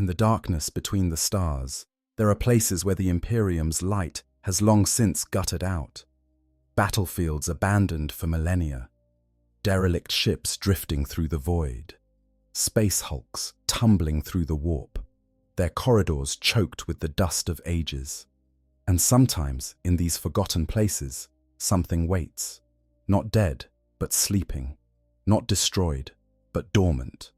in the darkness between the stars, there are places where the Imperium's light has long since guttered out. Battlefields abandoned for millennia, derelict ships drifting through the void, space hulks tumbling through the warp, their corridors choked with the dust of ages. And sometimes, in these forgotten places, something waits, not dead, but sleeping, not destroyed, but dormant,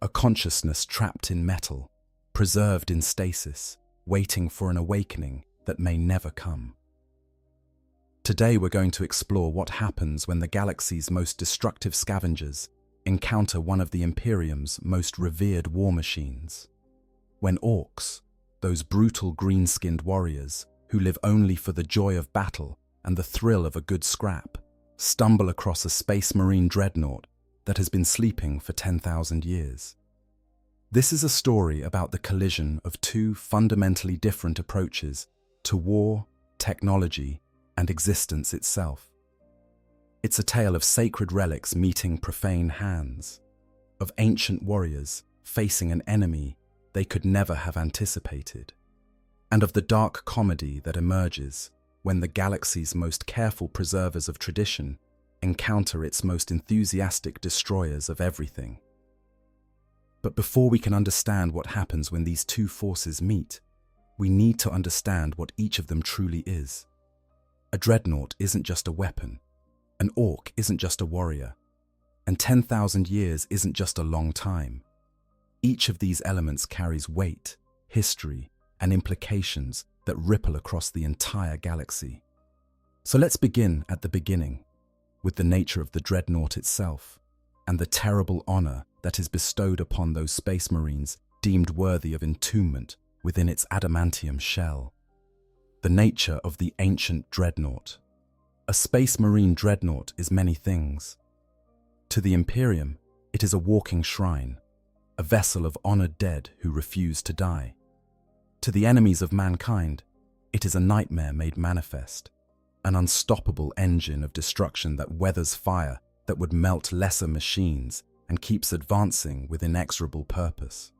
a consciousness trapped in metal, preserved in stasis, waiting for an awakening that may never come. Today we're going to explore what happens when the galaxy's most destructive scavengers encounter one of the Imperium's most revered war machines. When Orks, those brutal green-skinned warriors who live only for the joy of battle and the thrill of a good scrap, stumble across a space marine dreadnought that has been sleeping for 10,000 years. This is a story about the collision of two fundamentally different approaches to war, technology, and existence itself. It's a tale of sacred relics meeting profane hands, of ancient warriors facing an enemy they could never have anticipated, and of the dark comedy that emerges when the galaxy's most careful preservers of tradition encounter its most enthusiastic destroyers of everything. But before we can understand what happens when these two forces meet, we need to understand what each of them truly is. A dreadnought isn't just a weapon, an orc isn't just a warrior, and 10,000 years isn't just a long time. Each of these elements carries weight, history, and implications that ripple across the entire galaxy. So let's begin at the beginning, with the nature of the dreadnought itself, and the terrible honor that is bestowed upon those space marines deemed worthy of entombment within its adamantium shell. The nature of the ancient dreadnought. A space marine dreadnought is many things. To the Imperium, it is a walking shrine, a vessel of honored dead who refuse to die. To the enemies of mankind, it is a nightmare made manifest, an unstoppable engine of destruction that weathers fire that would melt lesser machines and keeps advancing with inexorable purpose.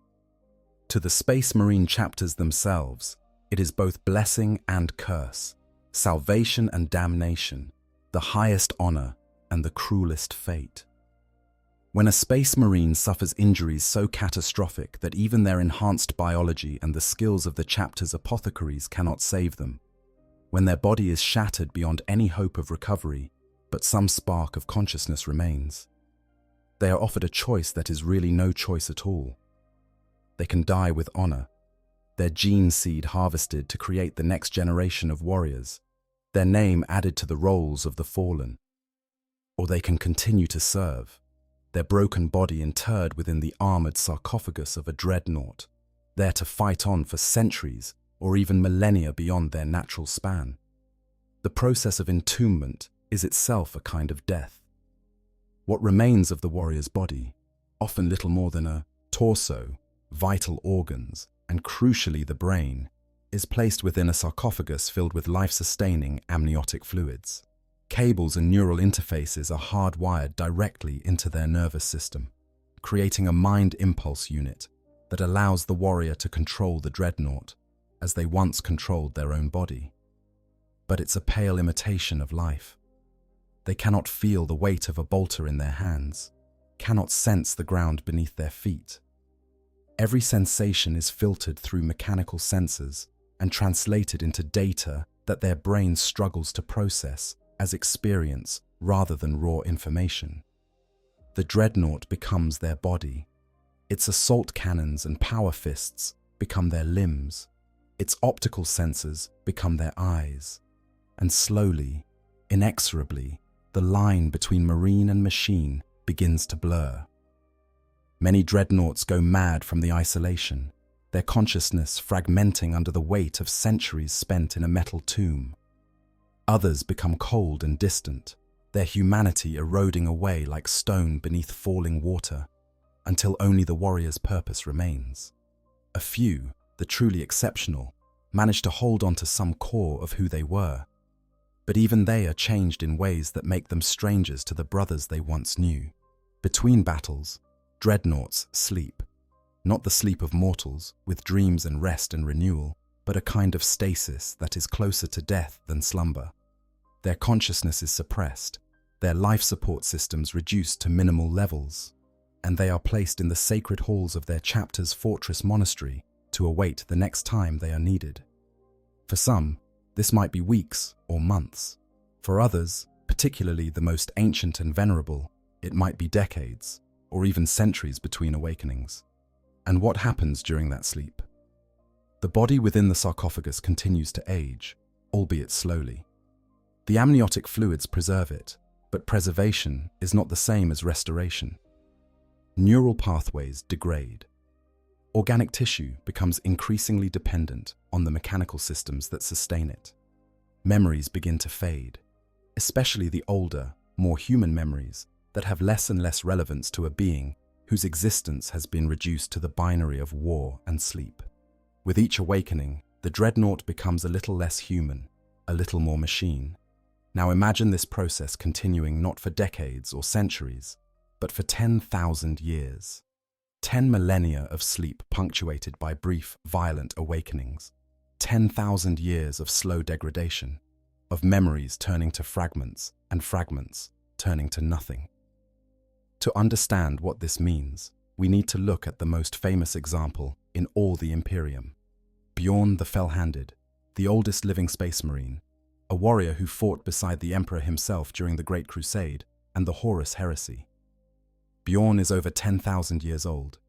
To the space marine chapters themselves, it is both blessing and curse, salvation and damnation, the highest honor and the cruelest fate. When a space marine suffers injuries so catastrophic that even their enhanced biology and the skills of the chapter's apothecaries cannot save them, when their body is shattered beyond any hope of recovery, but some spark of consciousness remains, they are offered a choice that is really no choice at all. They can die with honor, their gene seed harvested to create the next generation of warriors, their name added to the rolls of the fallen. Or they can continue to serve, their broken body interred within the armored sarcophagus of a dreadnought, there to fight on for centuries or even millennia beyond their natural span. The process of entombment is itself a kind of death. What remains of the warrior's body, often little more than a torso, vital organs, and crucially the brain, is placed within a sarcophagus filled with life-sustaining amniotic fluids. Cables and neural interfaces are hardwired directly into their nervous system, creating a mind impulse unit that allows the warrior to control the dreadnought as they once controlled their own body. But it's a pale imitation of life. They cannot feel the weight of a bolter in their hands, cannot sense the ground beneath their feet. Every sensation is filtered through mechanical sensors and translated into data that their brain struggles to process as experience rather than raw information. The dreadnought becomes their body. Its assault cannons and power fists become their limbs. Its optical sensors become their eyes. And slowly, inexorably, the line between marine and machine begins to blur. Many dreadnoughts go mad from the isolation, their consciousness fragmenting under the weight of centuries spent in a metal tomb. Others become cold and distant, their humanity eroding away like stone beneath falling water, until only the warrior's purpose remains. A few, the truly exceptional, manage to hold on to some core of who they were, but even they are changed in ways that make them strangers to the brothers they once knew. Between battles, dreadnoughts sleep, Not the sleep of mortals, with dreams and rest and renewal, but a kind of stasis that is closer to death than slumber. Their consciousness is suppressed, their life support systems reduced to minimal levels, and they are placed in the sacred halls of their chapter's fortress monastery to await the next time they are needed. For some, this might be weeks or months. For others, particularly the most ancient and venerable, it might be decades or even centuries between awakenings. And what happens during that sleep? The body within the sarcophagus continues to age, albeit slowly. The amniotic fluids preserve it, but preservation is not the same as restoration. Neural pathways degrade. Organic tissue becomes increasingly dependent on the mechanical systems that sustain it. Memories begin to fade, especially the older, more human memories that have less and less relevance to a being whose existence has been reduced to the binary of war and sleep. With each awakening, the Dreadnought becomes a little less human, a little more machine. Now imagine this process continuing not for decades or centuries, but for 10,000 years. 10 millennia of sleep punctuated by brief, violent awakenings. 10,000 years of slow degradation, of memories turning to fragments and fragments turning to nothing. To understand what this means, we need to look at the most famous example in all the Imperium. Bjorn the Fell-Handed, the oldest living space marine, a warrior who fought beside the Emperor himself during the Great Crusade and the Horus Heresy. Bjorn is over 10,000 years old.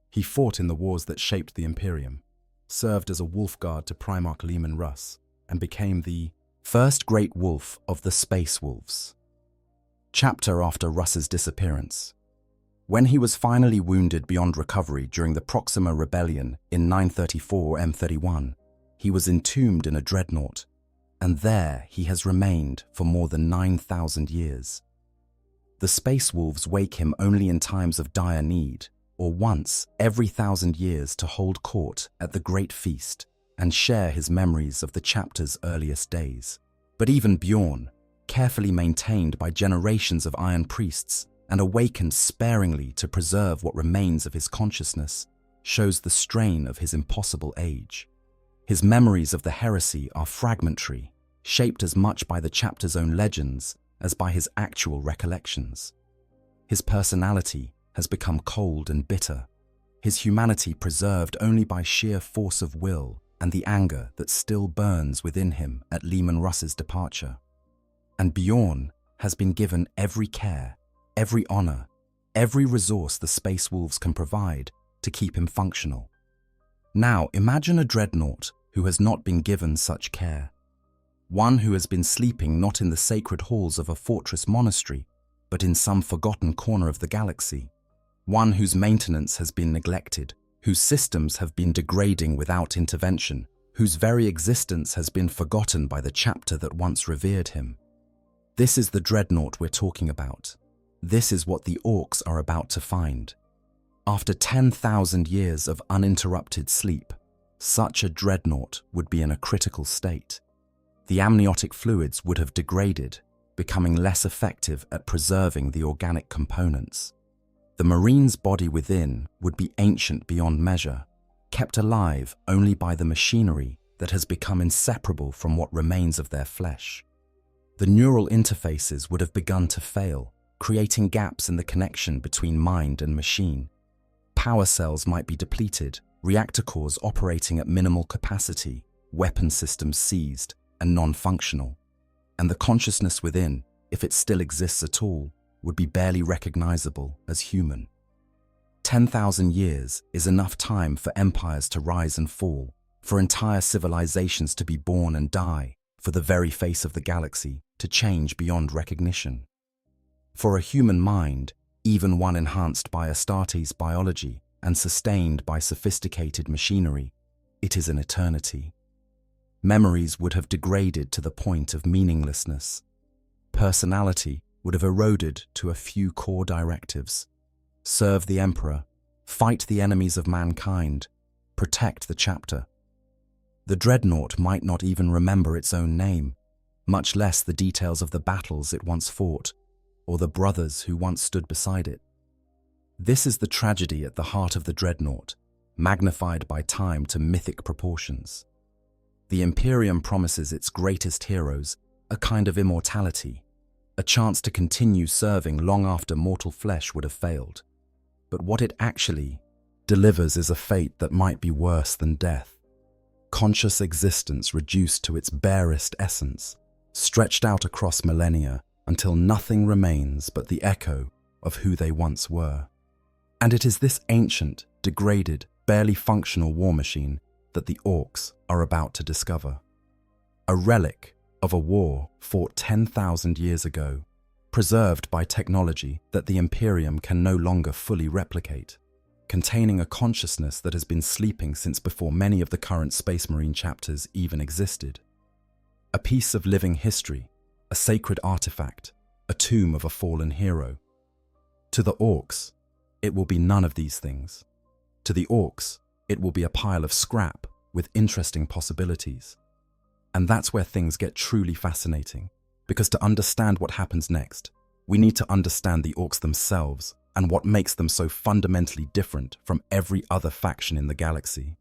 He fought in the wars that shaped the Imperium, served as a wolf guard to Primarch Leman Russ, and became the first great wolf of the Space Wolves. Chapter after Russ's disappearance. When he was finally wounded beyond recovery during the Proxima Rebellion in 934 M31, he was entombed in a dreadnought, and there he has remained for more than 9,000 years. The Space Wolves wake him only in times of dire need, or once every 1,000 years to hold court at the Great Feast and share his memories of the chapter's earliest days. But even Bjorn, carefully maintained by generations of Iron Priests and awakened sparingly to preserve what remains of his consciousness, shows the strain of his impossible age. His memories of the heresy are fragmentary, shaped as much by the chapter's own legends as by his actual recollections. His personality has become cold and bitter, his humanity preserved only by sheer force of will and the anger that still burns within him at Leman Russ's departure. And Bjorn has been given every care, every honor, every resource the Space Wolves can provide to keep him functional. Now imagine a dreadnought who has not been given such care. One who has been sleeping not in the sacred halls of a fortress monastery, but in some forgotten corner of the galaxy. One whose maintenance has been neglected, whose systems have been degrading without intervention, whose very existence has been forgotten by the chapter that once revered him. This is the dreadnought we're talking about. This is what the Orks are about to find. After 10,000 years of uninterrupted sleep, such a dreadnought would be in a critical state. The amniotic fluids would have degraded, becoming less effective at preserving the organic components. The marine's body within would be ancient beyond measure, kept alive only by the machinery that has become inseparable from what remains of their flesh. The neural interfaces would have begun to fail, creating gaps in the connection between mind and machine. Power cells might be depleted, reactor cores operating at minimal capacity, weapon systems seized and non-functional. And the consciousness within, if it still exists at all, would be barely recognizable as human. 10,000 years is enough time for empires to rise and fall, for entire civilizations to be born and die, for the very face of the galaxy to change beyond recognition. For a human mind, even one enhanced by Astartes biology and sustained by sophisticated machinery, it is an eternity. Memories would have degraded to the point of meaninglessness. Personality would have eroded to a few core directives. Serve the Emperor, fight the enemies of mankind, protect the chapter. The dreadnought might not even remember its own name, much less the details of the battles it once fought, or the brothers who once stood beside it. This is the tragedy at the heart of the dreadnought, magnified by time to mythic proportions. The Imperium promises its greatest heroes a kind of immortality, a chance to continue serving long after mortal flesh would have failed. But what it actually delivers is a fate that might be worse than death. Conscious existence reduced to its barest essence, stretched out across millennia until nothing remains but the echo of who they once were. And it is this ancient, degraded, barely functional war machine that the Orks are about to discover. A relic of a war fought 10,000 years ago, preserved by technology that the Imperium can no longer fully replicate, containing a consciousness that has been sleeping since before many of the current Space Marine chapters even existed. A piece of living history, a sacred artifact, a tomb of a fallen hero. To the Orks, it will be none of these things. To the Orks, it will be a pile of scrap with interesting possibilities. And that's where things get truly fascinating, because to understand what happens next, we need to understand the Orks themselves and what makes them so fundamentally different from every other faction in the galaxy.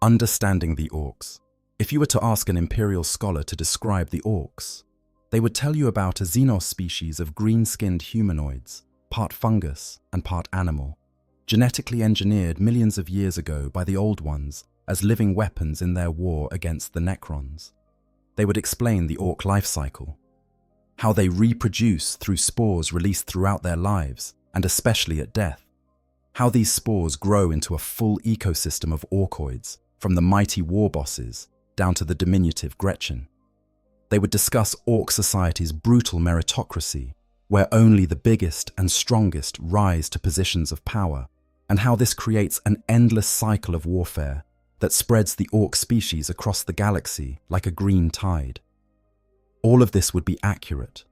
Understanding the Orks. If you were to ask an Imperial scholar to describe the Orks, they would tell you about a xenos species of green-skinned humanoids, part fungus and part animal, genetically engineered millions of years ago by the Old Ones as living weapons in their war against the Necrons. They would explain the Ork life cycle, how they reproduce through spores released throughout their lives, and especially at death, how these spores grow into a full ecosystem of Orkoids, from the mighty war bosses down to the diminutive Gretchen. They would discuss Ork society's brutal meritocracy, where only the biggest and strongest rise to positions of power, and how this creates an endless cycle of warfare that spreads the Ork species across the galaxy like a green tide. All of this would be accurate,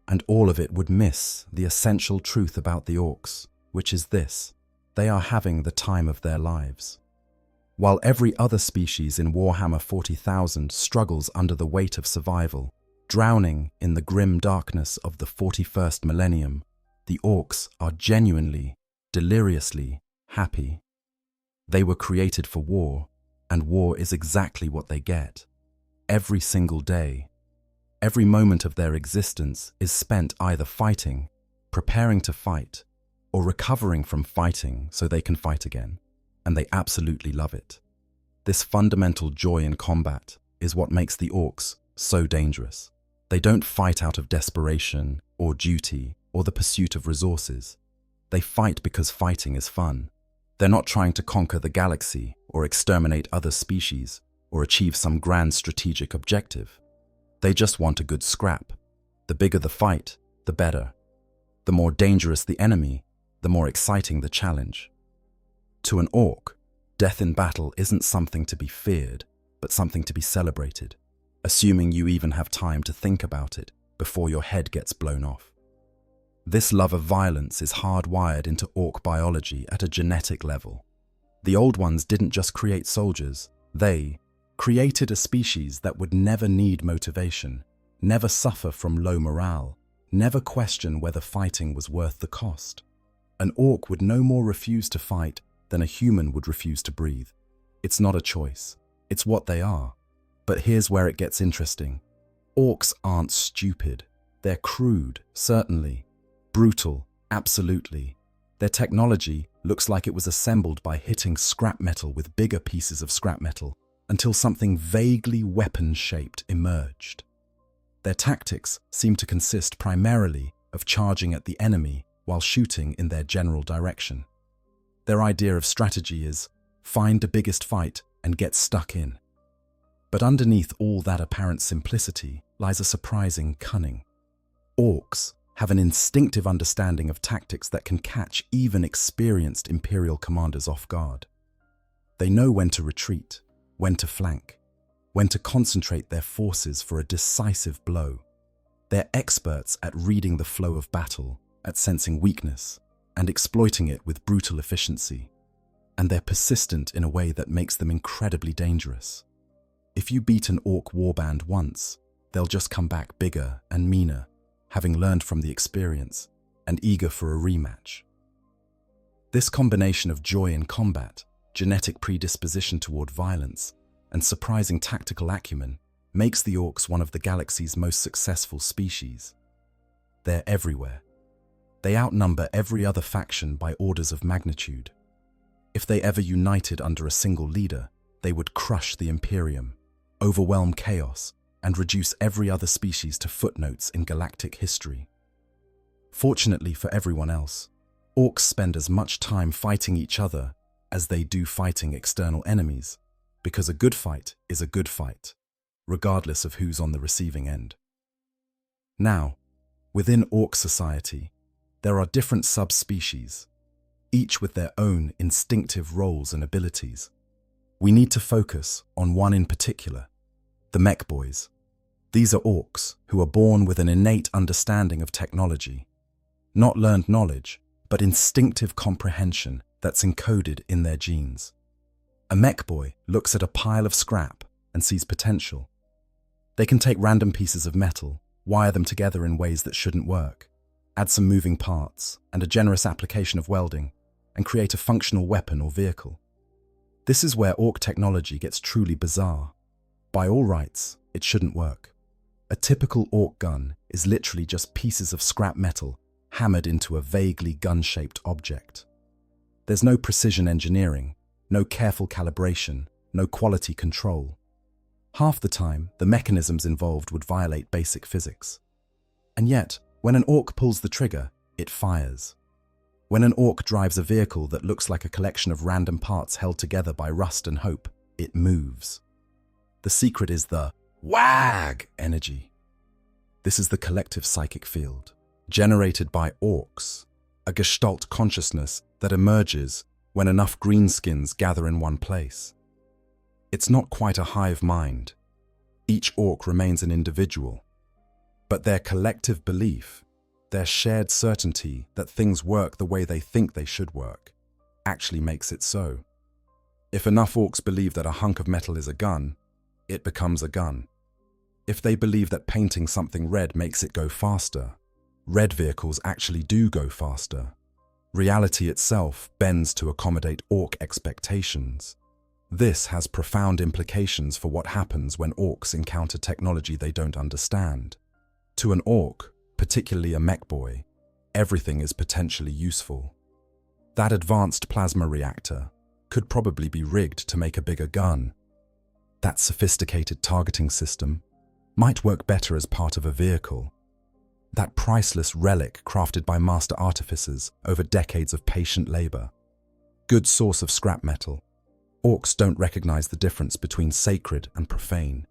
and all of it would miss the essential truth about the Orks, which is this: they are having the time of their lives. While every other species in Warhammer 40,000 struggles under the weight of survival, drowning in the grim darkness of the 41st millennium, the Orks are genuinely, deliriously happy. They were created for war, and war is exactly what they get. Every single day, every moment of their existence is spent either fighting, preparing to fight, or recovering from fighting so they can fight again, and they absolutely love it. This fundamental joy in combat is what makes the Orks so dangerous. They don't fight out of desperation or duty or the pursuit of resources. They fight because fighting is fun. They're not trying to conquer the galaxy or exterminate other species or achieve some grand strategic objective. They just want a good scrap. The bigger the fight, the better. The more dangerous the enemy, the more exciting the challenge. To an Ork, death in battle isn't something to be feared, but something to be celebrated, assuming you even have time to think about it before your head gets blown off. This love of violence is hardwired into Ork biology at a genetic level. The Old Ones didn't just create soldiers, they created a species that would never need motivation, never suffer from low morale, never question whether fighting was worth the cost. An Ork would no more refuse to fight than a human would refuse to breathe. It's not a choice, it's what they are. But here's where it gets interesting. Orks aren't stupid. They're crude, certainly. Brutal, absolutely. Their technology looks like it was assembled by hitting scrap metal with bigger pieces of scrap metal until something vaguely weapon-shaped emerged. Their tactics seem to consist primarily of charging at the enemy while shooting in their general direction. Their idea of strategy is find the biggest fight and get stuck in. But underneath all that apparent simplicity lies a surprising cunning. Orks have an instinctive understanding of tactics that can catch even experienced Imperial commanders off guard. They know when to retreat, when to flank, when to concentrate their forces for a decisive blow. They're experts at reading the flow of battle, at sensing weakness, and exploiting it with brutal efficiency. And they're persistent in a way that makes them incredibly dangerous. If you beat an Ork warband once, they'll just come back bigger and meaner, having learned from the experience and eager for a rematch. This combination of joy in combat genetic predisposition toward violence, and surprising tactical acumen makes the Orks one of the galaxy's most successful species. They're everywhere. They outnumber every other faction by orders of magnitude. If they ever united under a single leader, they would crush the Imperium, overwhelm chaos, and reduce every other species to footnotes in galactic history. Fortunately for everyone else, Orks spend as much time fighting each other as they do fighting external enemies, because a good fight is a good fight, regardless of who's on the receiving end. Now, within Ork society, there are different subspecies, each with their own instinctive roles and abilities. We need to focus on one in particular, the mech boys. These are Orks who are born with an innate understanding of technology, not learned knowledge, but instinctive comprehension that's encoded in their genes. A mech boy looks at a pile of scrap and sees potential. They can take random pieces of metal, wire them together in ways that shouldn't work, add some moving parts and a generous application of welding, and create a functional weapon or vehicle. This is where Ork technology gets truly bizarre. By all rights, it shouldn't work. A typical Ork gun is literally just pieces of scrap metal hammered into a vaguely gun-shaped object. There's no precision engineering, no careful calibration, no quality control. Half the time, the mechanisms involved would violate basic physics. And yet, when an Ork pulls the trigger, it fires. When an Ork drives a vehicle that looks like a collection of random parts held together by rust and hope, it moves. The secret is the WAG energy. This is the collective psychic field, generated by Orks, a gestalt consciousness that emerges when enough greenskins gather in one place. It's not quite a hive mind. Each Ork remains an individual, but their collective belief, their shared certainty that things work the way they think they should work, actually makes it so. If enough Orks believe that a hunk of metal is a gun, it becomes a gun. If they believe that painting something red makes it go faster, red vehicles actually do go faster. Reality itself bends to accommodate Ork expectations. This has profound implications for what happens when Orks encounter technology they don't understand. To an Ork, particularly a mech boy, everything is potentially useful. That advanced plasma reactor could probably be rigged to make a bigger gun. That sophisticated targeting system might work better as part of a vehicle. That priceless relic crafted by master artificers over decades of patient labor. Good source of scrap metal. Orks don't recognize the difference between sacred and profane,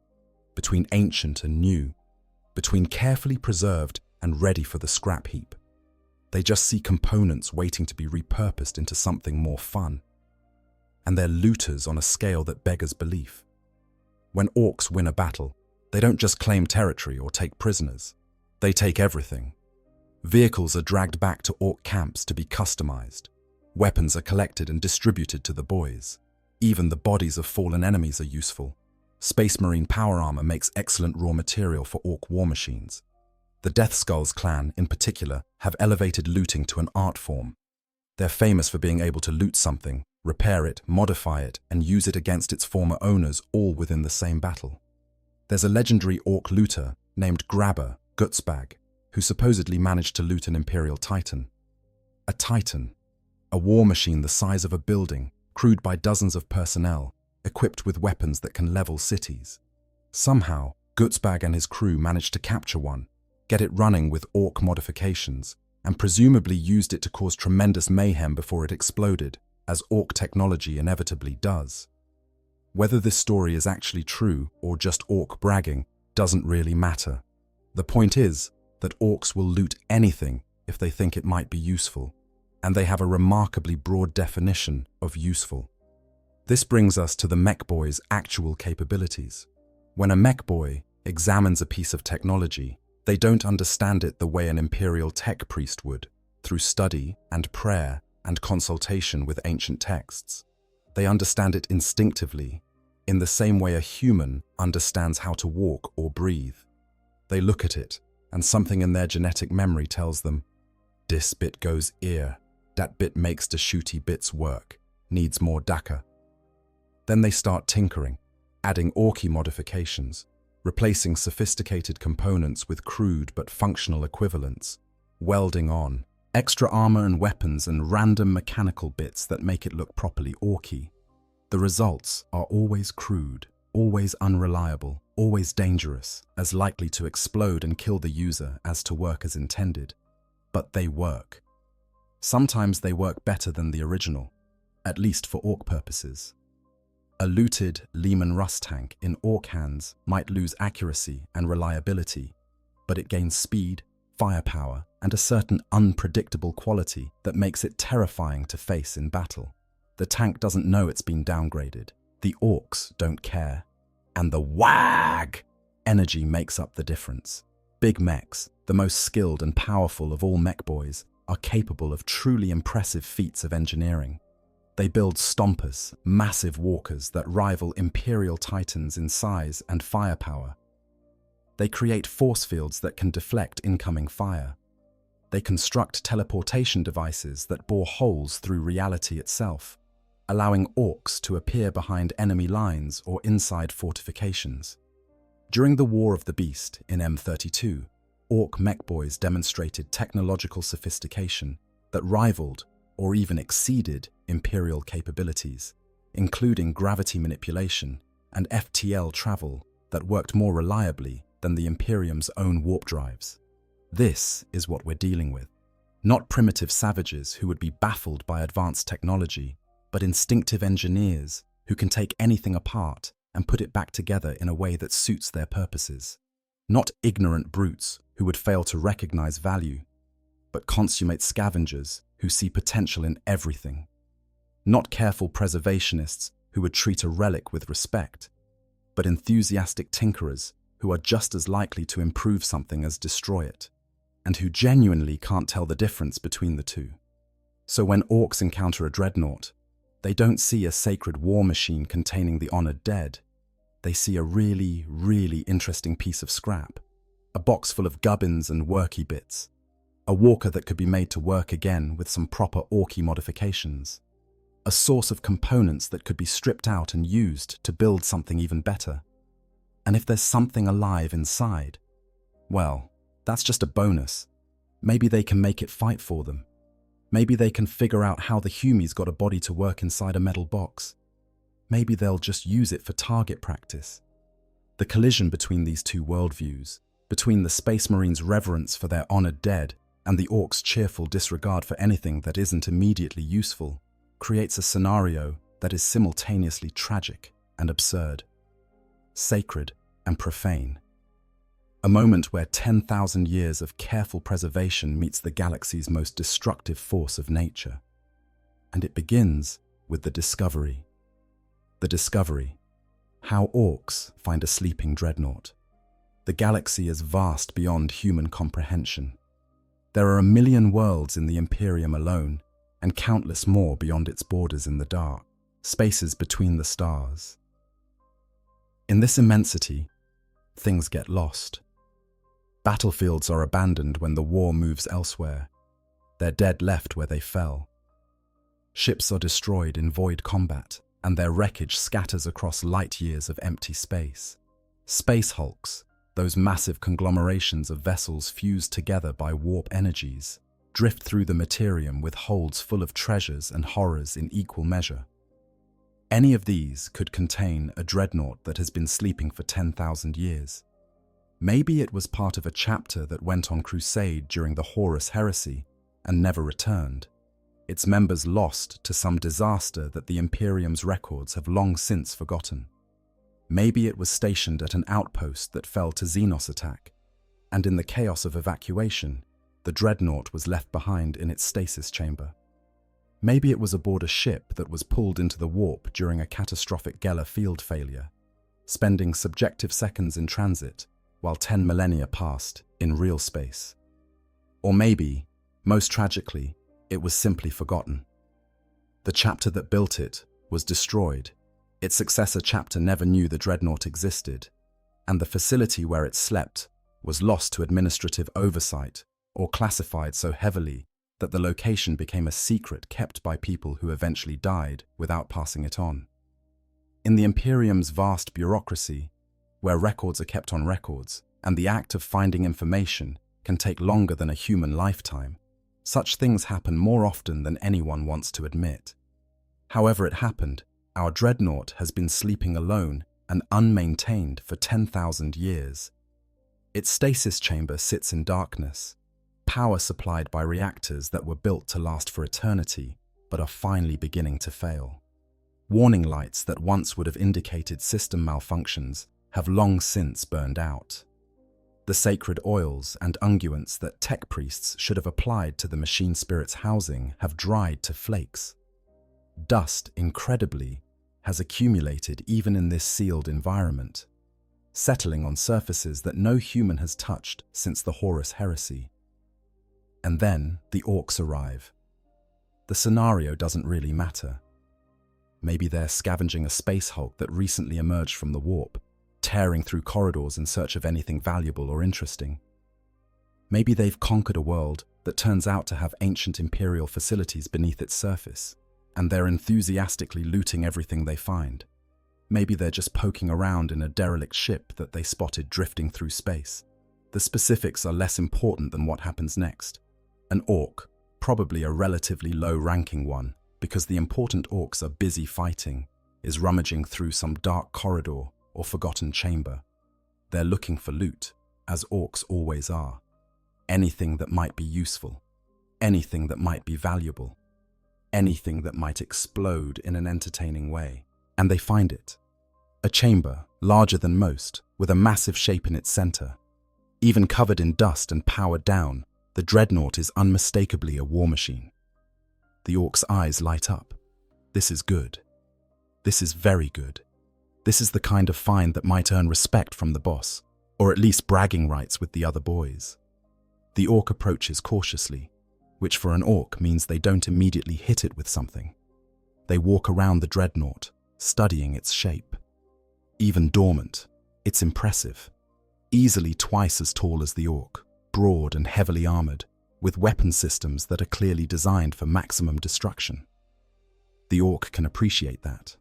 between ancient and new, between carefully preserved and ready for the scrap heap. They just see components waiting to be repurposed into something more fun. And they're looters on a scale that beggars belief. When Orks win a battle, they don't just claim territory or take prisoners. They take everything. Vehicles are dragged back to Ork camps to be customized. Weapons are collected and distributed to the boys. Even the bodies of fallen enemies are useful. Space Marine power armor makes excellent raw material for Ork war machines. The Death Skulls clan, in particular, have elevated looting to an art form. They're famous for being able to loot something, repair it, modify it, and use it against its former owners, all within the same battle. There's a legendary Ork looter named Grabber Gutsbag, who supposedly managed to loot an Imperial Titan. A Titan, a war machine the size of a building, crewed by dozens of personnel, equipped with weapons that can level cities. Somehow, Gutsbag and his crew managed to capture one, get it running with Ork modifications, and presumably used it to cause tremendous mayhem before it exploded, as Ork technology inevitably does. Whether this story is actually true or just Ork bragging doesn't really matter. The point is that Orks will loot anything if they think it might be useful, and they have a remarkably broad definition of useful. This brings us to the mech boy's actual capabilities. When a mech boy examines a piece of technology, they don't understand it the way an Imperial tech priest would, through study and prayer and consultation with ancient texts. They understand it instinctively, in the same way a human understands how to walk or breathe. They look at it, and something in their genetic memory tells them, "Dis bit goes here, dat bit makes the shooty bits work, needs more daka, Then they start tinkering, adding Orky modifications, replacing sophisticated components with crude but functional equivalents, welding on, extra armor and weapons and random mechanical bits that make it look properly Orky. The results are always crude, always unreliable, always dangerous, as likely to explode and kill the user as to work as intended. But they work. Sometimes they work better than the original, at least for Ork purposes. A looted Lehman Russ tank in Ork hands might lose accuracy and reliability, but it gains speed, firepower, and a certain unpredictable quality that makes it terrifying to face in battle. The tank doesn't know it's been downgraded. The Orks don't care. And the WAG energy makes up the difference. Big mechs, the most skilled and powerful of all mech boys, are capable of truly impressive feats of engineering. They build stompers, massive walkers that rival Imperial Titans in size and firepower. They create force fields that can deflect incoming fire. They construct teleportation devices that bore holes through reality itself, allowing Orks to appear behind enemy lines or inside fortifications. During the War of the Beast in M32, Ork mechboys demonstrated technological sophistication that rivaled or even exceeded Imperial capabilities, including gravity manipulation and FTL travel that worked more reliably than the Imperium's own warp drives. This is what we're dealing with. Not primitive savages who would be baffled by advanced technology, but instinctive engineers who can take anything apart and put it back together in a way that suits their purposes. Not ignorant brutes who would fail to recognize value, but consummate scavengers who see potential in everything. Not careful preservationists who would treat a relic with respect, but enthusiastic tinkerers who are just as likely to improve something as destroy it, and who genuinely can't tell the difference between the two. So when Orks encounter a Dreadnought, they don't see a sacred war machine containing the honored dead. They see a really, really interesting piece of scrap, a box full of gubbins and worky bits, a walker that could be made to work again with some proper Orky modifications, a source of components that could be stripped out and used to build something even better. And if there's something alive inside, well, that's just a bonus. Maybe they can make it fight for them. Maybe they can figure out how the Humies got a body to work inside a metal box. Maybe they'll just use it for target practice. The collision between these two worldviews, between the Space Marines' reverence for their honored dead and the Orks' cheerful disregard for anything that isn't immediately useful, creates a scenario that is simultaneously tragic and absurd, sacred and profane. A moment where 10,000 years of careful preservation meets the galaxy's most destructive force of nature. And it begins with the discovery. The discovery. How Orks find a sleeping Dreadnought. The galaxy is vast beyond human comprehension. There are 1 million worlds in the Imperium alone, and countless more beyond its borders in the dark, spaces between the stars. In this immensity, things get lost. Battlefields are abandoned when the war moves elsewhere. Their dead left where they fell. Ships are destroyed in void combat, and their wreckage scatters across light years of empty space. Space hulks, those massive conglomerations of vessels fused together by warp energies, drift through the Imperium with holds full of treasures and horrors in equal measure. Any of these could contain a Dreadnought that has been sleeping for 10,000 years. Maybe it was part of a chapter that went on crusade during the Horus Heresy and never returned, its members lost to some disaster that the Imperium's records have long since forgotten. Maybe it was stationed at an outpost that fell to Xenos attack, and in the chaos of evacuation, the Dreadnought was left behind in its stasis chamber. Maybe it was aboard a ship that was pulled into the warp during a catastrophic Geller field failure, spending subjective seconds in transit while 10 millennia passed in real space. Or maybe, most tragically, it was simply forgotten. The chapter that built it was destroyed. Its successor chapter never knew the Dreadnought existed, and the facility where it slept was lost to administrative oversight or classified so heavily that the location became a secret kept by people who eventually died without passing it on. In the Imperium's vast bureaucracy, where records are kept on records, and the act of finding information can take longer than a human lifetime, such things happen more often than anyone wants to admit. However it happened, our Dreadnought has been sleeping alone and unmaintained for 10,000 years. Its stasis chamber sits in darkness, power supplied by reactors that were built to last for eternity, but are finally beginning to fail. Warning lights that once would have indicated system malfunctions have long since burned out. The sacred oils and unguents that tech priests should have applied to the machine spirit's housing have dried to flakes. Dust, incredibly, has accumulated even in this sealed environment, settling on surfaces that no human has touched since the Horus heresy. And then the Orks arrive. The scenario doesn't really matter. Maybe they're scavenging a space hulk that recently emerged from the warp, tearing through corridors in search of anything valuable or interesting. Maybe they've conquered a world that turns out to have ancient Imperial facilities beneath its surface, and they're enthusiastically looting everything they find. Maybe they're just poking around in a derelict ship that they spotted drifting through space. The specifics are less important than what happens next. An Ork, probably a relatively low-ranking one, because the important Orks are busy fighting, is rummaging through some dark corridor or forgotten chamber. They're looking for loot, as Orks always are. Anything that might be useful, anything that might be valuable, anything that might explode in an entertaining way. And they find it. A chamber, larger than most, with a massive shape in its center. Even covered in dust and powered down, the Dreadnought is unmistakably a war machine. The Ork's eyes light up. This is good. This is very good. This is the kind of find that might earn respect from the boss, or at least bragging rights with the other boys. The Ork approaches cautiously, which for an Ork means they don't immediately hit it with something. They walk around the Dreadnought, studying its shape. Even dormant, it's impressive. Easily twice as tall as the Ork, broad and heavily armored, with weapon systems that are clearly designed for maximum destruction. The Ork can appreciate that.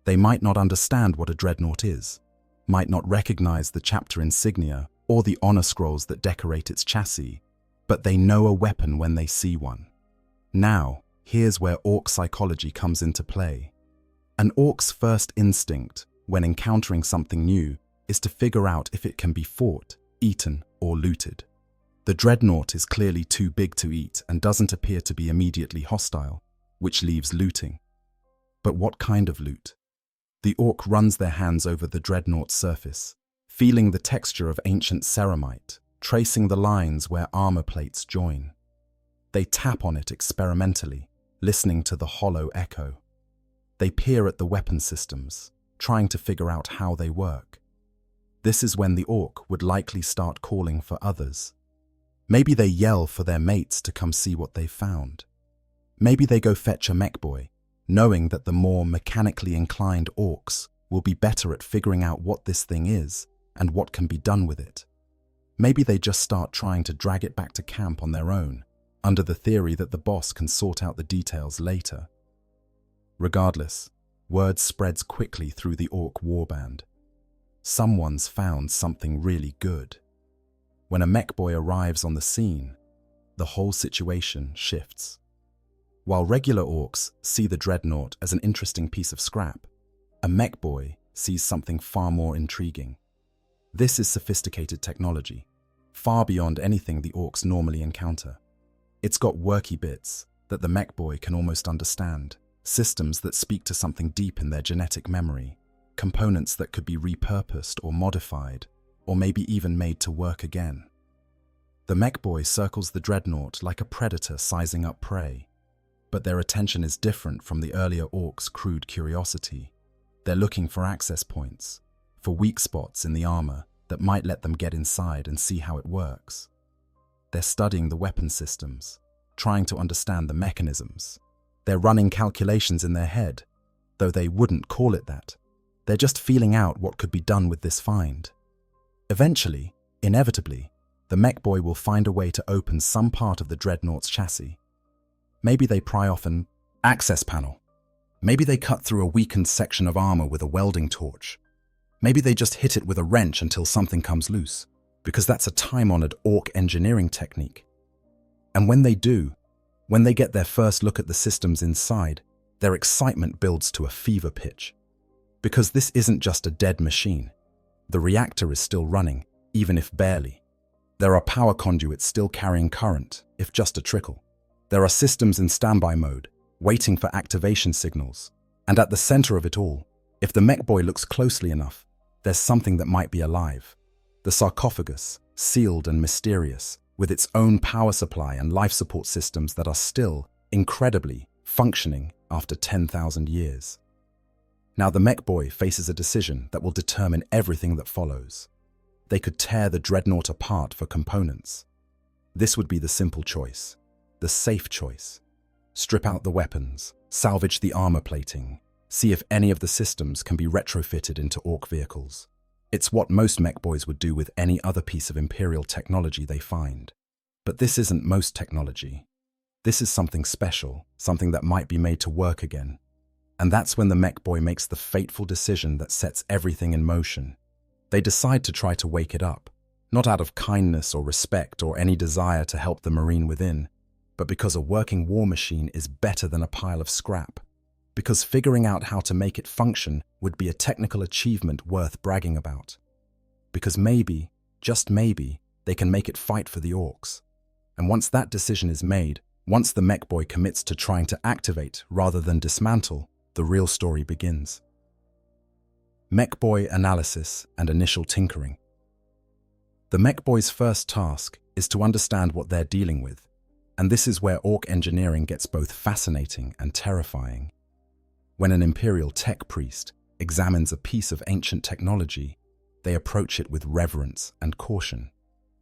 They might not understand what a Dreadnought is, might not recognize the chapter insignia or the honor scrolls that decorate its chassis, but they know a weapon when they see one. Now, here's where Ork psychology comes into play. An Ork's first instinct, when encountering something new, is to figure out if it can be fought, eaten, or looted. The Dreadnought is clearly too big to eat and doesn't appear to be immediately hostile, which leaves looting. But what kind of loot? The Ork runs their hands over the Dreadnought's surface, feeling the texture of ancient ceramite, tracing the lines where armor plates join. They tap on it experimentally, listening to the hollow echo. They peer at the weapon systems, trying to figure out how they work. This is when the Ork would likely start calling for others. Maybe they yell for their mates to come see what they've found. Maybe they go fetch a mech boy, knowing that the more mechanically inclined Orks will be better at figuring out what this thing is and what can be done with it. Maybe they just start trying to drag it back to camp on their own, under the theory that the boss can sort out the details later. Regardless, word spreads quickly through the Ork warband. Someone's found something really good. When a mech boy arrives on the scene, the whole situation shifts. While regular Orks see the Dreadnought as an interesting piece of scrap, a mech boy sees something far more intriguing. This is sophisticated technology, far beyond anything the Orks normally encounter. It's got worky bits that the mech boy can almost understand, systems that speak to something deep in their genetic memory, components that could be repurposed or modified, or maybe even made to work again. The mech boy circles the Dreadnought like a predator sizing up prey, but their attention is different from the earlier Orks' crude curiosity. They're looking for access points, for weak spots in the armor that might let them get inside and see how it works. They're studying the weapon systems, trying to understand the mechanisms. They're running calculations in their head, though they wouldn't call it that. They're just feeling out what could be done with this find. Eventually, inevitably, the mech boy will find a way to open some part of the Dreadnought's chassis. Maybe they pry off an access panel. Maybe they cut through a weakened section of armor with a welding torch. Maybe they just hit it with a wrench until something comes loose, because that's a time-honored Ork engineering technique. And when they do, when they get their first look at the systems inside, their excitement builds to a fever pitch. Because this isn't just a dead machine. The reactor is still running, even if barely. There are power conduits still carrying current, if just a trickle. There are systems in standby mode, waiting for activation signals. And at the center of it all, if the mech boy looks closely enough, there's something that might be alive. The sarcophagus, sealed and mysterious, with its own power supply and life support systems that are still, incredibly, functioning after 10,000 years. Now the mech boy faces a decision that will determine everything that follows. They could tear the Dreadnought apart for components. This would be the simple choice, the safe choice. Strip out the weapons, salvage the armor plating, see if any of the systems can be retrofitted into Ork vehicles. It's what most mech boys would do with any other piece of Imperial technology they find. But this isn't most technology. This is something special, something that might be made to work again. And that's when the mech boy makes the fateful decision that sets everything in motion. They decide to try to wake it up, not out of kindness or respect or any desire to help the Marine within, but because a working war machine is better than a pile of scrap. Because figuring out how to make it function would be a technical achievement worth bragging about. Because maybe, just maybe, they can make it fight for the Orks. And once that decision is made, once the mech boy commits to trying to activate rather than dismantle, the real story begins. Mech boy analysis and initial tinkering. The mech boy's first task is to understand what they're dealing with, and this is where Ork engineering gets both fascinating and terrifying. When an Imperial tech priest examines a piece of ancient technology, they approach it with reverence and caution.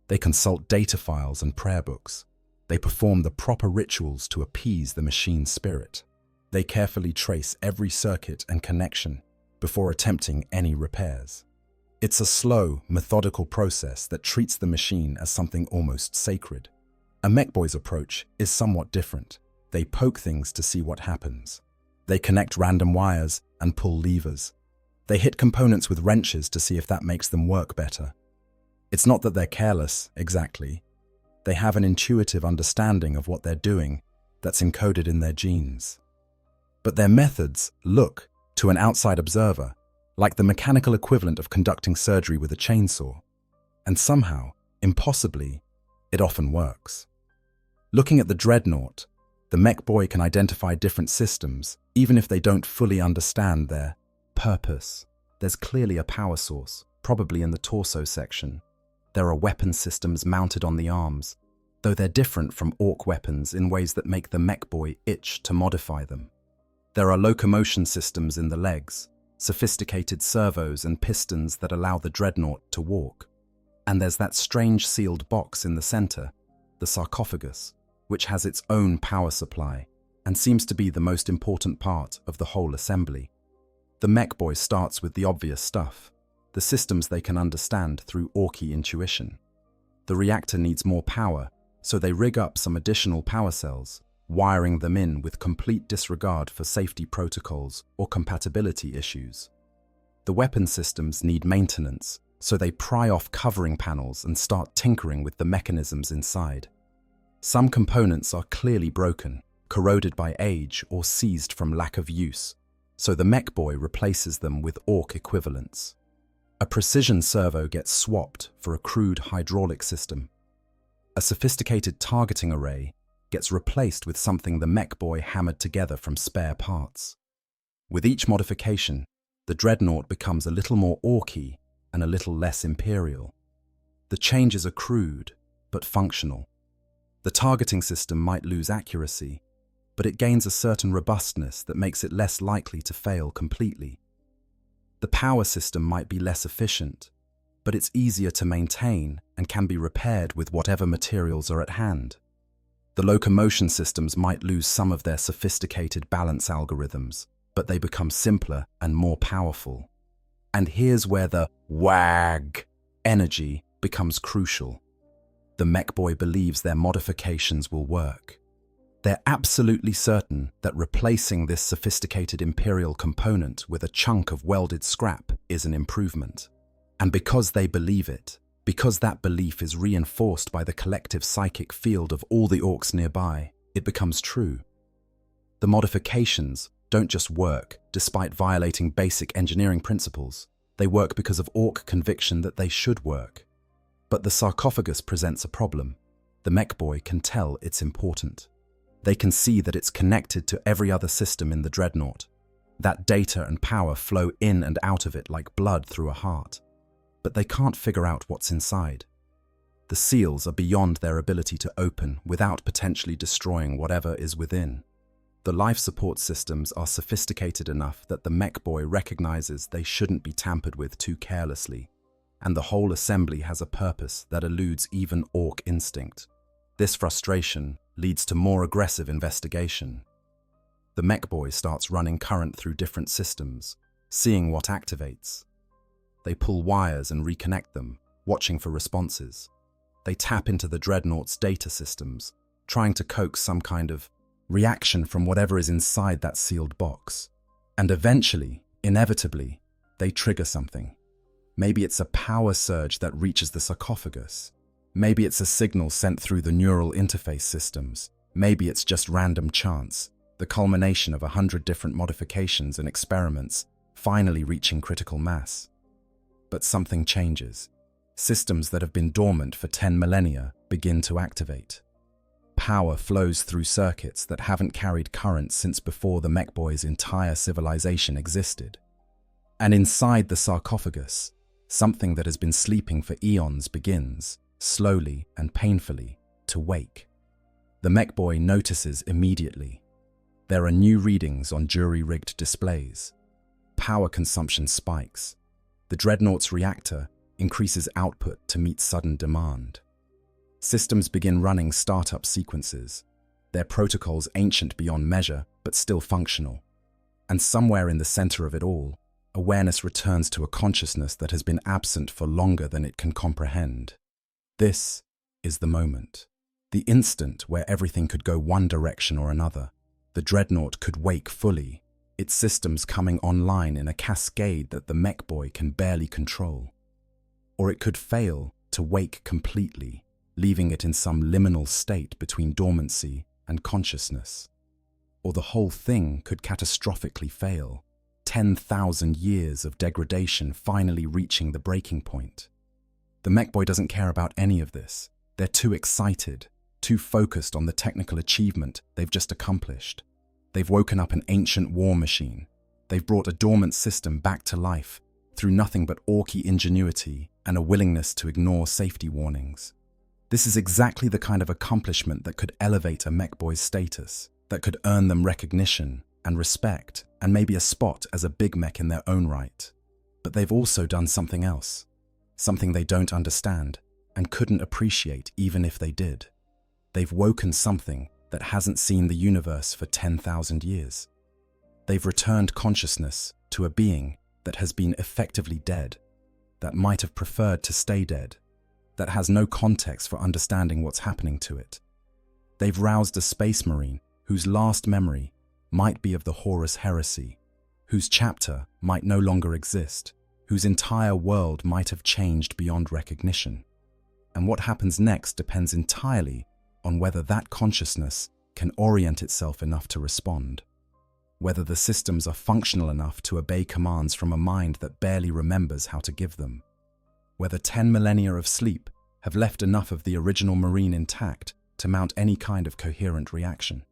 They consult data files and prayer books. They perform the proper rituals to appease the machine's spirit. They carefully trace every circuit and connection before attempting any repairs. It's a slow, methodical process that treats the machine as something almost sacred. A mech boy's approach is somewhat different. They poke things to see what happens. They connect random wires and pull levers. They hit components with wrenches to see if that makes them work better. It's not that they're careless, exactly. They have an intuitive understanding of what they're doing that's encoded in their genes. But their methods look, to an outside observer, like the mechanical equivalent of conducting surgery with a chainsaw. And somehow, impossibly, it often works. Looking at the Dreadnought, the mech boy can identify different systems, even if they don't fully understand their purpose. There's clearly a power source, probably in the torso section. There are weapon systems mounted on the arms, though they're different from Ork weapons in ways that make the mech boy itch to modify them. There are locomotion systems in the legs, sophisticated servos and pistons that allow the Dreadnought to walk. And there's that strange sealed box in the center, the sarcophagus, which has its own power supply and seems to be the most important part of the whole assembly. The mech boy starts with the obvious stuff, the systems they can understand through Orky intuition. The reactor needs more power, so they rig up some additional power cells, wiring them in with complete disregard for safety protocols or compatibility issues. The weapon systems need maintenance, so they pry off covering panels and start tinkering with the mechanisms inside. Some components are clearly broken, corroded by age or seized from lack of use, so the mech boy replaces them with Ork equivalents. A precision servo gets swapped for a crude hydraulic system. A sophisticated targeting array gets replaced with something the mech boy hammered together from spare parts. With each modification, the Dreadnought becomes a little more Orky and a little less Imperial. The changes are crude, but functional. The targeting system might lose accuracy, but it gains a certain robustness that makes it less likely to fail completely. The power system might be less efficient, but it's easier to maintain and can be repaired with whatever materials are at hand. The locomotion systems might lose some of their sophisticated balance algorithms, but they become simpler and more powerful. And here's where the WAG energy becomes crucial. The mech boy believes their modifications will work. They're absolutely certain that replacing this sophisticated Imperial component with a chunk of welded scrap is an improvement. And because they believe it, because that belief is reinforced by the collective psychic field of all the Orks nearby, it becomes true. The modifications don't just work despite violating basic engineering principles. They work because of Ork conviction that they should work. But the sarcophagus presents a problem. The mech boy can tell it's important. They can see that it's connected to every other system in the Dreadnought. That data and power flow in and out of it like blood through a heart. But they can't figure out what's inside. The seals are beyond their ability to open without potentially destroying whatever is within. The life support systems are sophisticated enough that the mech boy recognizes they shouldn't be tampered with too carelessly, and the whole assembly has a purpose that eludes even Ork instinct. This frustration leads to more aggressive investigation. The mech boy starts running current through different systems, seeing what activates. They pull wires and reconnect them, watching for responses. They tap into the Dreadnought's data systems, trying to coax some kind of reaction from whatever is inside that sealed box. And eventually, inevitably, they trigger something. Maybe it's a power surge that reaches the sarcophagus. Maybe it's a signal sent through the neural interface systems. Maybe it's just random chance, the culmination of 100 different modifications and experiments, finally reaching critical mass. But something changes. Systems that have been dormant for 10 millennia begin to activate. Power flows through circuits that haven't carried current since before the mech boy's entire civilization existed. And inside the sarcophagus, something that has been sleeping for eons begins, slowly and painfully, to wake. The mech boy notices immediately. There are new readings on jury-rigged displays. Power consumption spikes. The Dreadnought's reactor increases output to meet sudden demand. Systems begin running startup sequences, their protocols ancient beyond measure but still functional. And somewhere in the center of it all, awareness returns to a consciousness that has been absent for longer than it can comprehend. This is the moment, the instant where everything could go one direction or another. The Dreadnought could wake fully, its systems coming online in a cascade that the mech boy can barely control. Or it could fail to wake completely, leaving it in some liminal state between dormancy and consciousness. Or the whole thing could catastrophically fail, 10,000 years of degradation finally reaching the breaking point. The mech boy doesn't care about any of this. They're too excited, too focused on the technical achievement they've just accomplished. They've woken up an ancient war machine. They've brought a dormant system back to life through nothing but Orky ingenuity and a willingness to ignore safety warnings. This is exactly the kind of accomplishment that could elevate a mech boy's status, that could earn them recognition and respect, and maybe a spot as a big mech in their own right. But they've also done something else, something they don't understand and couldn't appreciate even if they did. They've woken something that hasn't seen the universe for 10,000 years. They've returned consciousness to a being that has been effectively dead, that might have preferred to stay dead, that has no context for understanding what's happening to it. They've roused a space marine whose last memory might be of the Horus heresy, whose chapter might no longer exist, whose entire world might have changed beyond recognition. And what happens next depends entirely on whether that consciousness can orient itself enough to respond, whether the systems are functional enough to obey commands from a mind that barely remembers how to give them, whether 10 millennia of sleep have left enough of the original marine intact to mount any kind of coherent reaction.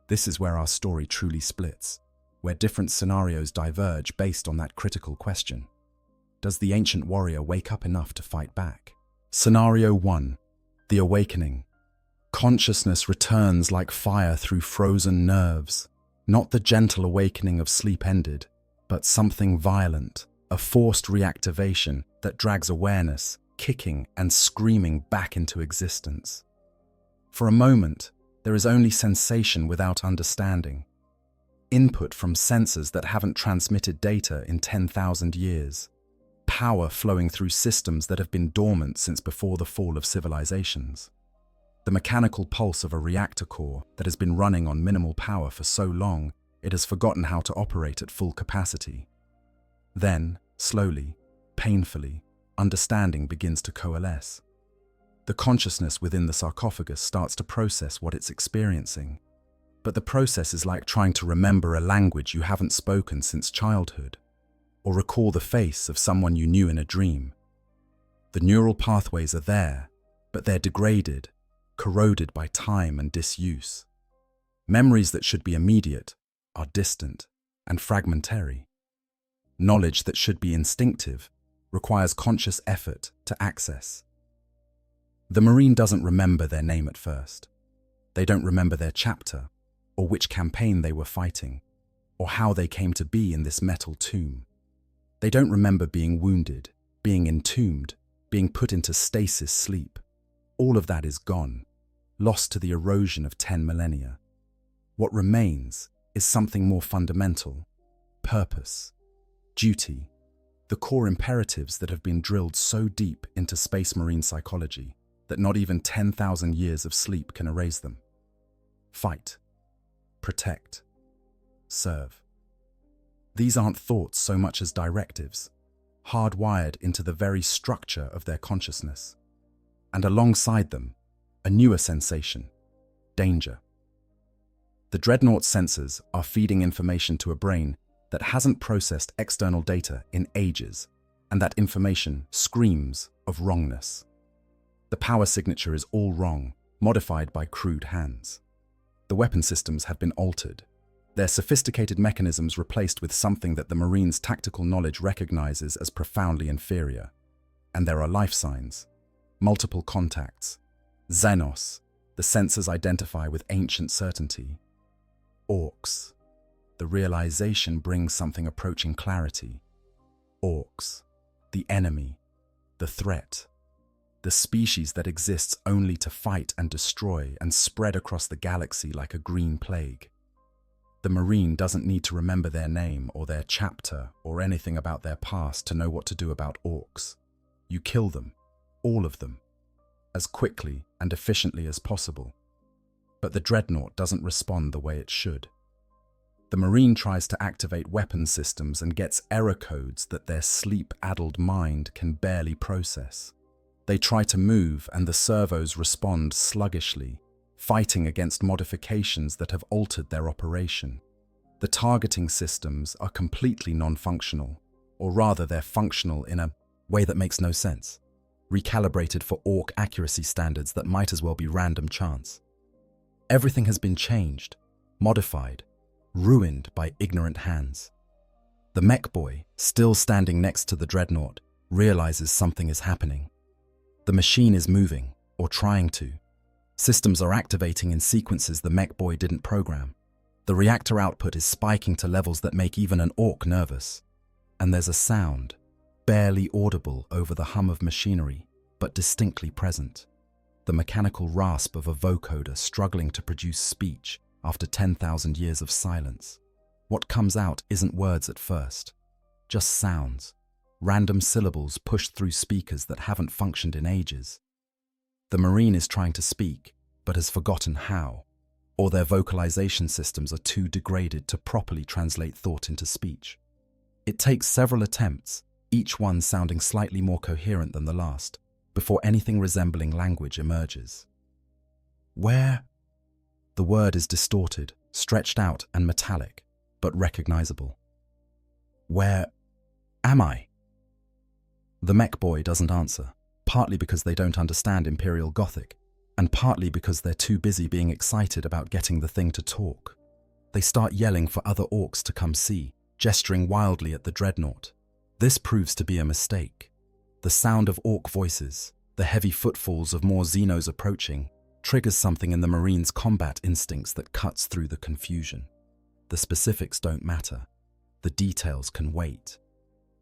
This is where our story truly splits, where different scenarios diverge based on that critical question. Does the ancient warrior wake up enough to fight back? Scenario 1. The Awakening. Consciousness returns like fire through frozen nerves. Not the gentle awakening of sleep ended, but something violent, a forced reactivation that drags awareness, kicking and screaming back into existence. For a moment, there is only sensation without understanding. Input from sensors that haven't transmitted data in 10,000 years. Power flowing through systems that have been dormant since before the fall of civilizations. The mechanical pulse of a reactor core that has been running on minimal power for so long, it has forgotten how to operate at full capacity. Then, slowly, painfully, understanding begins to coalesce. The consciousness within the sarcophagus starts to process what it's experiencing. But the process is like trying to remember a language you haven't spoken since childhood, or recall the face of someone you knew in a dream. The neural pathways are there, but they're degraded, corroded by time and disuse. Memories that should be immediate are distant and fragmentary. Knowledge that should be instinctive requires conscious effort to access. The Marine doesn't remember their name at first. They don't remember their chapter, or which campaign they were fighting, or how they came to be in this metal tomb. They don't remember being wounded, being entombed, being put into stasis sleep. All of that is gone, lost to the erosion of 10 millennia. What remains is something more fundamental: purpose, duty, the core imperatives that have been drilled so deep into Space Marine psychology that not even 10,000 years of sleep can erase them. Fight, protect, serve. These aren't thoughts so much as directives, hardwired into the very structure of their consciousness. And alongside them, a newer sensation: danger. The Dreadnought sensors are feeding information to a brain that hasn't processed external data in ages, and that information screams of wrongness. The power signature is all wrong, modified by crude hands. The weapon systems have been altered, their sophisticated mechanisms replaced with something that the Marines' tactical knowledge recognizes as profoundly inferior. And there are life signs, multiple contacts, Xenos, the sensors identify with ancient certainty. Orks, the realization brings something approaching clarity. Orks, the enemy, the threat, the species that exists only to fight and destroy and spread across the galaxy like a green plague. The Marine doesn't need to remember their name or their chapter or anything about their past to know what to do about Orks. You kill them, all of them, as quickly and efficiently as possible. But the Dreadnought doesn't respond the way it should. The Marine tries to activate weapon systems and gets error codes that their sleep-addled mind can barely process. They try to move and the servos respond sluggishly, fighting against modifications that have altered their operation. The targeting systems are completely non-functional, or rather they're functional in a way that makes no sense, recalibrated for Ork accuracy standards that might as well be random chance. Everything has been changed, modified, ruined by ignorant hands. The mech boy, still standing next to the Dreadnought, realizes something is happening. The machine is moving, or trying to. Systems are activating in sequences the mech boy didn't program. The reactor output is spiking to levels that make even an Ork nervous. And there's a sound, barely audible over the hum of machinery, but distinctly present. The mechanical rasp of a vocoder struggling to produce speech after 10,000 years of silence. What comes out isn't words at first, just sounds, random syllables pushed through speakers that haven't functioned in ages. The Marine is trying to speak, but has forgotten how, or their vocalization systems are too degraded to properly translate thought into speech. It takes several attempts, each one sounding slightly more coherent than the last, before anything resembling language emerges. Where? The word is distorted, stretched out and metallic, but recognizable. Where am I? The mech boy doesn't answer, partly because they don't understand Imperial Gothic, and partly because they're too busy being excited about getting the thing to talk. They start yelling for other Orks to come see, gesturing wildly at the Dreadnought. This proves to be a mistake. The sound of Ork voices, the heavy footfalls of more Xenos approaching, triggers something in the Marines' combat instincts that cuts through the confusion. The specifics don't matter. The details can wait.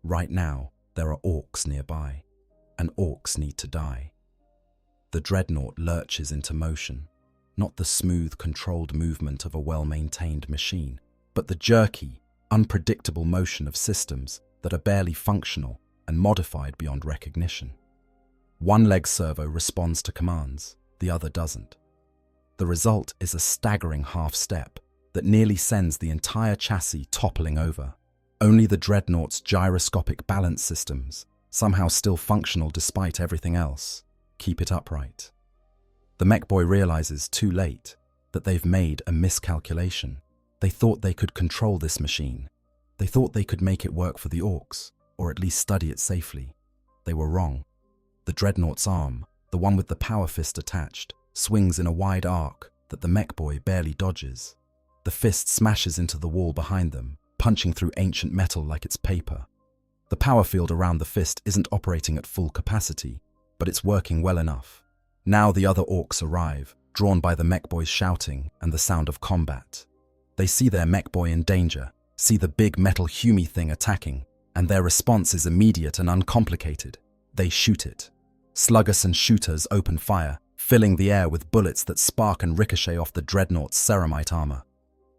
Right now, there are Orks nearby, and Orks need to die. The Dreadnought lurches into motion, not the smooth, controlled movement of a well-maintained machine, but the jerky, unpredictable motion of systems that are barely functional and modified beyond recognition. One leg servo responds to commands. the other doesn't. The result is a staggering half-step that nearly sends the entire chassis toppling over. Only the Dreadnought's gyroscopic balance systems, somehow still functional despite everything else, keep it upright. The mech boy realizes too late that they've made a miscalculation. They thought they could control this machine. They thought they could make it work for the Orks, or at least study it safely. They were wrong. The Dreadnought's arm, the one with the power fist attached, swings in a wide arc that the mech boy barely dodges. The fist smashes into the wall behind them, punching through ancient metal like it's paper. The power field around the fist isn't operating at full capacity, but it's working well enough. Now the other Orks arrive, drawn by the mech boy's shouting and the sound of combat. They see their mech boy in danger, see the big metal Hume thing attacking, and their response is immediate and uncomplicated. They shoot it. Sluggers and shooters open fire, filling the air with bullets that spark and ricochet off the Dreadnought's ceramite armor.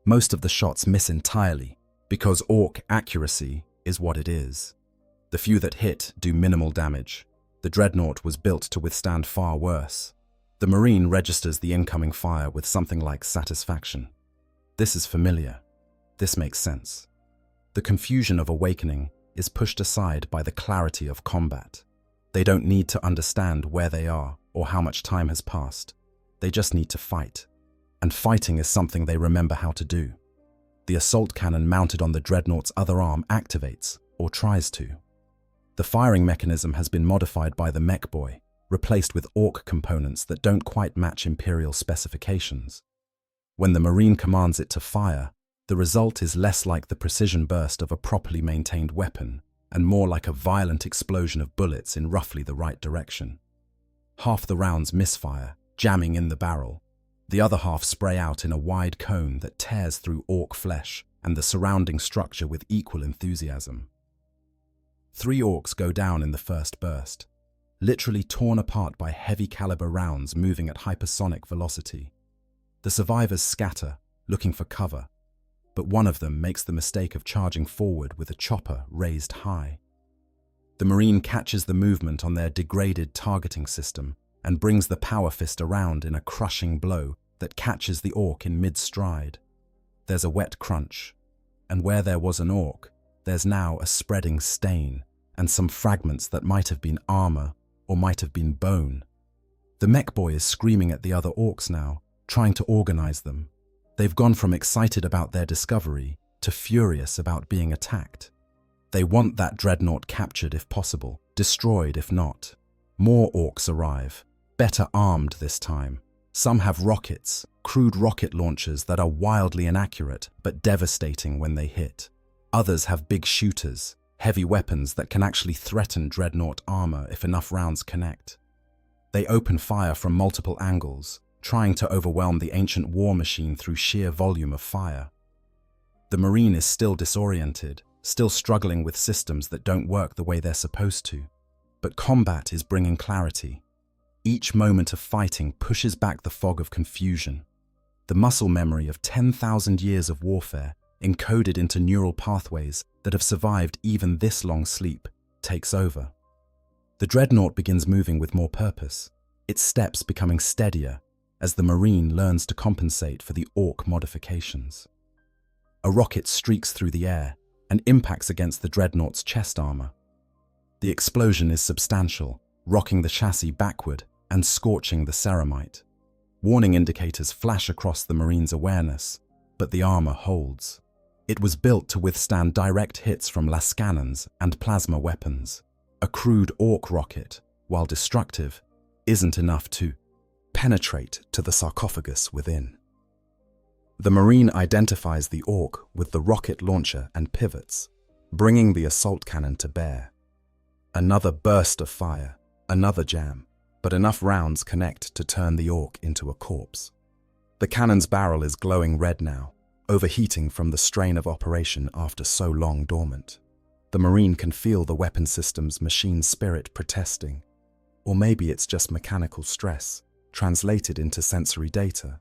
Most of the shots miss entirely, because Ork accuracy is what it is. The few that hit do minimal damage. The Dreadnought was built to withstand far worse. The Marine registers the incoming fire with something like satisfaction. This is familiar. This makes sense. The confusion of awakening is pushed aside by the clarity of combat. They don't need to understand where they are or how much time has passed. They just need to fight. And fighting is something they remember how to do. The assault cannon mounted on the Dreadnought's other arm activates, or tries to. The firing mechanism has been modified by the mech boy, replaced with Ork components that don't quite match Imperial specifications. When the Marine commands it to fire, the result is less like the precision burst of a properly maintained weapon, and more like a violent explosion of bullets in roughly the right direction. Half the rounds misfire, jamming in the barrel. The other half spray out in a wide cone that tears through Ork flesh and the surrounding structure with equal enthusiasm. 3 Orks go down in the first burst, literally torn apart by heavy caliber rounds moving at hypersonic velocity. The survivors scatter, looking for cover, but one of them makes the mistake of charging forward with a chopper raised high. The Marine catches the movement on their degraded targeting system and brings the power fist around in a crushing blow that catches the Ork in mid-stride. There's a wet crunch, and where there was an Ork, there's now a spreading stain and some fragments that might have been armor or might have been bone. The mech boy is screaming at the other Orks now, trying to organize them. They've gone from excited about their discovery to furious about being attacked. They want that Dreadnought captured if possible, destroyed if not. More Orks arrive, better armed this time. Some have rockets, crude rocket launchers that are wildly inaccurate but devastating when they hit. Others have big shooters, heavy weapons that can actually threaten Dreadnought armor if enough rounds connect. They open fire from multiple angles, trying to overwhelm the ancient war machine through sheer volume of fire. The Marine is still disoriented, still struggling with systems that don't work the way they're supposed to. But combat is bringing clarity. Each moment of fighting pushes back the fog of confusion. The muscle memory of 10,000 years of warfare, encoded into neural pathways that have survived even this long sleep, takes over. The Dreadnought begins moving with more purpose, its steps becoming steadier as the Marine learns to compensate for the Ork modifications. A rocket streaks through the air and impacts against the Dreadnought's chest armor. The explosion is substantial, rocking the chassis backward and scorching the ceramite. Warning indicators flash across the Marine's awareness, but the armor holds. It was built to withstand direct hits from las cannons and plasma weapons. A crude Ork rocket, while destructive, isn't enough to penetrate to the sarcophagus within. The Marine identifies the Ork with the rocket launcher and pivots, bringing the assault cannon to bear. Another burst of fire, another jam, but enough rounds connect to turn the Ork into a corpse. The cannon's barrel is glowing red now, overheating from the strain of operation after so long dormant. The Marine can feel the weapon system's machine spirit protesting. Or maybe it's just mechanical stress, translated into sensory data.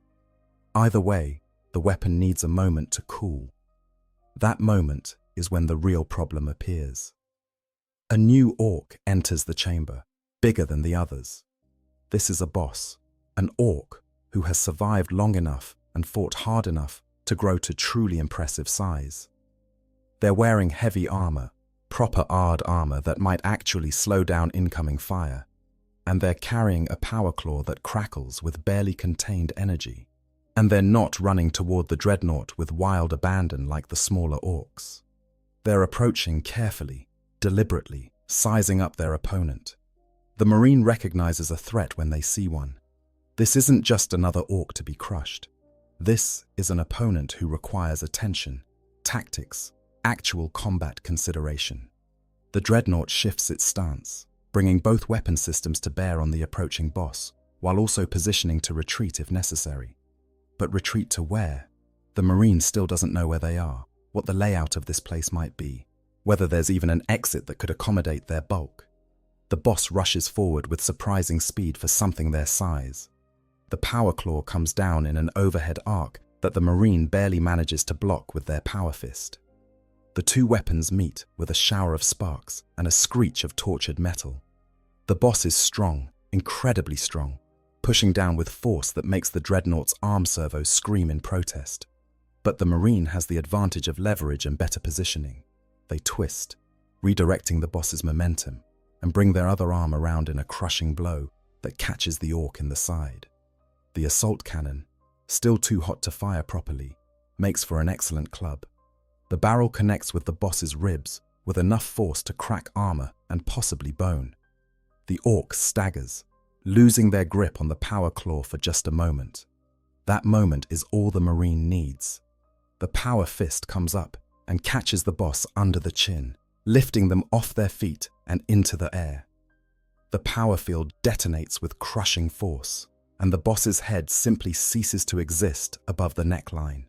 Either way, the weapon needs a moment to cool. That moment is when the real problem appears. A new Ork enters the chamber, bigger than the others. This is a boss, An Ork who has survived long enough and fought hard enough to grow to truly impressive size. They're wearing heavy armor, proper ARD armor that might actually slow down incoming fire, and they're carrying a power claw that crackles with barely contained energy. And they're not running toward the Dreadnought with wild abandon like the smaller Orks. They're approaching carefully, deliberately, sizing up their opponent. The Marine recognizes a threat when they see one. This isn't just another Ork to be crushed. This is an opponent who requires attention, tactics, actual combat consideration. The Dreadnought shifts its stance, bringing both weapon systems to bear on the approaching boss, while also positioning to retreat if necessary. But retreat to where? The Marine still doesn't know where they are, what the layout of this place might be, whether there's even an exit that could accommodate their bulk. The boss rushes forward with surprising speed for something their size. The power claw comes down in an overhead arc that the Marine barely manages to block with their power fist. The two weapons meet with a shower of sparks and a screech of tortured metal. The boss is strong, incredibly strong, pushing down with force that makes the Dreadnought's arm servos scream in protest. But the Marine has the advantage of leverage and better positioning. They twist, redirecting the boss's momentum, and bring their other arm around in a crushing blow that catches the Ork in the side. The assault cannon, still too hot to fire properly, makes for an excellent club. The barrel connects with the boss's ribs with enough force to crack armor and possibly bone. The Ork staggers, losing their grip on the power claw for just a moment. That moment is all the Marine needs. The power fist comes up and catches the boss under the chin, lifting them off their feet and into the air. The power field detonates with crushing force, and the boss's head simply ceases to exist above the neckline.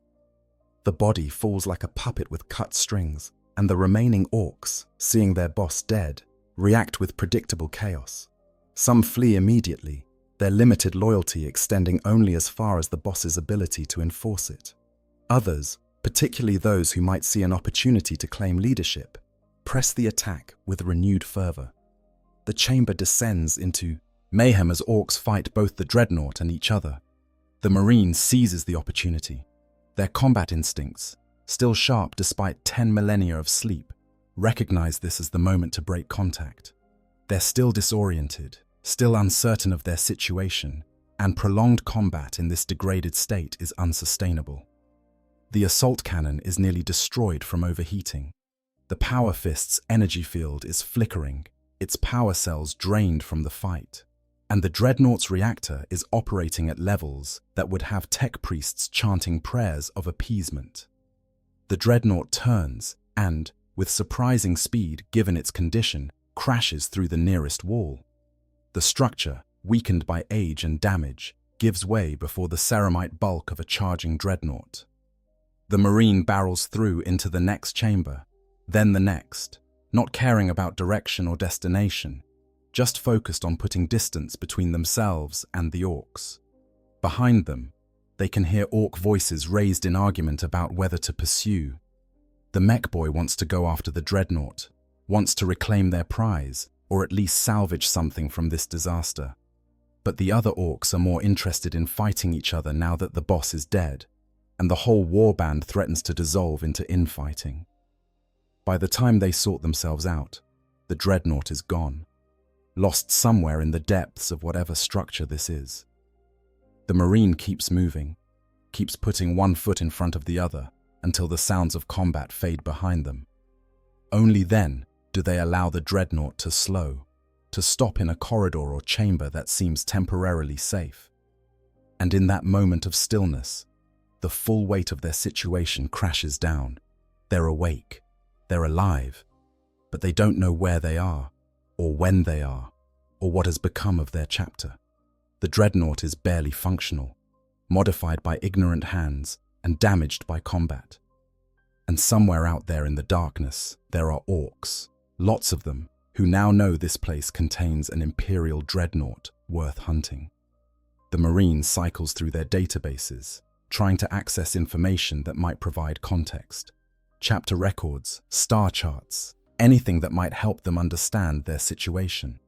The body falls like a puppet with cut strings, and the remaining Orks, seeing their boss dead, react with predictable chaos. Some flee immediately, their limited loyalty extending only as far as the boss's ability to enforce it. Others, particularly those who might see an opportunity to claim leadership, press the attack with renewed fervor. The chamber descends into mayhem as Orks fight both the Dreadnought and each other. The Marine seizes the opportunity. Their combat instincts, still sharp despite 10 millennia of sleep, recognize this as the moment to break contact. They're still disoriented, still uncertain of their situation, and prolonged combat in this degraded state is unsustainable. The assault cannon is nearly destroyed from overheating. The power fist's energy field is flickering, its power cells drained from the fight, and the Dreadnought's reactor is operating at levels that would have tech priests chanting prayers of appeasement. The Dreadnought turns and, with surprising speed given its condition, crashes through the nearest wall. The structure, weakened by age and damage, gives way before the ceramite bulk of a charging Dreadnought. The Marine barrels through into the next chamber, then the next, not caring about direction or destination, just focused on putting distance between themselves and the Orks. Behind them, they can hear Ork voices raised in argument about whether to pursue. The mech boy wants to go after the Dreadnought, wants to reclaim their prize, or at least salvage something from this disaster. But the other Orks are more interested in fighting each other now that the boss is dead, and the whole warband threatens to dissolve into infighting. By the time they sort themselves out, the Dreadnought is gone, lost somewhere in the depths of whatever structure this is. The Marine keeps moving, keeps putting one foot in front of the other until the sounds of combat fade behind them. Only then do they allow the Dreadnought to slow, to stop in a corridor or chamber that seems temporarily safe. And in that moment of stillness, the full weight of their situation crashes down. They're awake, they're alive, but they don't know where they are, or when they are, or what has become of their chapter. The Dreadnought is barely functional, modified by ignorant hands and damaged by combat. And somewhere out there in the darkness, there are Orks, lots of them, who now know this place contains an Imperial Dreadnought worth hunting. The Marine cycles through their databases, trying to access information that might provide context. Chapter records, star charts, anything that might help them understand their situation.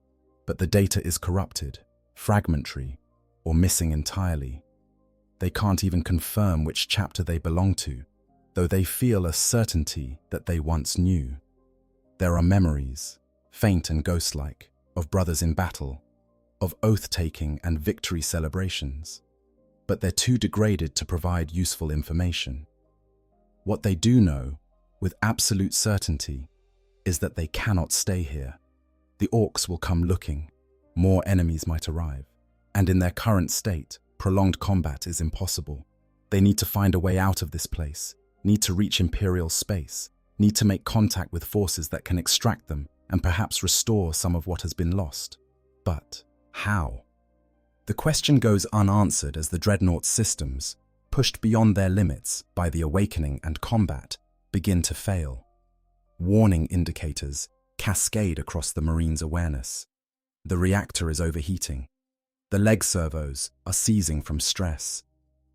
But the data is corrupted, fragmentary, or missing entirely. They can't even confirm which chapter they belong to, though they feel a certainty that they once knew. There are memories, faint and ghost-like, of brothers in battle, of oath-taking and victory celebrations, but they're too degraded to provide useful information. What they do know, with absolute certainty, is that they cannot stay here. The Orks will come looking, more enemies might arrive, and in their current state, prolonged combat is impossible. They need to find a way out of this place, need to reach Imperial space, need to make contact with forces that can extract them and perhaps restore some of what has been lost. But how? The question goes unanswered as the Dreadnought's systems, pushed beyond their limits by the awakening and combat, begin to fail. Warning indicators cascade across the Marine's awareness. The reactor is overheating. The leg servos are seizing from stress.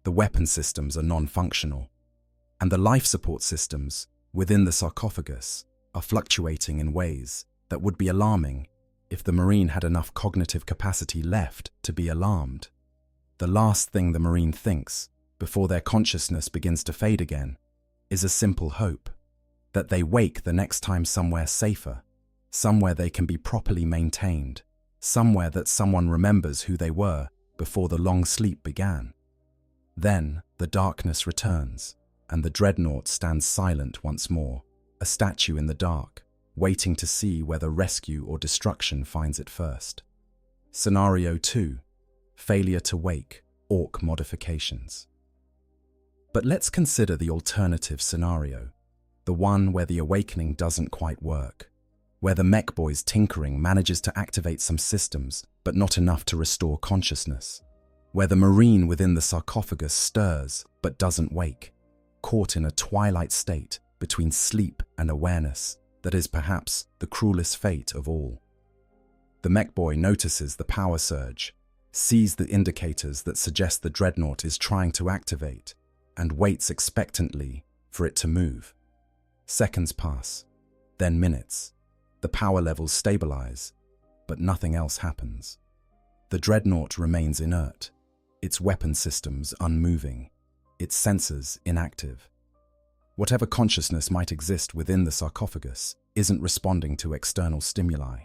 The weapon systems are non-functional. And the life support systems within the sarcophagus are fluctuating in ways that would be alarming if the Marine had enough cognitive capacity left to be alarmed. The last thing the Marine thinks, before their consciousness begins to fade again, is a simple hope that they wake the next time somewhere safer, somewhere they can be properly maintained, somewhere that someone remembers who they were before the long sleep began. Then the darkness returns, and the Dreadnought stands silent once more, a statue in the dark, waiting to see whether rescue or destruction finds it first. Scenario 2. Failure to wake, Ork modifications. But let's consider the alternative scenario, the one where the awakening doesn't quite work, where the mech boy's tinkering manages to activate some systems, but not enough to restore consciousness, where the Marine within the sarcophagus stirs but doesn't wake, caught in a twilight state between sleep and awareness that is perhaps the cruelest fate of all. The mech boy notices the power surge, sees the indicators that suggest the Dreadnought is trying to activate, and waits expectantly for it to move. Seconds pass, then minutes. The power levels stabilize, but nothing else happens. The Dreadnought remains inert, its weapon systems unmoving, its sensors inactive. Whatever consciousness might exist within the sarcophagus isn't responding to external stimuli.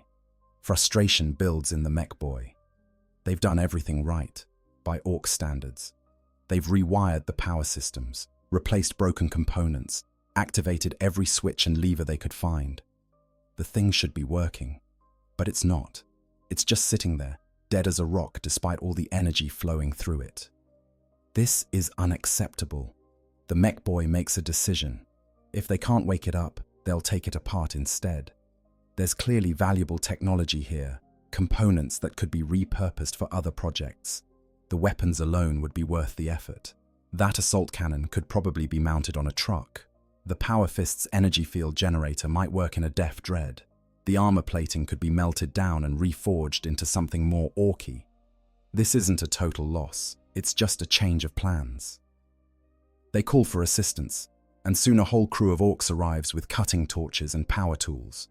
Frustration builds in the mech boy. They've done everything right, by Ork standards. They've rewired the power systems, replaced broken components, activated every switch and lever they could find. The thing should be working, but it's not. It's just sitting there, dead as a rock despite all the energy flowing through it. This is unacceptable. The mech boy makes a decision. If they can't wake it up, they'll take it apart instead. There's clearly valuable technology here, components that could be repurposed for other projects. The weapons alone would be worth the effort. That assault cannon could probably be mounted on a truck. The Power Fist's energy field generator might work in a Def Dread. The armor plating could be melted down and reforged into something more orky. This isn't a total loss, it's just a change of plans. They call for assistance, and soon a whole crew of Orks arrives with cutting torches and power tools.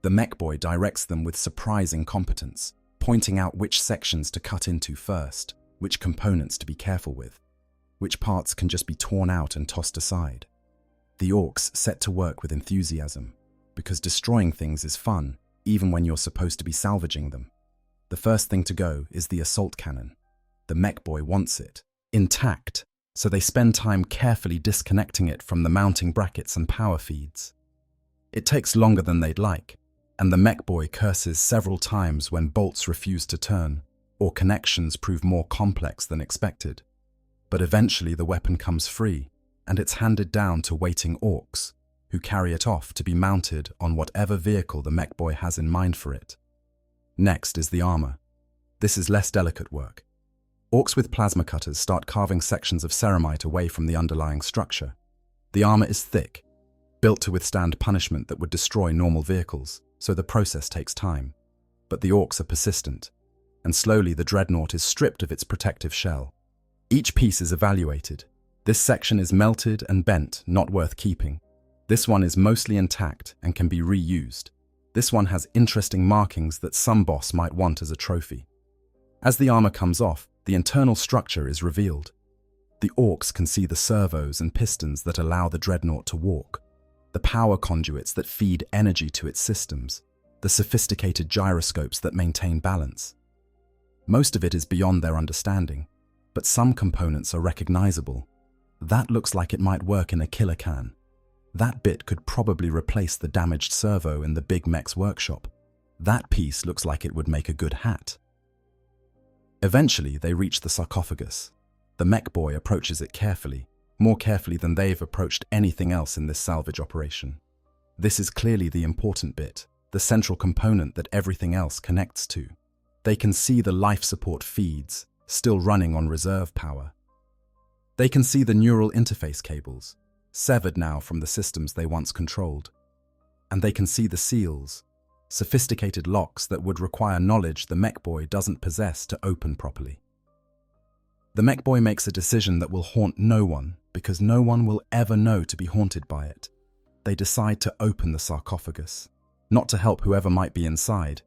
The mech boy directs them with surprising competence, pointing out which sections to cut into first, which components to be careful with, which parts can just be torn out and tossed aside. The Orks set to work with enthusiasm, because destroying things is fun, even when you're supposed to be salvaging them. The first thing to go is the assault cannon. The mech boy wants it intact, so they spend time carefully disconnecting it from the mounting brackets and power feeds. It takes longer than they'd like, and the mech boy curses several times when bolts refuse to turn, or connections prove more complex than expected. But eventually the weapon comes free, and it's handed down to waiting Orks, who carry it off to be mounted on whatever vehicle the mech boy has in mind for it. Next is the armor. This is less delicate work. Orks with plasma cutters start carving sections of ceramite away from the underlying structure. The armor is thick, built to withstand punishment that would destroy normal vehicles, so the process takes time. But the Orks are persistent, and slowly the Dreadnought is stripped of its protective shell. Each piece is evaluated. This section is melted and bent, not worth keeping. This one is mostly intact and can be reused. This one has interesting markings that some boss might want as a trophy. As the armor comes off, the internal structure is revealed. The Orks can see the servos and pistons that allow the Dreadnought to walk, the power conduits that feed energy to its systems, the sophisticated gyroscopes that maintain balance. Most of it is beyond their understanding, but some components are recognizable. That looks like it might work in a killer can. That bit could probably replace the damaged servo in the big mech's workshop. That piece looks like it would make a good hat. Eventually, they reach the sarcophagus. The mech boy approaches it carefully, more carefully than they've approached anything else in this salvage operation. This is clearly the important bit, the central component that everything else connects to. They can see the life support feeds, still running on reserve power. They can see the neural interface cables, severed now from the systems they once controlled. And they can see the seals, sophisticated locks that would require knowledge the mech boy doesn't possess to open properly. The mech boy makes a decision that will haunt no one, because no one will ever know to be haunted by it. They decide to open the sarcophagus, not to help whoever might be inside,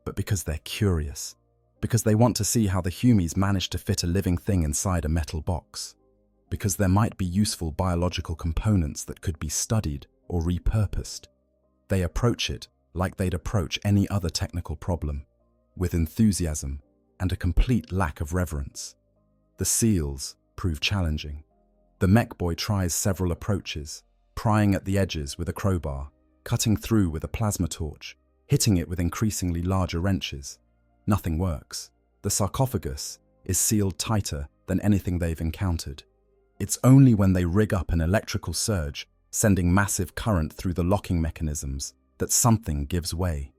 but because they're curious, because they want to see how the Humies managed to fit a living thing inside a metal box, because there might be useful biological components that could be studied or repurposed. They approach it like they'd approach any other technical problem, with enthusiasm and a complete lack of reverence. The seals prove challenging. The mech boy tries several approaches, prying at the edges with a crowbar, cutting through with a plasma torch, hitting it with increasingly larger wrenches. Nothing works. The sarcophagus is sealed tighter than anything they've encountered. It's only when they rig up an electrical surge, sending massive current through the locking mechanisms, that something gives way.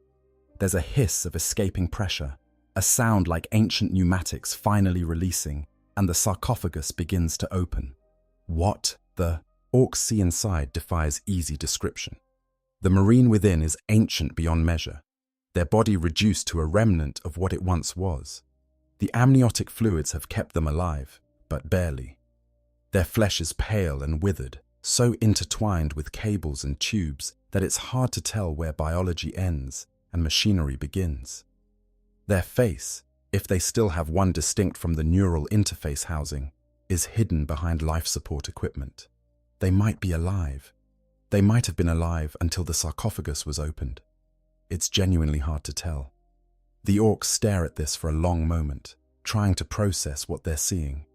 There's a hiss of escaping pressure, a sound like ancient pneumatics finally releasing, and the sarcophagus begins to open. What the Orks see inside defies easy description. The marine within is ancient beyond measure, their body reduced to a remnant of what it once was. The amniotic fluids have kept them alive, but barely. Their flesh is pale and withered, so intertwined with cables and tubes that it's hard to tell where biology ends and machinery begins. Their face, if they still have one distinct from the neural interface housing, is hidden behind life support equipment. They might be alive. They might have been alive until the sarcophagus was opened. It's genuinely hard to tell. The Orks stare at this for a long moment, trying to process what they're seeing.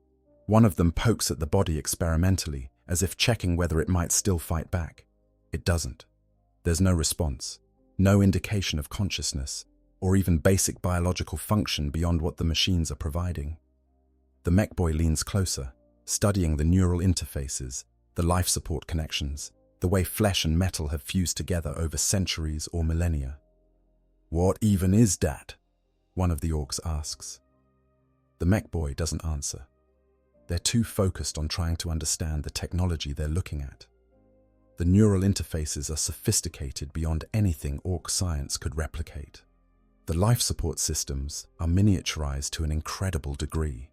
One of them pokes at the body experimentally, as if checking whether it might still fight back. It doesn't. There's no response, no indication of consciousness, or even basic biological function beyond what the machines are providing. The mech boy leans closer, studying the neural interfaces, the life support connections, the way flesh and metal have fused together over centuries or millennia. "What even is that?" one of the Orks asks. The mech boy doesn't answer. They're too focused on trying to understand the technology they're looking at. The neural interfaces are sophisticated beyond anything Ork science could replicate. The life support systems are miniaturized to an incredible degree.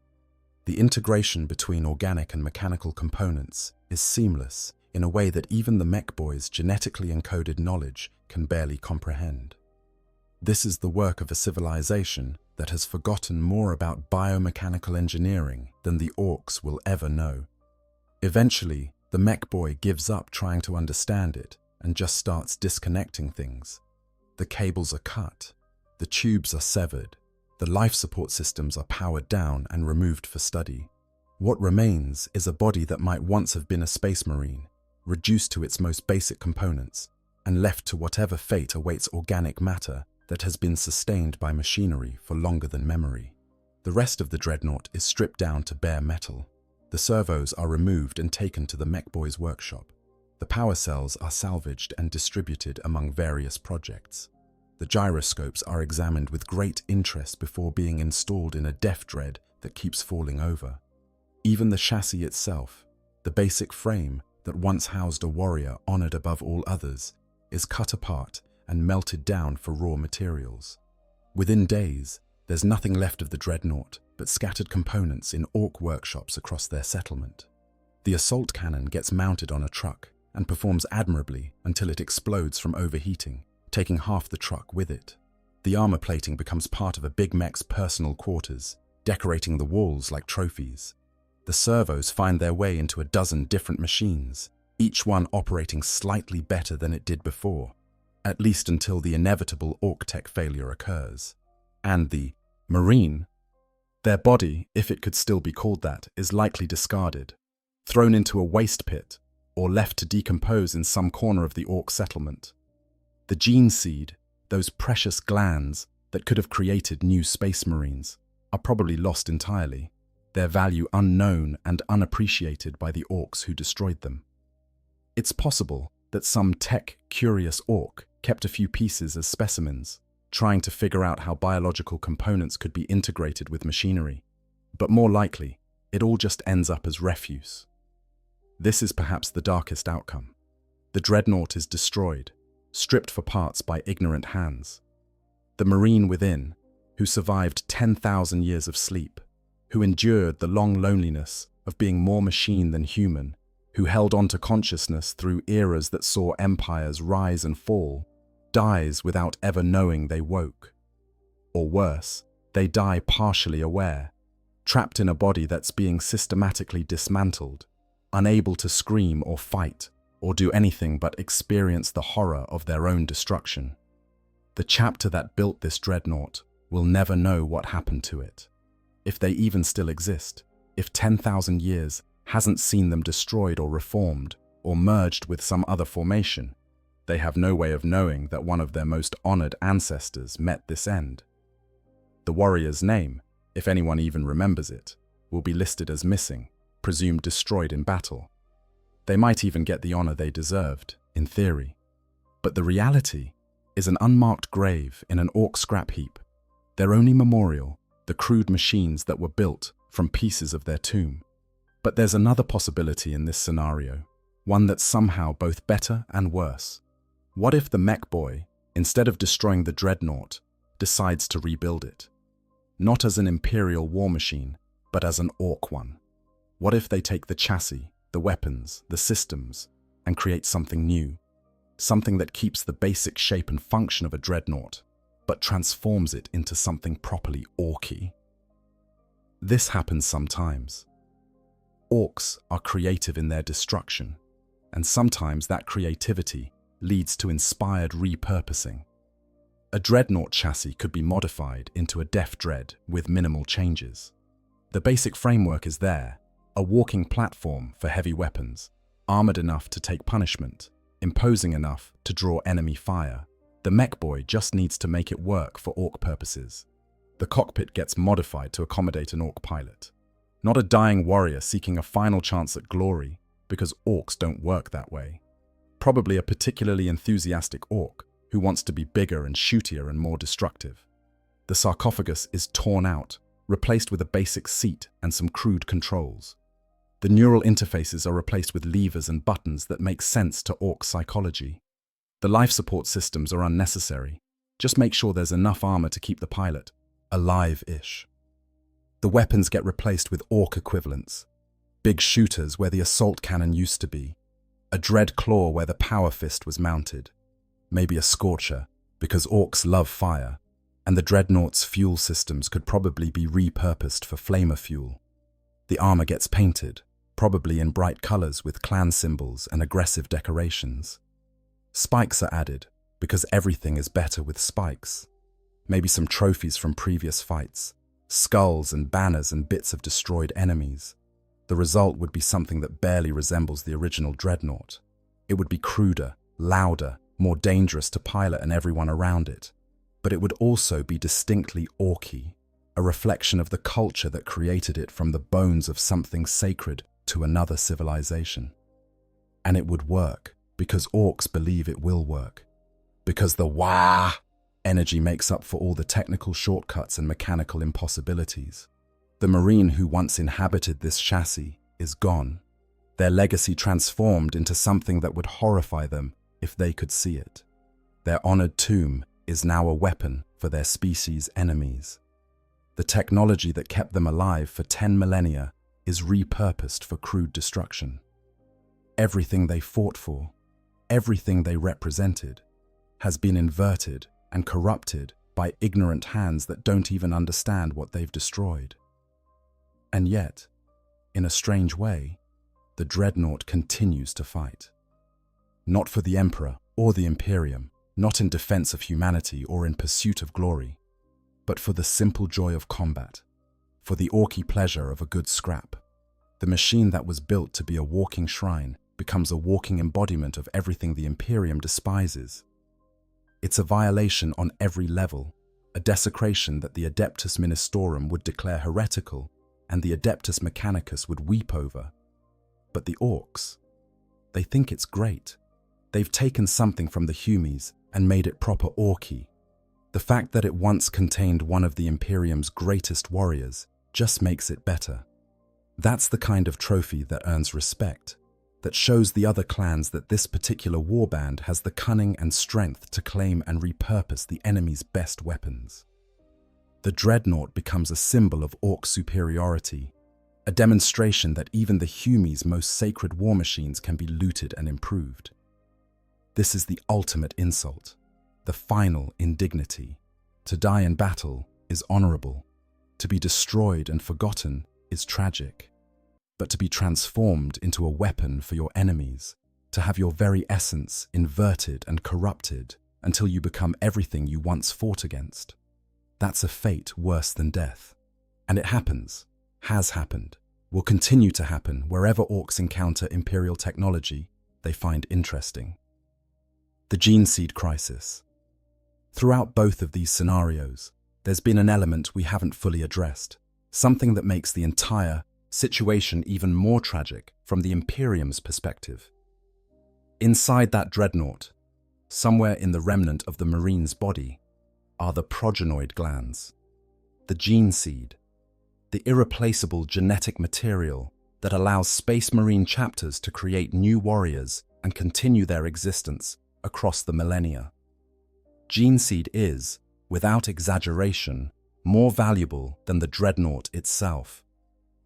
The integration between organic and mechanical components is seamless in a way that even the mech boy's genetically encoded knowledge can barely comprehend. This is the work of a civilization that has forgotten more about biomechanical engineering than the Orks will ever know. Eventually, the mech boy gives up trying to understand it and just starts disconnecting things. The cables are cut, the tubes are severed, the life support systems are powered down and removed for study. What remains is a body that might once have been a space marine, reduced to its most basic components, and left to whatever fate awaits organic matter that has been sustained by machinery for longer than memory. The rest of the Dreadnought is stripped down to bare metal. The servos are removed and taken to the mech boy's workshop. The power cells are salvaged and distributed among various projects. The gyroscopes are examined with great interest before being installed in a death dread that keeps falling over. Even the chassis itself, the basic frame that once housed a warrior honored above all others, is cut apart and melted down for raw materials. Within days, there's nothing left of the Dreadnought but scattered components in Ork workshops across their settlement. The assault cannon gets mounted on a truck and performs admirably until it explodes from overheating, taking half the truck with it. The armor plating becomes part of a big mech's personal quarters, decorating the walls like trophies. The servos find their way into a dozen different machines, each one operating slightly better than it did before, at least until the inevitable Ork tech failure occurs. And the Marine, their body, if it could still be called that, is likely discarded, thrown into a waste pit, or left to decompose in some corner of the Ork settlement. The gene seed, those precious glands that could have created new space marines, are probably lost entirely, their value unknown and unappreciated by the Orks who destroyed them. It's possible that some tech-curious Ork kept a few pieces as specimens, trying to figure out how biological components could be integrated with machinery, but more likely, it all just ends up as refuse. This is perhaps the darkest outcome. The Dreadnought is destroyed, stripped for parts by ignorant hands. The Marine within, who survived 10,000 years of sleep, who endured the long loneliness of being more machine than human, who held on to consciousness through eras that saw empires rise and fall, dies without ever knowing they woke. Or worse, they die partially aware, trapped in a body that's being systematically dismantled, unable to scream or fight, or do anything but experience the horror of their own destruction. The chapter that built this Dreadnought will never know what happened to it. If they even still exist, if 10,000 years hasn't seen them destroyed or reformed, or merged with some other formation, they have no way of knowing that one of their most honored ancestors met this end. The warrior's name, if anyone even remembers it, will be listed as missing, presumed destroyed in battle. They might even get the honor they deserved, in theory. But the reality is an unmarked grave in an Ork scrap heap, their only memorial, the crude machines that were built from pieces of their tomb. But there's another possibility in this scenario, one that's somehow both better and worse. What if the mech boy, instead of destroying the Dreadnought, decides to rebuild it? Not as an Imperial war machine, but as an Ork one. What if they take the chassis, the weapons, the systems, and create something new? Something that keeps the basic shape and function of a Dreadnought, but transforms it into something properly Orky. This happens sometimes. Orks are creative in their destruction, and sometimes that creativity leads to inspired repurposing. A Dreadnought chassis could be modified into a Def Dread with minimal changes. The basic framework is there, a walking platform for heavy weapons, armored enough to take punishment, imposing enough to draw enemy fire. The mech boy just needs to make it work for Ork purposes. The cockpit gets modified to accommodate an Ork pilot. Not a dying warrior seeking a final chance at glory, because Orks don't work that way. Probably a particularly enthusiastic Ork who wants to be bigger and shootier and more destructive. The sarcophagus is torn out, replaced with a basic seat and some crude controls. The neural interfaces are replaced with levers and buttons that make sense to Ork psychology. The life support systems are unnecessary. Just make sure there's enough armor to keep the pilot alive-ish. The weapons get replaced with Ork equivalents. Big shooters where the assault cannon used to be. A dread claw where the power fist was mounted. Maybe a scorcher, because Orks love fire, and the Dreadnought's fuel systems could probably be repurposed for flamer fuel. The armor gets painted, probably in bright colors with clan symbols and aggressive decorations. Spikes are added, because everything is better with spikes. Maybe some trophies from previous fights, skulls and banners and bits of destroyed enemies. The result would be something that barely resembles the original Dreadnought. It would be cruder, louder, more dangerous to pilot and everyone around it. But it would also be distinctly Orky, a reflection of the culture that created it from the bones of something sacred to another civilization. And it would work, because Orks believe it will work. Because the wah energy makes up for all the technical shortcuts and mechanical impossibilities. The Marine who once inhabited this chassis is gone, their legacy transformed into something that would horrify them if they could see it. Their honored tomb is now a weapon for their species' enemies. The technology that kept them alive for 10 millennia is repurposed for crude destruction. Everything they fought for, everything they represented, has been inverted and corrupted by ignorant hands that don't even understand what they've destroyed. And yet, in a strange way, the Dreadnought continues to fight. Not for the Emperor or the Imperium, not in defense of humanity or in pursuit of glory, but for the simple joy of combat, for the orky pleasure of a good scrap. The machine that was built to be a walking shrine becomes a walking embodiment of everything the Imperium despises. It's a violation on every level, a desecration that the Adeptus Ministorum would declare heretical and the Adeptus Mechanicus would weep over. But the Orks, they think it's great. They've taken something from the Humies and made it proper orky. The fact that it once contained one of the Imperium's greatest warriors just makes it better. That's the kind of trophy that earns respect, that shows the other clans that this particular warband has the cunning and strength to claim and repurpose the enemy's best weapons. The Dreadnought becomes a symbol of Orc superiority, a demonstration that even the Humies' most sacred war machines can be looted and improved. This is the ultimate insult, the final indignity. To die in battle is honorable. To be destroyed and forgotten is tragic. But to be transformed into a weapon for your enemies, to have your very essence inverted and corrupted until you become everything you once fought against, that's a fate worse than death. And it happens, has happened, will continue to happen wherever Orcs encounter Imperial technology they find interesting. The Gene Seed Crisis. Throughout both of these scenarios, there's been an element we haven't fully addressed, something that makes the entire situation even more tragic from the Imperium's perspective. Inside that Dreadnought, somewhere in the remnant of the Marine's body, are the progenoid glands, the gene seed, the irreplaceable genetic material that allows Space Marine chapters to create new warriors and continue their existence across the millennia. Gene seed is, without exaggeration, more valuable than the Dreadnought itself.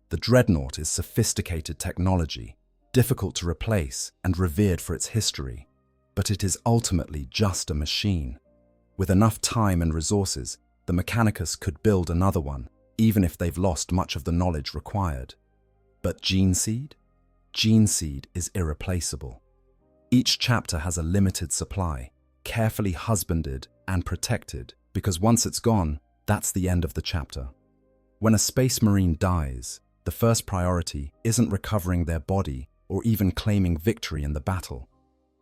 The Dreadnought is sophisticated technology, difficult to replace and revered for its history, but it is ultimately just a machine. With enough time and resources, the Mechanicus could build another one, even if they've lost much of the knowledge required. But Gene Seed? Gene Seed is irreplaceable. Each chapter has a limited supply, carefully husbanded and protected, because once it's gone, that's the end of the chapter. When a Space Marine dies, the first priority isn't recovering their body or even claiming victory in the battle.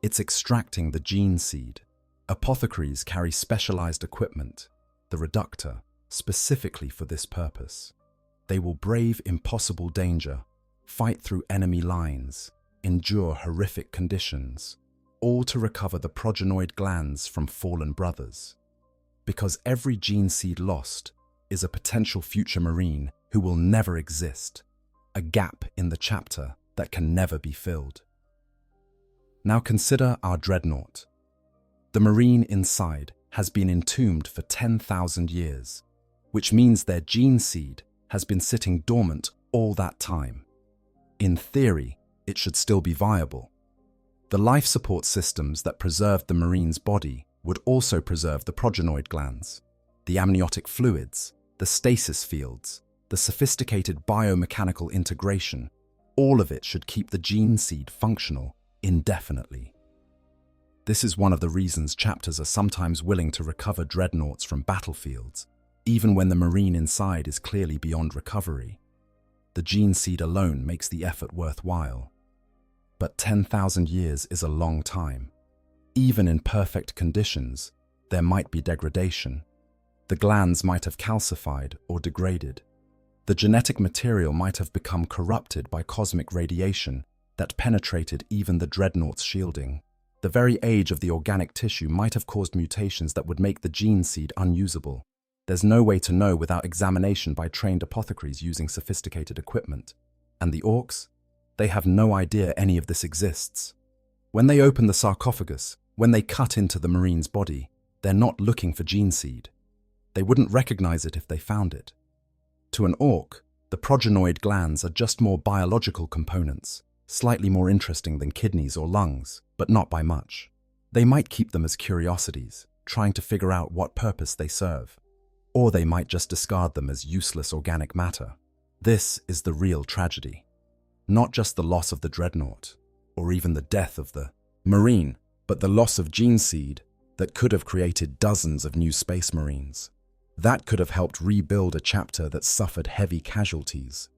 It's extracting the gene seed. Apothecaries carry specialized equipment, the reductor, specifically for this purpose. They will brave impossible danger, fight through enemy lines, endure horrific conditions, all to recover the progenoid glands from fallen brothers. Because every gene seed lost is a potential future Marine who will never exist, a gap in the chapter that can never be filled. Now consider our Dreadnought. The Marine inside has been entombed for 10,000 years, which means their gene seed has been sitting dormant all that time. In theory, it should still be viable. The life support systems that preserved the Marine's body would also preserve the progenoid glands, the amniotic fluids, the stasis fields, the sophisticated biomechanical integration. All of it should keep the gene seed functional indefinitely. This is one of the reasons chapters are sometimes willing to recover Dreadnoughts from battlefields, even when the Marine inside is clearly beyond recovery. The gene seed alone makes the effort worthwhile. But 10,000 years is a long time. Even in perfect conditions, there might be degradation. The glands might have calcified or degraded. The genetic material might have become corrupted by cosmic radiation that penetrated even the Dreadnought's shielding. The very age of the organic tissue might have caused mutations that would make the gene seed unusable. There's no way to know without examination by trained apothecaries using sophisticated equipment. And the Orks? They have no idea any of this exists. When they open the sarcophagus, when they cut into the Marine's body, they're not looking for gene seed. They wouldn't recognize it if they found it. To an Ork, the progenoid glands are just more biological components, slightly more interesting than kidneys or lungs, but not by much. They might keep them as curiosities, trying to figure out what purpose they serve. Or they might just discard them as useless organic matter. This is the real tragedy. Not just the loss of the Dreadnought, or even the death of the Marine, but the loss of gene seed that could have created dozens of new Space Marines. That could have helped rebuild a chapter that suffered heavy casualties.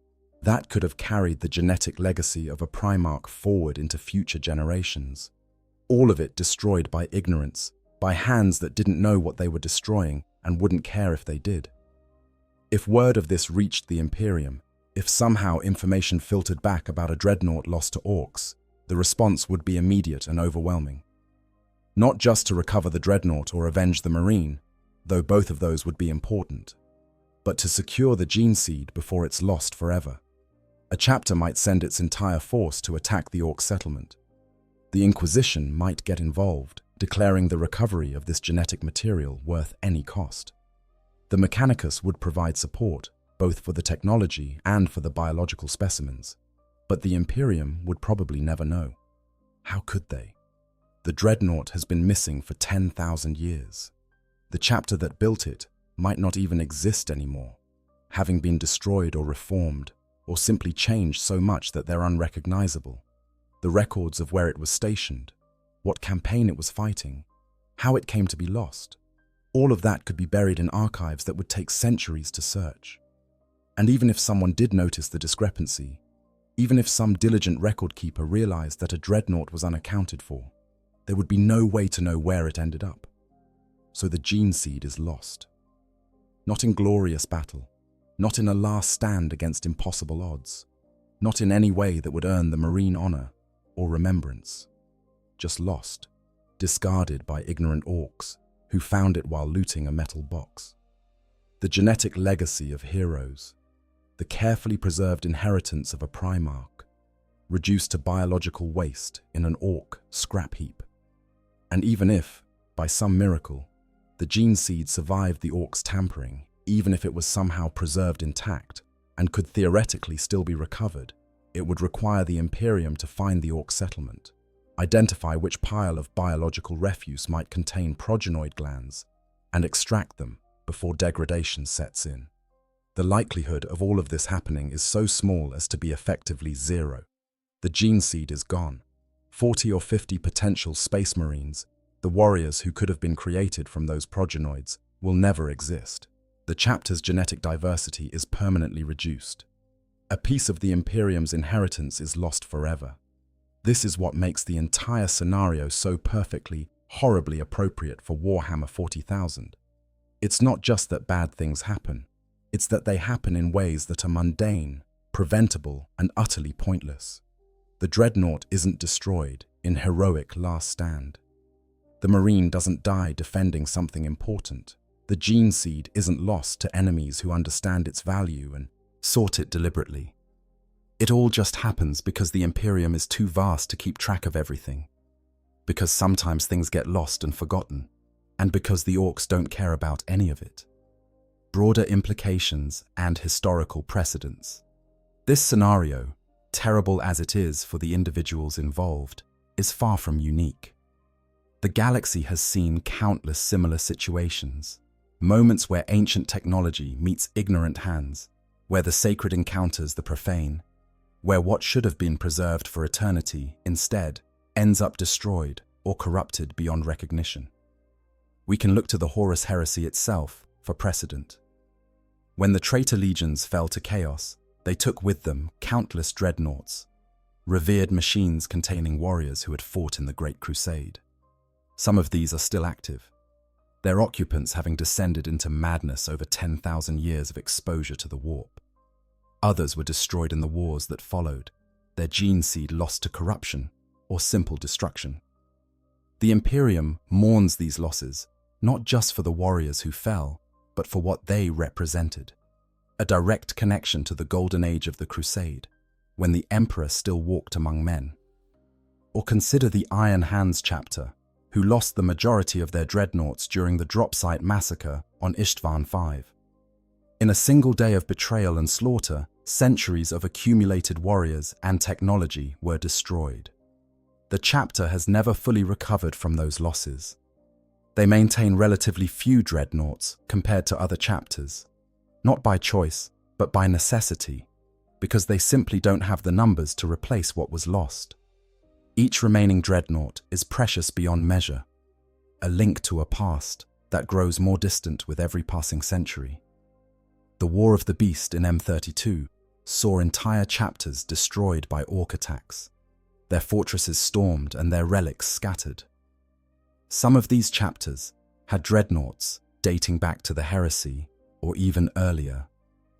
That could have carried the genetic legacy of a Primarch forward into future generations. All of it destroyed by ignorance, by hands that didn't know what they were destroying and wouldn't care if they did. If word of this reached the Imperium, if somehow information filtered back about a Dreadnought lost to Orks, the response would be immediate and overwhelming. Not just to recover the Dreadnought or avenge the Marine, though both of those would be important, but to secure the gene seed before it's lost forever. A chapter might send its entire force to attack the Orc settlement. The Inquisition might get involved, declaring the recovery of this genetic material worth any cost. The Mechanicus would provide support, both for the technology and for the biological specimens, but the Imperium would probably never know. How could they? The Dreadnought has been missing for 10,000 years. The chapter that built it might not even exist anymore, having been destroyed or reformed, or simply changed so much that they're unrecognizable. The records of where it was stationed, what campaign it was fighting, how it came to be lost, all of that could be buried in archives that would take centuries to search. And even if someone did notice the discrepancy, even if some diligent record keeper realized that a Dreadnought was unaccounted for, there would be no way to know where it ended up. So the gene seed is lost. Not in glorious battle, not in a last stand against impossible odds, not in any way that would earn the Marine honor or remembrance. Just lost, discarded by ignorant Orks who found it while looting a metal box. The genetic legacy of heroes, the carefully preserved inheritance of a Primarch, reduced to biological waste in an Orc scrap heap. And even if, by some miracle, the gene seed survived the Orcs' tampering, even if it was somehow preserved intact and could theoretically still be recovered, it would require the Imperium to find the Orc settlement, identify which pile of biological refuse might contain progenoid glands, and extract them before degradation sets in. The likelihood of all of this happening is so small as to be effectively zero. The gene seed is gone. 40 or 50 potential Space Marines, the warriors who could have been created from those progenoids, will never exist. The chapter's genetic diversity is permanently reduced. A piece of the Imperium's inheritance is lost forever. This is what makes the entire scenario so perfectly, horribly appropriate for Warhammer 40,000. It's not just that bad things happen, it's that they happen in ways that are mundane, preventable, and utterly pointless. The Dreadnought isn't destroyed in heroic last stand. The Marine doesn't die defending something important. The gene seed isn't lost to enemies who understand its value and sought it deliberately. It all just happens because the Imperium is too vast to keep track of everything, because sometimes things get lost and forgotten, and because the Orcs don't care about any of it. Broader implications and historical precedents. This scenario, terrible as it is for the individuals involved, is far from unique. The galaxy has seen countless similar situations, moments where ancient technology meets ignorant hands, where the sacred encounters the profane, where what should have been preserved for eternity instead ends up destroyed or corrupted beyond recognition. We can look to the Horus heresy itself for precedent. When the traitor legions fell to chaos, they took with them countless dreadnoughts, revered machines containing warriors who had fought in the Great Crusade. Some of these are still active, their occupants having descended into madness over 10,000 years of exposure to the warp. Others were destroyed in the wars that followed, their gene seed lost to corruption or simple destruction. The Imperium mourns these losses, not just for the warriors who fell, but for what they represented. A direct connection to the golden age of the Crusade, when the Emperor still walked among men. Or consider the Iron Hands chapter, who lost the majority of their dreadnoughts during the drop site massacre on Ishtvan V. In a single day of betrayal and slaughter, centuries of accumulated warriors and technology were destroyed. The chapter has never fully recovered from those losses. They maintain relatively few dreadnoughts compared to other chapters, not by choice, but by necessity, because they simply don't have the numbers to replace what was lost. Each remaining dreadnought is precious beyond measure, a link to a past that grows more distant with every passing century. The War of the Beast in M32 saw entire chapters destroyed by Ork attacks, their fortresses stormed and their relics scattered. Some of these chapters had dreadnoughts dating back to the heresy or even earlier.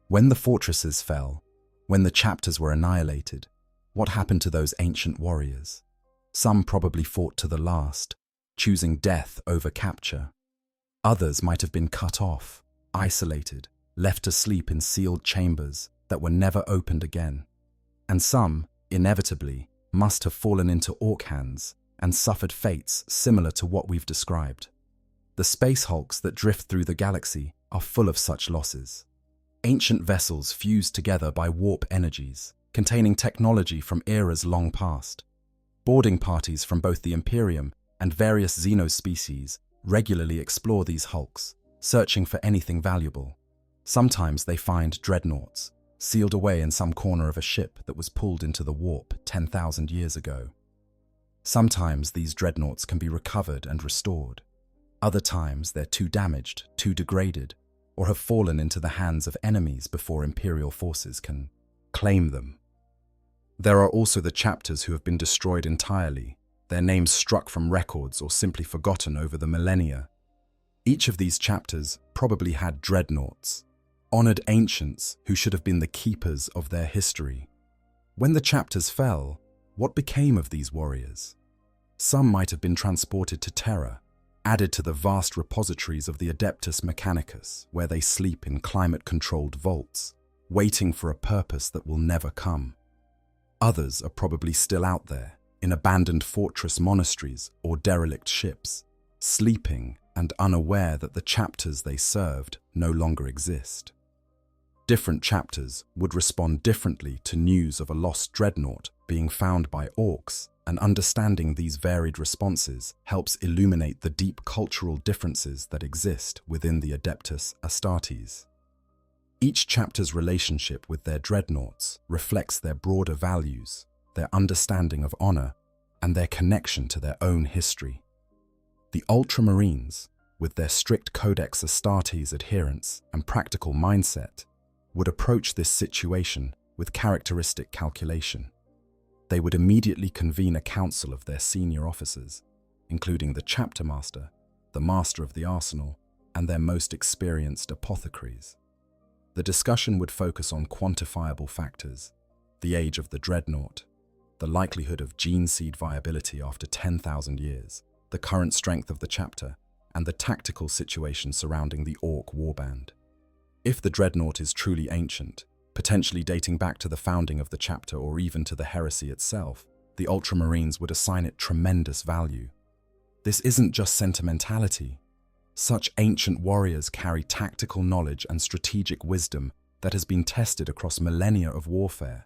When the fortresses fell, when the chapters were annihilated, what happened to those ancient warriors? Some probably fought to the last, choosing death over capture. Others might have been cut off, isolated, left to sleep in sealed chambers that were never opened again. And some, inevitably, must have fallen into Ork hands and suffered fates similar to what we've described. The space hulks that drift through the galaxy are full of such losses. Ancient vessels fused together by warp energies, containing technology from eras long past. Boarding parties from both the Imperium and various xenospecies regularly explore these hulks, searching for anything valuable. Sometimes they find dreadnoughts, sealed away in some corner of a ship that was pulled into the warp 10,000 years ago. Sometimes these dreadnoughts can be recovered and restored. Other times they're too damaged, too degraded, or have fallen into the hands of enemies before Imperial forces can claim them. There are also the chapters who have been destroyed entirely, their names struck from records or simply forgotten over the millennia. Each of these chapters probably had dreadnoughts, honored ancients who should have been the keepers of their history. When the chapters fell, what became of these warriors? Some might have been transported to Terra, added to the vast repositories of the Adeptus Mechanicus, where they sleep in climate-controlled vaults, waiting for a purpose that will never come. Others are probably still out there, in abandoned fortress monasteries or derelict ships, sleeping and unaware that the chapters they served no longer exist. Different chapters would respond differently to news of a lost dreadnought being found by Orks, and understanding these varied responses helps illuminate the deep cultural differences that exist within the Adeptus Astartes. Each chapter's relationship with their dreadnoughts reflects their broader values, their understanding of honor, and their connection to their own history. The Ultramarines, with their strict Codex Astartes adherence and practical mindset, would approach this situation with characteristic calculation. They would immediately convene a council of their senior officers, including the chapter master, the master of the arsenal, and their most experienced apothecaries. The discussion would focus on quantifiable factors: the age of the dreadnought, the likelihood of gene seed viability after 10,000 years, the current strength of the chapter, and the tactical situation surrounding the Ork warband. If the dreadnought is truly ancient, potentially dating back to the founding of the chapter or even to the heresy itself, the Ultramarines would assign it tremendous value. This isn't just sentimentality. Such ancient warriors carry tactical knowledge and strategic wisdom that has been tested across millennia of warfare.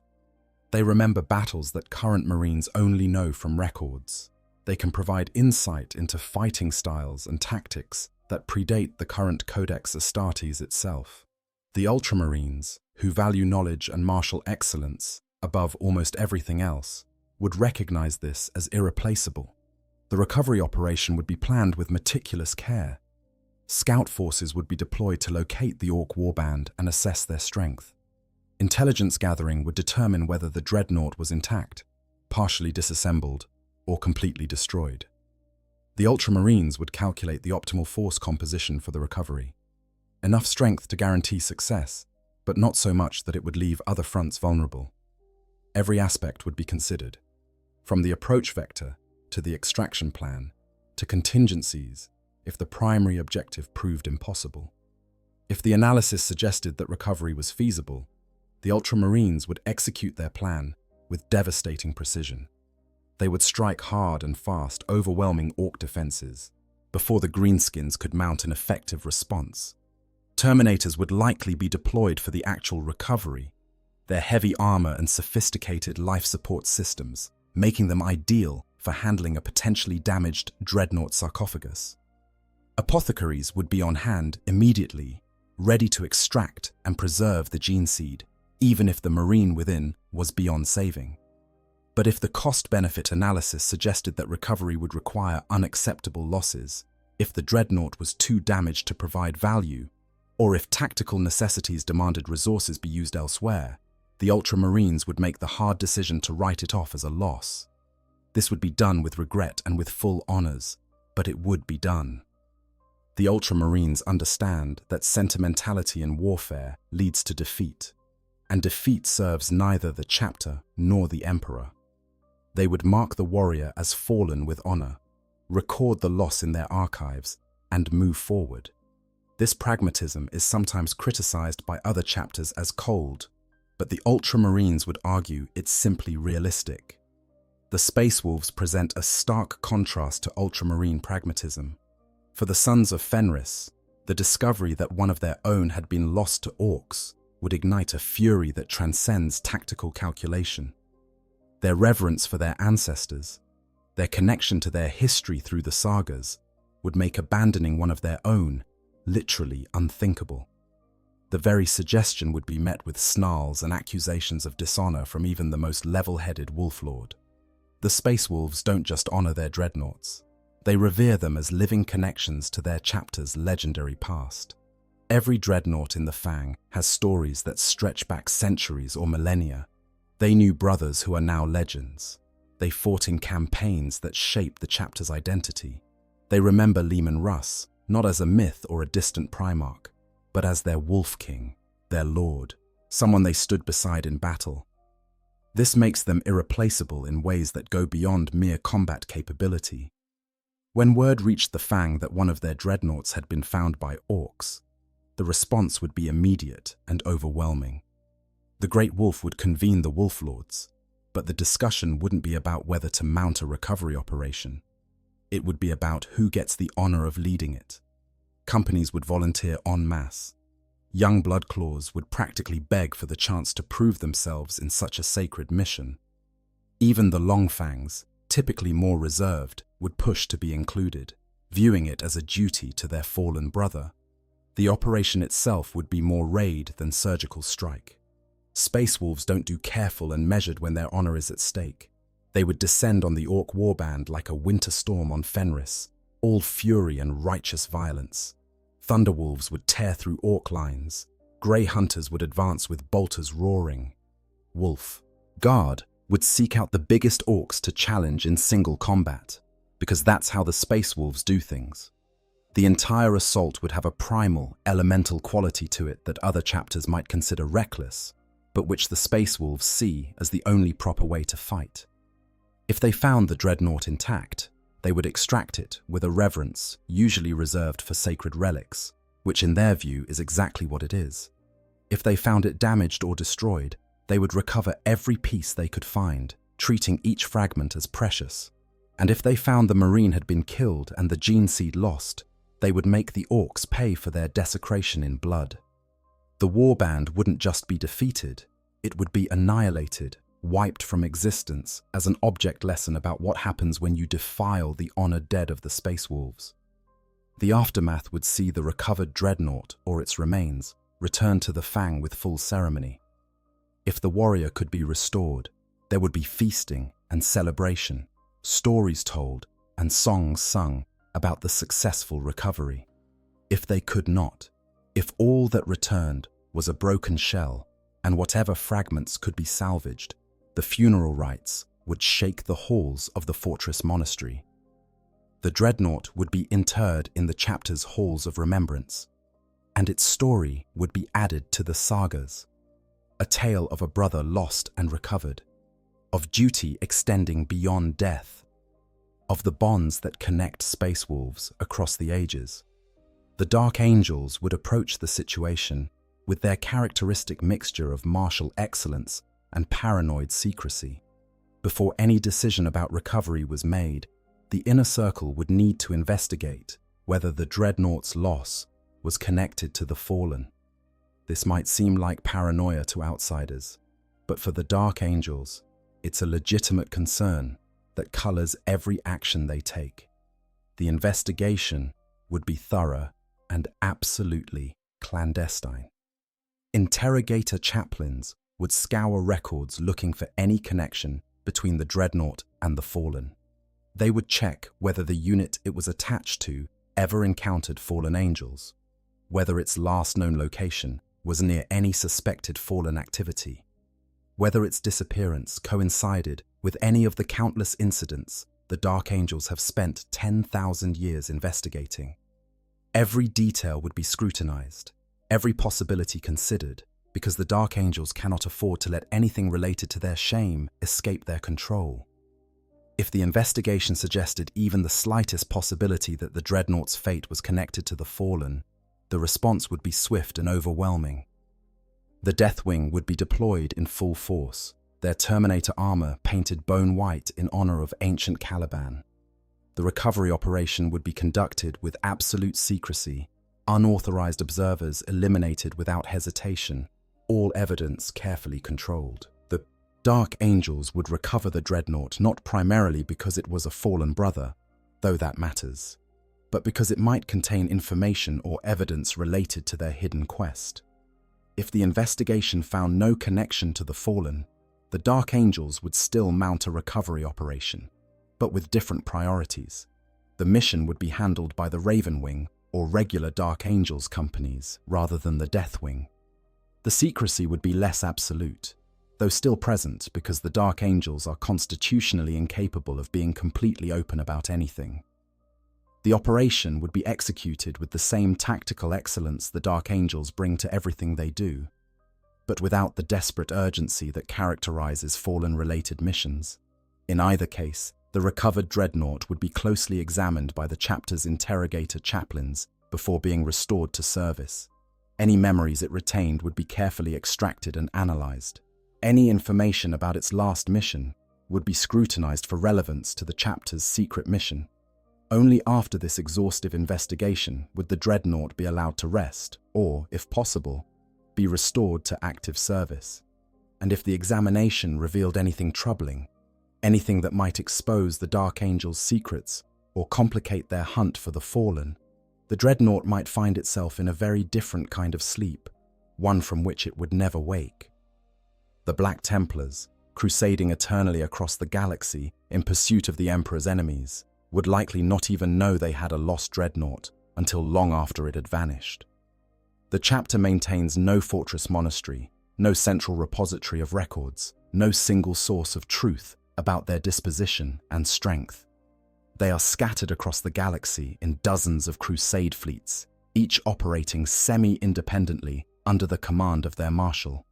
They remember battles that current Marines only know from records. They can provide insight into fighting styles and tactics that predate the current Codex Astartes itself. The Ultramarines, who value knowledge and martial excellence above almost everything else, would recognize this as irreplaceable. The recovery operation would be planned with meticulous care. Scout forces would be deployed to locate the Ork warband and assess their strength. Intelligence gathering would determine whether the dreadnought was intact, partially disassembled, or completely destroyed. The Ultramarines would calculate the optimal force composition for the recovery. Enough strength to guarantee success, but not so much that it would leave other fronts vulnerable. Every aspect would be considered, from the approach vector to the extraction plan to contingencies if the primary objective proved impossible. If the analysis suggested that recovery was feasible, the Ultramarines would execute their plan with devastating precision. They would strike hard and fast, overwhelming Ork defenses before the Greenskins could mount an effective response. Terminators would likely be deployed for the actual recovery, their heavy armor and sophisticated life support systems making them ideal for handling a potentially damaged dreadnought sarcophagus. Apothecaries would be on hand immediately, ready to extract and preserve the gene seed, even if the marine within was beyond saving. But if the cost-benefit analysis suggested that recovery would require unacceptable losses, if the Dreadnought was too damaged to provide value, or if tactical necessities demanded resources be used elsewhere, the Ultramarines would make the hard decision to write it off as a loss. This would be done with regret and with full honors, but it would be done. The Ultramarines understand that sentimentality in warfare leads to defeat, and defeat serves neither the chapter nor the Emperor. They would mark the warrior as fallen with honor, record the loss in their archives, and move forward. This pragmatism is sometimes criticized by other chapters as cold, but the Ultramarines would argue it's simply realistic. The Space Wolves present a stark contrast to Ultramarine pragmatism. For the Sons of Fenris, the discovery that one of their own had been lost to Orks would ignite a fury that transcends tactical calculation. Their reverence for their ancestors, their connection to their history through the sagas, would make abandoning one of their own literally unthinkable. The very suggestion would be met with snarls and accusations of dishonor from even the most level-headed wolflord. The Space Wolves don't just honor their dreadnoughts. They revere them as living connections to their chapter's legendary past. Every dreadnought in the Fang has stories that stretch back centuries or millennia. They knew brothers who are now legends. They fought in campaigns that shaped the chapter's identity. They remember Leman Russ, not as a myth or a distant Primarch, but as their Wolf King, their lord, someone they stood beside in battle. This makes them irreplaceable in ways that go beyond mere combat capability. When word reached the Fang that one of their dreadnoughts had been found by Orks, the response would be immediate and overwhelming. The Great Wolf would convene the Wolf Lords, but the discussion wouldn't be about whether to mount a recovery operation. It would be about who gets the honor of leading it. Companies would volunteer en masse. Young Bloodclaws would practically beg for the chance to prove themselves in such a sacred mission. Even the Longfangs, typically more reserved, would push to be included, viewing it as a duty to their fallen brother. The operation itself would be more raid than surgical strike. Space Wolves don't do careful and measured when their honor is at stake. They would descend on the Orc warband like a winter storm on Fenris, all fury and righteous violence. Thunderwolves would tear through Orc lines. Grey Hunters would advance with bolters roaring. Wolf Guard would seek out the biggest Orcs to challenge in single combat, because that's how the Space Wolves do things. The entire assault would have a primal, elemental quality to it that other chapters might consider reckless, but which the Space Wolves see as the only proper way to fight. If they found the Dreadnought intact, they would extract it with a reverence usually reserved for sacred relics, which in their view is exactly what it is. If they found it damaged or destroyed, they would recover every piece they could find, treating each fragment as precious. And if they found the Marine had been killed and the gene seed lost, they would make the Orcs pay for their desecration in blood. The warband wouldn't just be defeated, it would be annihilated, wiped from existence as an object lesson about what happens when you defile the honored dead of the Space Wolves. The aftermath would see the recovered dreadnought or its remains return to the Fang with full ceremony. If the warrior could be restored, there would be feasting and celebration, stories told and songs sung about the successful recovery. If they could not, if all that returned was a broken shell and whatever fragments could be salvaged, the funeral rites would shake the halls of the fortress monastery. The dreadnought would be interred in the chapter's halls of remembrance, and its story would be added to the sagas, a tale of a brother lost and recovered, of duty extending beyond death, of the bonds that connect Space Wolves across the ages. The Dark Angels would approach the situation with their characteristic mixture of martial excellence and paranoid secrecy. Before any decision about recovery was made, the Inner Circle would need to investigate whether the Dreadnaught's loss was connected to the Fallen. This might seem like paranoia to outsiders, but for the Dark Angels, it's a legitimate concern that colors every action they take. The investigation would be thorough and absolutely clandestine. Interrogator chaplains would scour records looking for any connection between the Dreadnought and the Fallen. They would check whether the unit it was attached to ever encountered fallen angels, whether its last known location was near any suspected fallen activity, whether its disappearance coincided with any of the countless incidents the Dark Angels have spent 10,000 years investigating. Every detail would be scrutinized, every possibility considered, because the Dark Angels cannot afford to let anything related to their shame escape their control. If the investigation suggested even the slightest possibility that the Dreadnought's fate was connected to the Fallen, the response would be swift and overwhelming. The Deathwing would be deployed in full force, their Terminator armor painted bone white in honor of ancient Caliban. The recovery operation would be conducted with absolute secrecy, unauthorized observers eliminated without hesitation, all evidence carefully controlled. The Dark Angels would recover the Dreadnought not primarily because it was a fallen brother, though that matters, but because it might contain information or evidence related to their hidden quest. If the investigation found no connection to the Fallen, the Dark Angels would still mount a recovery operation, but with different priorities. The mission would be handled by the Ravenwing or regular Dark Angels companies rather than the Deathwing. The secrecy would be less absolute, though still present because the Dark Angels are constitutionally incapable of being completely open about anything. The operation would be executed with the same tactical excellence the Dark Angels bring to everything they do, but without the desperate urgency that characterizes Fallen-related missions. In either case, the recovered Dreadnought would be closely examined by the chapter's interrogator chaplains before being restored to service. Any memories it retained would be carefully extracted and analyzed. Any information about its last mission would be scrutinized for relevance to the chapter's secret mission. Only after this exhaustive investigation would the Dreadnought be allowed to rest, or, if possible, be restored to active service. And if the examination revealed anything troubling, anything that might expose the Dark Angels' secrets or complicate their hunt for the Fallen, the Dreadnought might find itself in a very different kind of sleep, one from which it would never wake. The Black Templars, crusading eternally across the galaxy in pursuit of the Emperor's enemies, would likely not even know they had a lost Dreadnought until long after it had vanished. The chapter maintains no fortress monastery, no central repository of records, no single source of truth about their disposition and strength. They are scattered across the galaxy in dozens of crusade fleets, each operating semi-independently under the command of their marshal.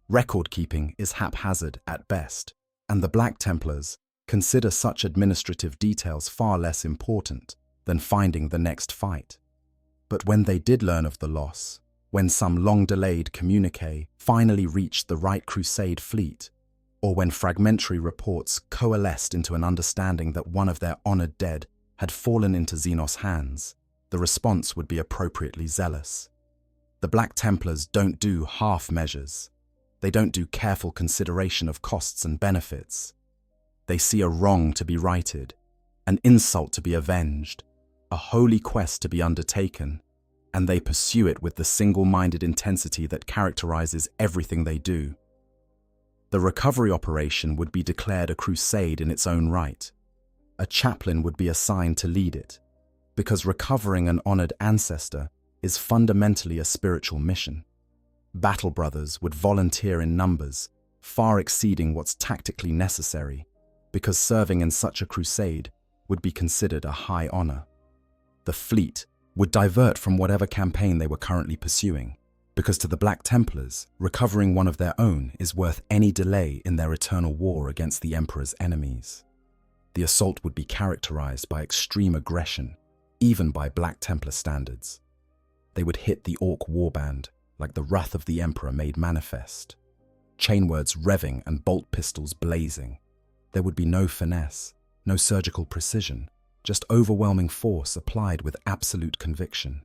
Record-keeping is haphazard at best, and the Black Templars consider such administrative details far less important than finding the next fight. But when they did learn of the loss, when some long-delayed communique finally reached the right crusade fleet, or when fragmentary reports coalesced into an understanding that one of their honored dead had fallen into Xenos' hands, the response would be appropriately zealous. The Black Templars don't do half measures. They don't do careful consideration of costs and benefits. They see a wrong to be righted, an insult to be avenged, a holy quest to be undertaken, and they pursue it with the single-minded intensity that characterizes everything they do. The recovery operation would be declared a crusade in its own right. A chaplain would be assigned to lead it, because recovering an honored ancestor is fundamentally a spiritual mission. Battle brothers would volunteer in numbers, far exceeding what's tactically necessary, because serving in such a crusade would be considered a high honor. The fleet would divert from whatever campaign they were currently pursuing, because to the Black Templars, recovering one of their own is worth any delay in their eternal war against the Emperor's enemies. The assault would be characterized by extreme aggression, even by Black Templar standards. They would hit the Ork warband like the wrath of the Emperor made manifest. Chainwords revving and bolt pistols blazing. There would be no finesse, no surgical precision, just overwhelming force applied with absolute conviction.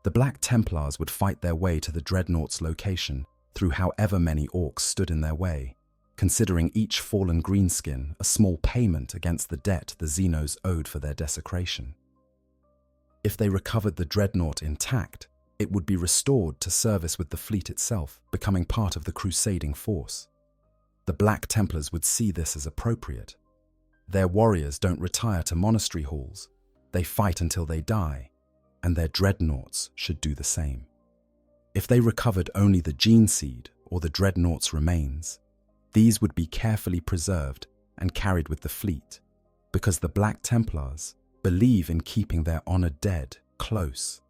The Black Templars would fight their way to the Dreadnought's location through however many Orks stood in their way, considering each fallen greenskin a small payment against the debt the Xenos owed for their desecration. If they recovered the Dreadnought intact, it would be restored to service with the fleet itself, becoming part of the crusading force. The Black Templars would see this as appropriate. Their warriors don't retire to monastery halls. They fight until they die, and their Dreadnoughts should do the same. If they recovered only the gene seed or the Dreadnought's remains, these would be carefully preserved and carried with the fleet, because the Black Templars believe in keeping their honored dead close,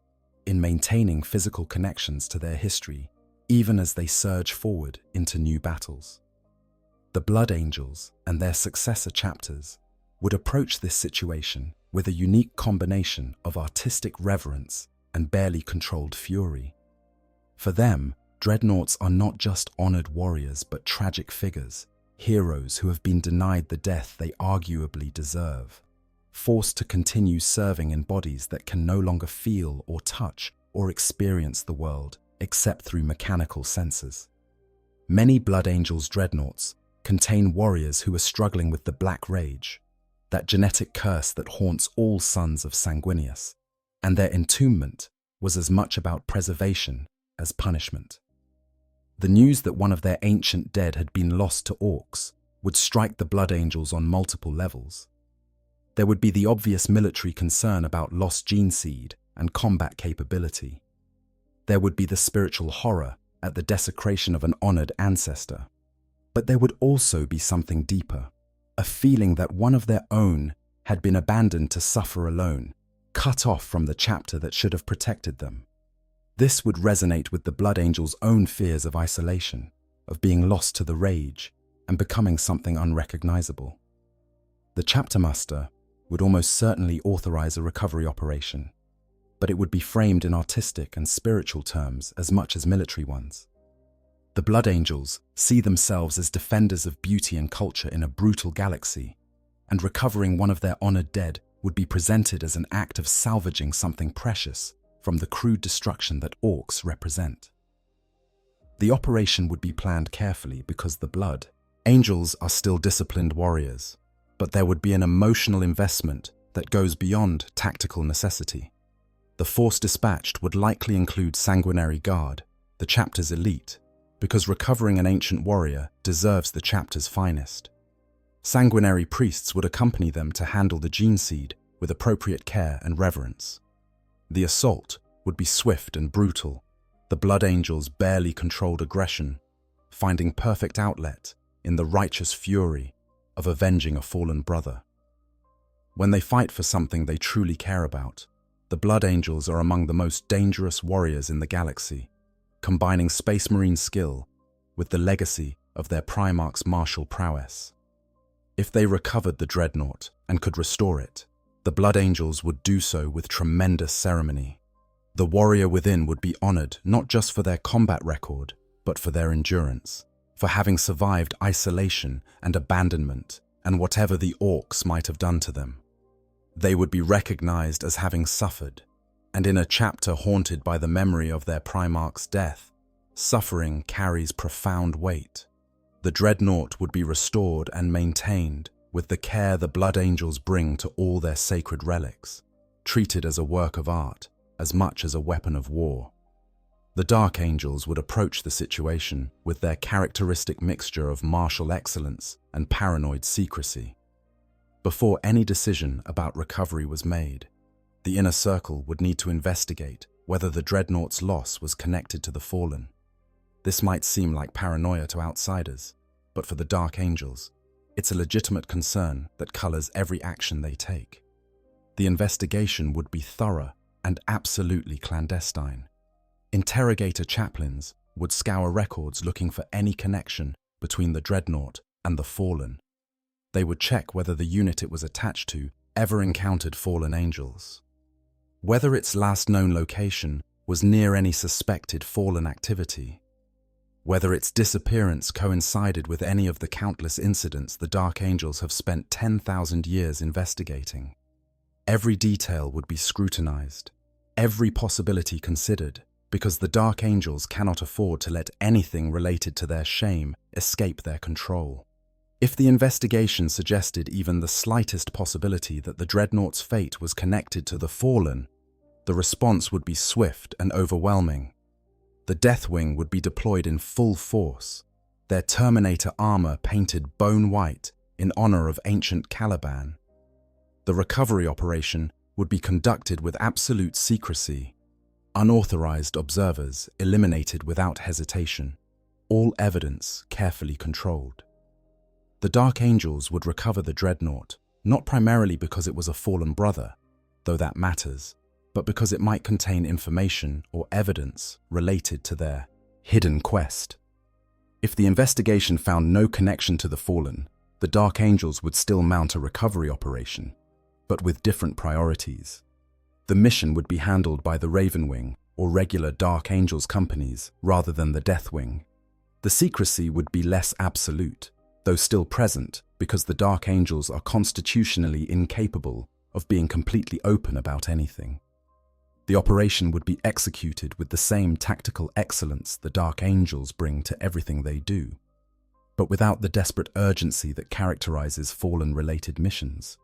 in maintaining physical connections to their history, even as they surge forward into new battles. The Blood Angels and their successor chapters would approach this situation with a unique combination of artistic reverence and barely controlled fury. For them, Dreadnoughts are not just honored warriors but tragic figures, heroes who have been denied the death they arguably deserve, forced to continue serving in bodies that can no longer feel or touch or experience the world except through mechanical senses. Many Blood Angels Dreadnoughts contain warriors who are struggling with the Black Rage, that genetic curse that haunts all sons of Sanguinius, and their entombment was as much about preservation as punishment. The news that one of their ancient dead had been lost to Orks would strike the Blood Angels on multiple levels. There would be the obvious military concern about lost gene seed and combat capability. There would be the spiritual horror at the desecration of an honored ancestor. But there would also be something deeper, a feeling that one of their own had been abandoned to suffer alone, cut off from the chapter that should have protected them. This would resonate with the Blood Angels' own fears of isolation, of being lost to the rage, and becoming something unrecognizable. The chapter master would almost certainly authorize a recovery operation, but it would be framed in artistic and spiritual terms as much as military ones. The Blood Angels see themselves as defenders of beauty and culture in a brutal galaxy, and recovering one of their honored dead would be presented as an act of salvaging something precious from the crude destruction that Orks represent. The operation would be planned carefully because the Blood Angels are still disciplined warriors, but there would be an emotional investment that goes beyond tactical necessity. The force dispatched would likely include Sanguinary Guard, the chapter's elite, because recovering an ancient warrior deserves the chapter's finest. Sanguinary priests would accompany them to handle the gene seed with appropriate care and reverence. The assault would be swift and brutal, the Blood Angels' barely controlled aggression, finding perfect outlet in the righteous fury of avenging a fallen brother. When they fight for something they truly care about, the Blood Angels are among the most dangerous warriors in the galaxy, combining Space Marine skill with the legacy of their Primarch's martial prowess. If they recovered the Dreadnought and could restore it, the Blood Angels would do so with tremendous ceremony. The warrior within would be honored not just for their combat record, but for their endurance, for having survived isolation and abandonment and whatever the Orks might have done to them. They would be recognized as having suffered, and in a chapter haunted by the memory of their Primarch's death, suffering carries profound weight. The Dreadnought would be restored and maintained with the care the Blood Angels bring to all their sacred relics, treated as a work of art as much as a weapon of war. The Dark Angels would approach the situation with their characteristic mixture of martial excellence and paranoid secrecy. Before any decision about recovery was made, the Inner Circle would need to investigate whether the Dreadnought's loss was connected to the Fallen. This might seem like paranoia to outsiders, but for the Dark Angels, it's a legitimate concern that colors every action they take. The investigation would be thorough and absolutely clandestine. Interrogator chaplains would scour records looking for any connection between the Dreadnought and the Fallen. They would check whether the unit it was attached to ever encountered fallen angels, whether its last known location was near any suspected fallen activity, whether its disappearance coincided with any of the countless incidents the Dark Angels have spent 10,000 years investigating. Every detail would be scrutinized, every possibility considered, because the Dark Angels cannot afford to let anything related to their shame escape their control. If the investigation suggested even the slightest possibility that the Dreadnought's fate was connected to the Fallen, The response would be swift and overwhelming. The Deathwing would be deployed in full force, their Terminator armor painted bone white in honor of ancient Caliban. The recovery operation would be conducted with absolute secrecy, unauthorized observers eliminated without hesitation, all evidence carefully controlled. The Dark Angels would recover the Dreadnought, not primarily because it was a fallen brother, though that matters, but because it might contain information or evidence related to their hidden quest. If the investigation found no connection to the Fallen, the Dark Angels would still mount a recovery operation, but with different priorities. The mission would be handled by the Ravenwing or regular Dark Angels companies rather than the Deathwing. The secrecy would be less absolute, though still present, because the Dark Angels are constitutionally incapable of being completely open about anything. The operation would be executed with the same tactical excellence the Dark Angels bring to everything they do, but without the desperate urgency that characterizes Fallen-related missions.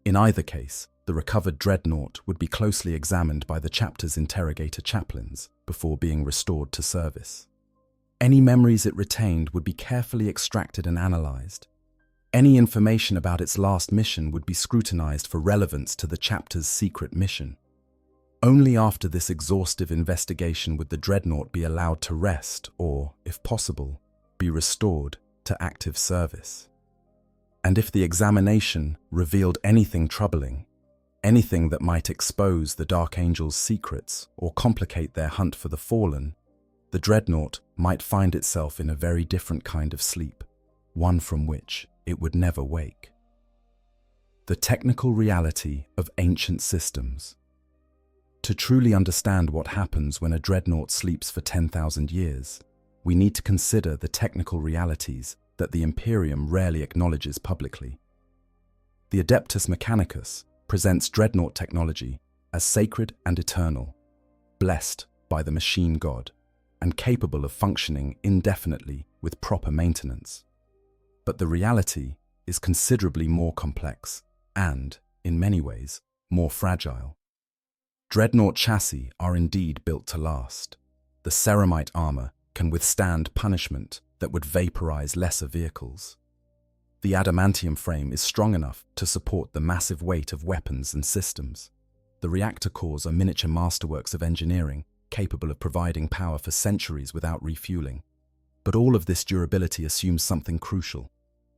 In either case, the recovered Dreadnought would be closely examined by the chapter's interrogator chaplains before being restored to service. Any memories it retained would be carefully extracted and analyzed. Any information about its last mission would be scrutinized for relevance to the chapter's secret mission. Only after this exhaustive investigation would the Dreadnought be allowed to rest or, if possible, be restored to active service. And if the examination revealed anything troubling, anything that might expose the Dark Angels' secrets or complicate their hunt for the Fallen, the Dreadnought might find itself in a very different kind of sleep, one from which it would never wake. The technical reality of ancient systems. To truly understand what happens when a Dreadnought sleeps for 10,000 years, we need to consider the technical realities that the Imperium rarely acknowledges publicly. The Adeptus Mechanicus presents Dreadnought technology as sacred and eternal, blessed by the machine god, and capable of functioning indefinitely with proper maintenance. But the reality is considerably more complex and, in many ways, more fragile. Dreadnought chassis are indeed built to last. The ceramite armor can withstand punishment that would vaporize lesser vehicles. The adamantium frame is strong enough to support the massive weight of weapons and systems. The reactor cores are miniature masterworks of engineering, capable of providing power for centuries without refueling. But all of this durability assumes something crucial: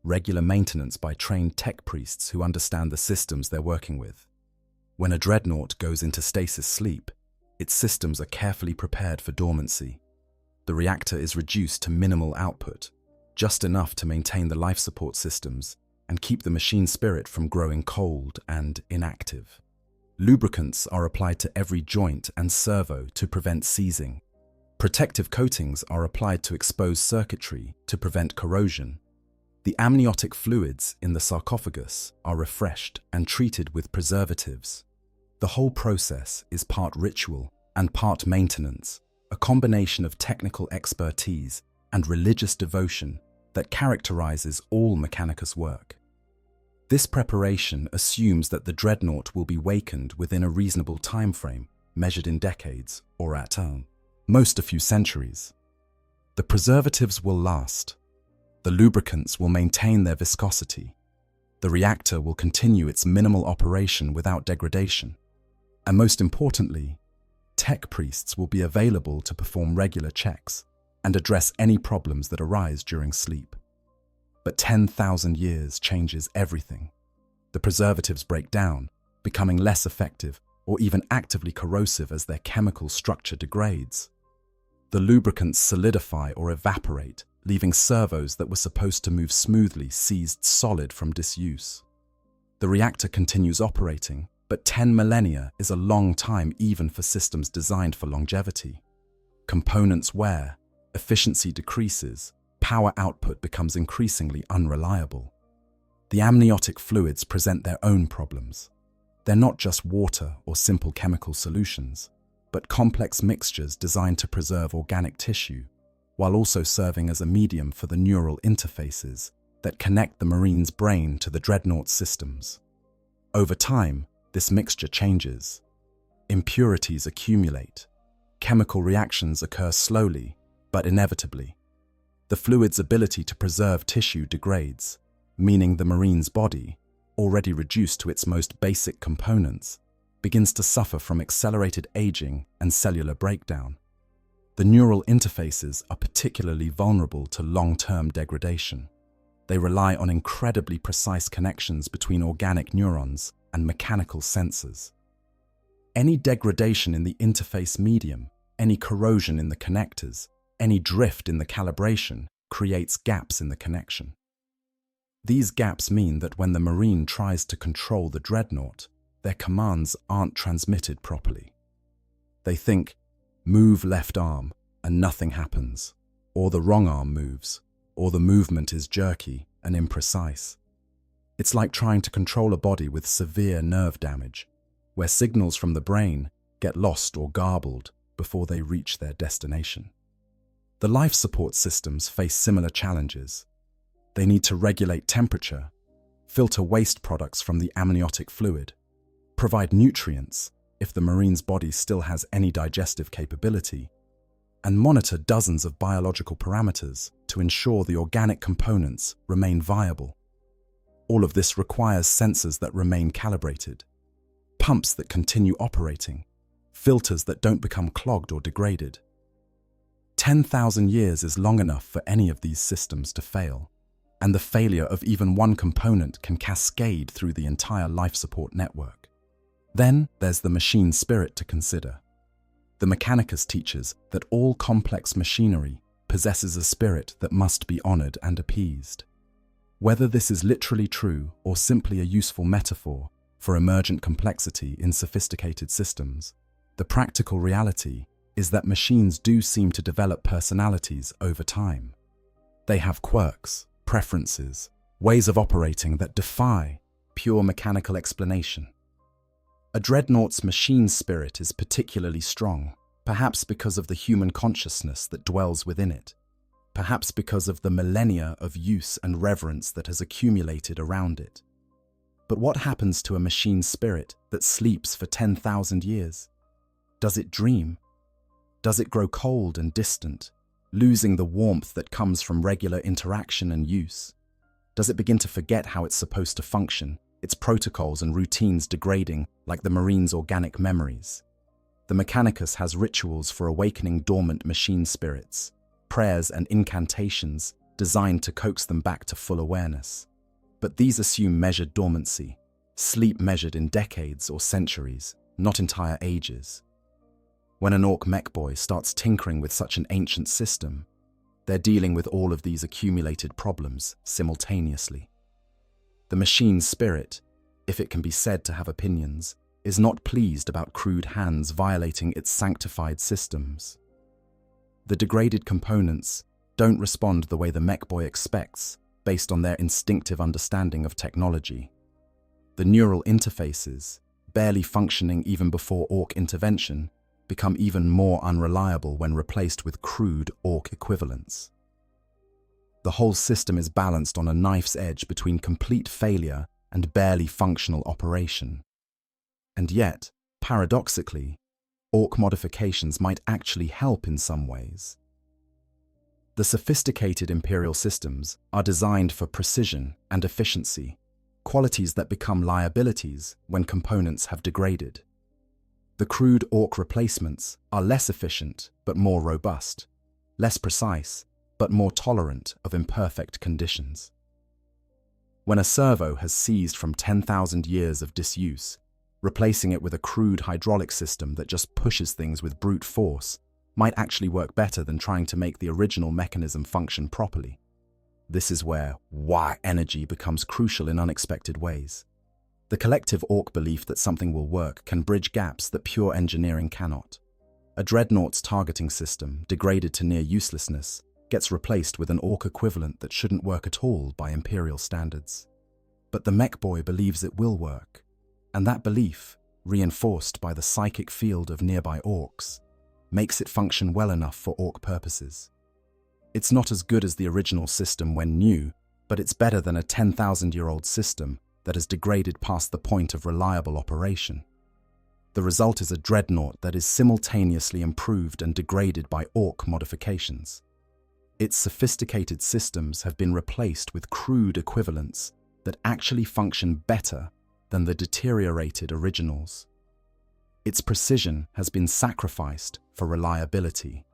regular maintenance by trained tech priests who understand the systems they're working with. When a Dreadnought goes into stasis sleep, its systems are carefully prepared for dormancy. The reactor is reduced to minimal output, just enough to maintain the life support systems and keep the machine spirit from growing cold and inactive. Lubricants are applied to every joint and servo to prevent seizing. Protective coatings are applied to exposed circuitry to prevent corrosion. The amniotic fluids in the sarcophagus are refreshed and treated with preservatives. The whole process is part ritual and part maintenance, a combination of technical expertise and religious devotion that characterizes all Mechanicus work. This preparation assumes that the Dreadnought will be wakened within a reasonable time frame, measured in decades or at most a few centuries. The preservatives will last. The lubricants will maintain their viscosity. The reactor will continue its minimal operation without degradation. And most importantly, tech priests will be available to perform regular checks and address any problems that arise during sleep. But 10,000 years changes everything. The preservatives break down, becoming less effective or even actively corrosive as their chemical structure degrades. The lubricants solidify or evaporate, leaving servos that were supposed to move smoothly seized solid from disuse. The reactor continues operating, but 10 millennia is a long time even for systems designed for longevity. Components wear, efficiency decreases, power output becomes increasingly unreliable. The amniotic fluids present their own problems. They're not just water or simple chemical solutions, but complex mixtures designed to preserve organic tissue, while also serving as a medium for the neural interfaces that connect the Marine's brain to the Dreadnought systems. Over time, this mixture changes. Impurities accumulate. Chemical reactions occur slowly, but inevitably. The fluid's ability to preserve tissue degrades, meaning the marine's body, already reduced to its most basic components, begins to suffer from accelerated aging and cellular breakdown. The neural interfaces are particularly vulnerable to long-term degradation. They rely on incredibly precise connections between organic neurons and mechanical sensors. Any degradation in the interface medium, any corrosion in the connectors, any drift in the calibration creates gaps in the connection. These gaps mean that when the Marine tries to control the Dreadnought, their commands aren't transmitted properly. They think, move left arm, and nothing happens, or the wrong arm moves, or the movement is jerky and imprecise. It's like trying to control a body with severe nerve damage, where signals from the brain get lost or garbled before they reach their destination. The life support systems face similar challenges. They need to regulate temperature, filter waste products from the amniotic fluid, provide nutrients if the marine's body still has any digestive capability, and monitor dozens of biological parameters to ensure the organic components remain viable. All of this requires sensors that remain calibrated, pumps that continue operating, filters that don't become clogged or degraded. 10,000 years is long enough for any of these systems to fail, and the failure of even one component can cascade through the entire life support network. Then there's the machine spirit to consider. The Mechanicus teaches that all complex machinery possesses a spirit that must be honored and appeased. Whether this is literally true or simply a useful metaphor for emergent complexity in sophisticated systems, the practical reality is that machines do seem to develop personalities over time. They have quirks, preferences, ways of operating that defy pure mechanical explanation. A Dreadnought's machine spirit is particularly strong, perhaps because of the human consciousness that dwells within it, perhaps because of the millennia of use and reverence that has accumulated around it. But what happens to a machine spirit that sleeps for 10,000 years? Does it dream? Does it grow cold and distant, losing the warmth that comes from regular interaction and use? Does it begin to forget how it's supposed to function, its protocols and routines degrading like the Marine's organic memories? The Mechanicus has rituals for awakening dormant machine spirits, prayers and incantations designed to coax them back to full awareness. But these assume measured dormancy, sleep measured in decades or centuries, not entire ages. When an Ork mech boy starts tinkering with such an ancient system, they're dealing with all of these accumulated problems simultaneously. The machine spirit, if it can be said to have opinions, is not pleased about crude hands violating its sanctified systems. The degraded components don't respond the way the mech boy expects based on their instinctive understanding of technology. The neural interfaces, barely functioning even before Ork intervention, become even more unreliable when replaced with crude Ork equivalents. The whole system is balanced on a knife's edge between complete failure and barely functional operation. And yet, paradoxically, Ork modifications might actually help in some ways. The sophisticated Imperial systems are designed for precision and efficiency, qualities that become liabilities when components have degraded. The crude Ork replacements are less efficient but more robust, less precise but more tolerant of imperfect conditions. When a servo has seized from 10,000 years of disuse, replacing it with a crude hydraulic system that just pushes things with brute force might actually work better than trying to make the original mechanism function properly. This is where Wa energy becomes crucial in unexpected ways. The collective Ork belief that something will work can bridge gaps that pure engineering cannot. A Dreadnought's targeting system, degraded to near uselessness, gets replaced with an Ork equivalent that shouldn't work at all by Imperial standards. But the mech boy believes it will work, and that belief, reinforced by the psychic field of nearby Orks, makes it function well enough for Ork purposes. It's not as good as the original system when new, but it's better than a 10,000-year-old system that has degraded past the point of reliable operation. The result is a dreadnought that is simultaneously improved and degraded by Ork modifications. Its sophisticated systems have been replaced with crude equivalents that actually function better than the deteriorated originals. Its precision has been sacrificed for reliability.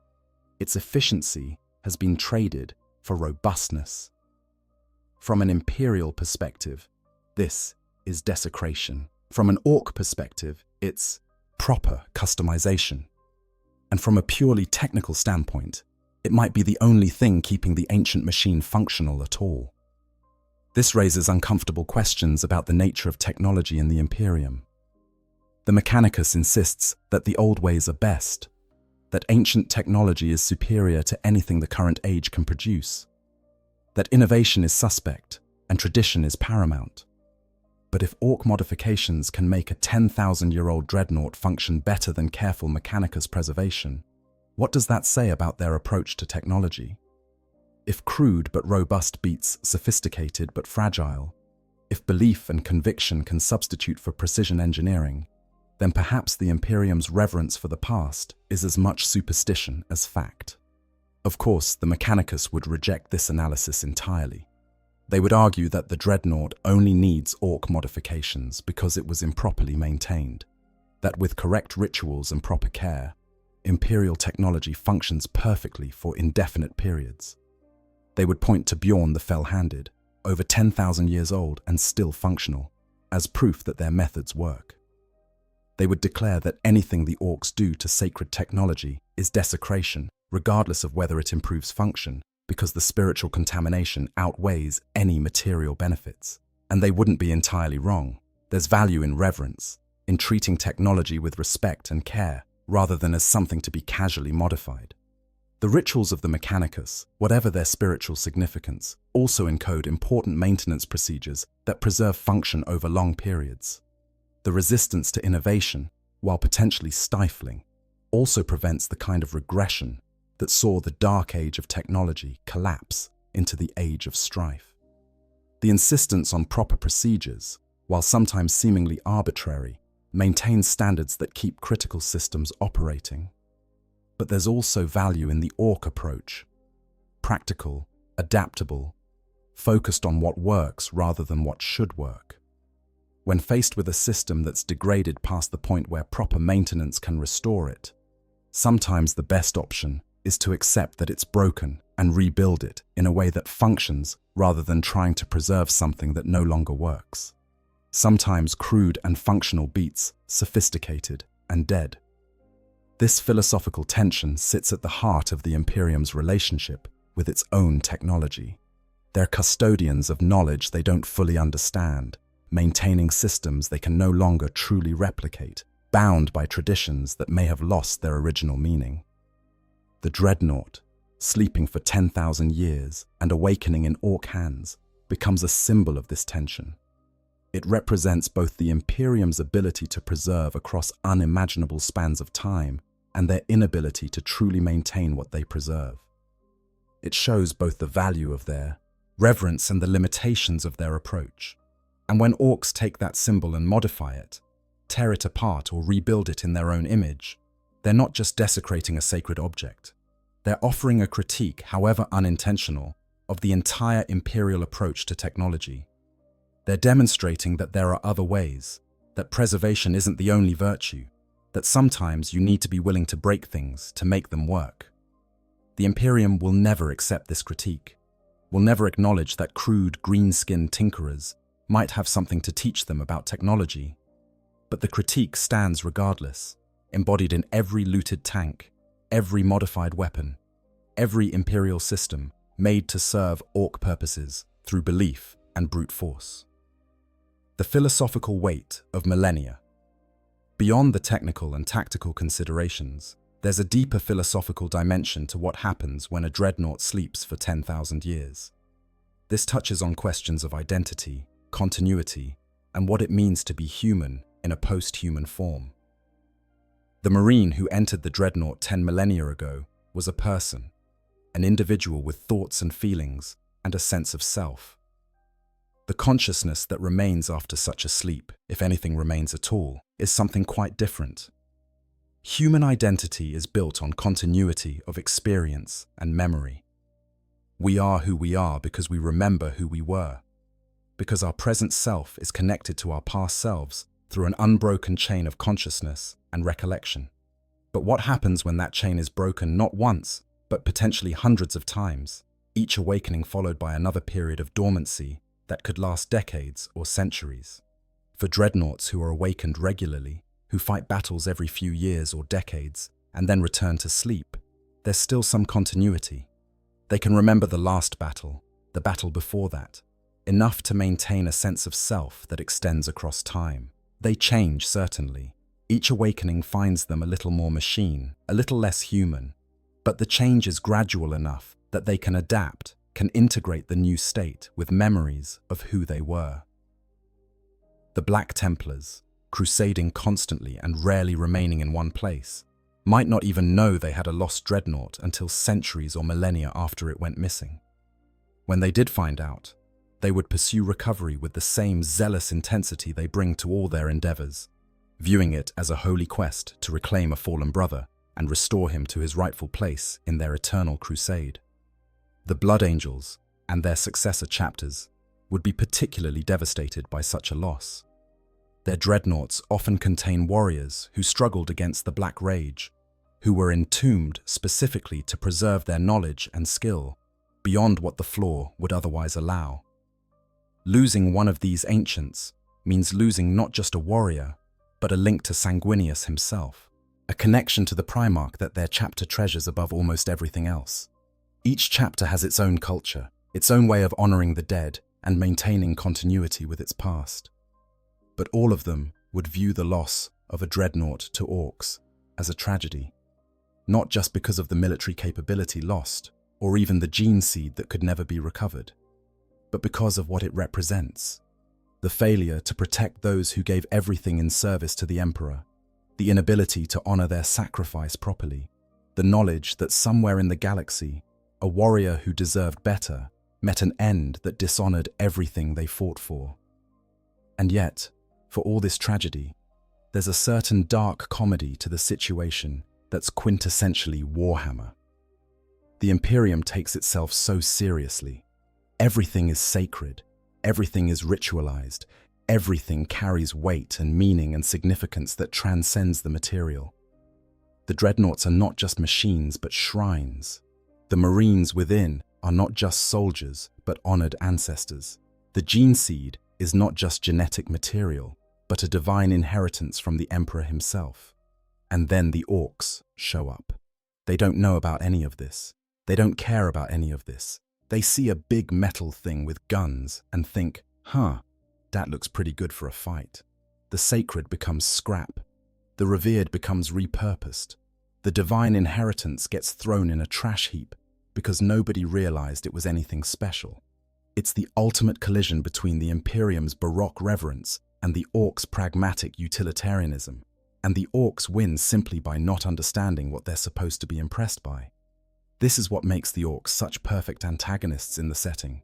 Its efficiency has been traded for robustness. From an Imperial perspective, this is desecration. From an Ork perspective, it's proper customization. And from a purely technical standpoint, it might be the only thing keeping the ancient machine functional at all. This raises uncomfortable questions about the nature of technology in the Imperium. The Mechanicus insists that the old ways are best, that ancient technology is superior to anything the current age can produce, that innovation is suspect and tradition is paramount. But if Ork modifications can make a 10,000-year-old dreadnought function better than careful Mechanicus preservation, what does that say about their approach to technology? If crude but robust beats sophisticated but fragile, if belief and conviction can substitute for precision engineering, then perhaps the Imperium's reverence for the past is as much superstition as fact. Of course, the Mechanicus would reject this analysis entirely. They would argue that the dreadnought only needs Ork modifications because it was improperly maintained, that with correct rituals and proper care, Imperial technology functions perfectly for indefinite periods. They would point to Bjorn the Fell-Handed, over 10,000 years old and still functional, as proof that their methods work. They would declare that anything the Orks do to sacred technology is desecration, regardless of whether it improves function, because the spiritual contamination outweighs any material benefits. And they wouldn't be entirely wrong. There's value in reverence, in treating technology with respect and care, rather than as something to be casually modified. The rituals of the Mechanicus, whatever their spiritual significance, also encode important maintenance procedures that preserve function over long periods. The resistance to innovation, while potentially stifling, also prevents the kind of regression that saw the dark age of technology collapse into the age of strife. The insistence on proper procedures, while sometimes seemingly arbitrary, maintains standards that keep critical systems operating. But there's also value in the Ork approach. Practical, adaptable, focused on what works rather than what should work. When faced with a system that's degraded past the point where proper maintenance can restore it, sometimes the best option is to accept that it's broken and rebuild it in a way that functions rather than trying to preserve something that no longer works. Sometimes crude and functional beats sophisticated and dead. This philosophical tension sits at the heart of the Imperium's relationship with its own technology. They're custodians of knowledge they don't fully understand, maintaining systems they can no longer truly replicate, bound by traditions that may have lost their original meaning. The dreadnought, sleeping for 10,000 years and awakening in Ork hands, becomes a symbol of this tension. It represents both the Imperium's ability to preserve across unimaginable spans of time and their inability to truly maintain what they preserve. It shows both the value of their reverence and the limitations of their approach. And when Orks take that symbol and modify it, tear it apart or rebuild it in their own image, they're not just desecrating a sacred object. They're offering a critique, however unintentional, of the entire Imperial approach to technology. They're demonstrating that there are other ways, that preservation isn't the only virtue, that sometimes you need to be willing to break things to make them work. The Imperium will never accept this critique, will never acknowledge that crude, green-skinned tinkerers might have something to teach them about technology. But the critique stands regardless, embodied in every looted tank, every modified weapon, every Imperial system made to serve Ork purposes through belief and brute force. The philosophical weight of millennia. Beyond the technical and tactical considerations, there's a deeper philosophical dimension to what happens when a dreadnought sleeps for 10,000 years. This touches on questions of identity, continuity, and what it means to be human in a post-human form. The Marine who entered the dreadnought 10 millennia ago was a person, an individual with thoughts and feelings and a sense of self. The consciousness that remains after such a sleep, if anything remains at all, is something quite different. Human identity is built on continuity of experience and memory. We are who we are because we remember who we were, because our present self is connected to our past selves through an unbroken chain of consciousness and recollection. But what happens when that chain is broken not once, but potentially hundreds of times, each awakening followed by another period of dormancy that could last decades or centuries? For dreadnoughts who are awakened regularly, who fight battles every few years or decades, and then return to sleep, there's still some continuity. They can remember the last battle, the battle before that, enough to maintain a sense of self that extends across time. They change, certainly. Each awakening finds them a little more machine, a little less human, but the change is gradual enough that they can adapt, can integrate the new state with memories of who they were. The Black Templars, crusading constantly and rarely remaining in one place, might not even know they had a lost dreadnought until centuries or millennia after it went missing. When they did find out, they would pursue recovery with the same zealous intensity they bring to all their endeavors, viewing it as a holy quest to reclaim a fallen brother and restore him to his rightful place in their eternal crusade. The Blood Angels and their successor chapters would be particularly devastated by such a loss. Their dreadnoughts often contain warriors who struggled against the Black Rage, who were entombed specifically to preserve their knowledge and skill beyond what the floor would otherwise allow. Losing one of these ancients means losing not just a warrior, but a link to Sanguinius himself, a connection to the Primarch that their chapter treasures above almost everything else. Each chapter has its own culture, its own way of honoring the dead and maintaining continuity with its past. But all of them would view the loss of a dreadnought to Orks as a tragedy, not just because of the military capability lost, or even the gene seed that could never be recovered, but because of what it represents. The failure to protect those who gave everything in service to the Emperor, the inability to honor their sacrifice properly, the knowledge that somewhere in the galaxy, a warrior who deserved better met an end that dishonored everything they fought for. And yet, for all this tragedy, there's a certain dark comedy to the situation that's quintessentially Warhammer. The Imperium takes itself so seriously. Everything is sacred, everything is ritualized, everything carries weight and meaning and significance that transcends the material. The dreadnoughts are not just machines but shrines. The Marines within are not just soldiers but honored ancestors. The gene seed is not just genetic material, but a divine inheritance from the Emperor himself. And then the Orks show up. They don't know about any of this. They don't care about any of this. They see a big metal thing with guns and think, that looks pretty good for a fight. The sacred becomes scrap. The revered becomes repurposed. The divine inheritance gets thrown in a trash heap because nobody realized it was anything special. It's the ultimate collision between the Imperium's Baroque reverence and the Orks' pragmatic utilitarianism. And the Orks win simply by not understanding what they're supposed to be impressed by. This is what makes the Orks such perfect antagonists in the setting.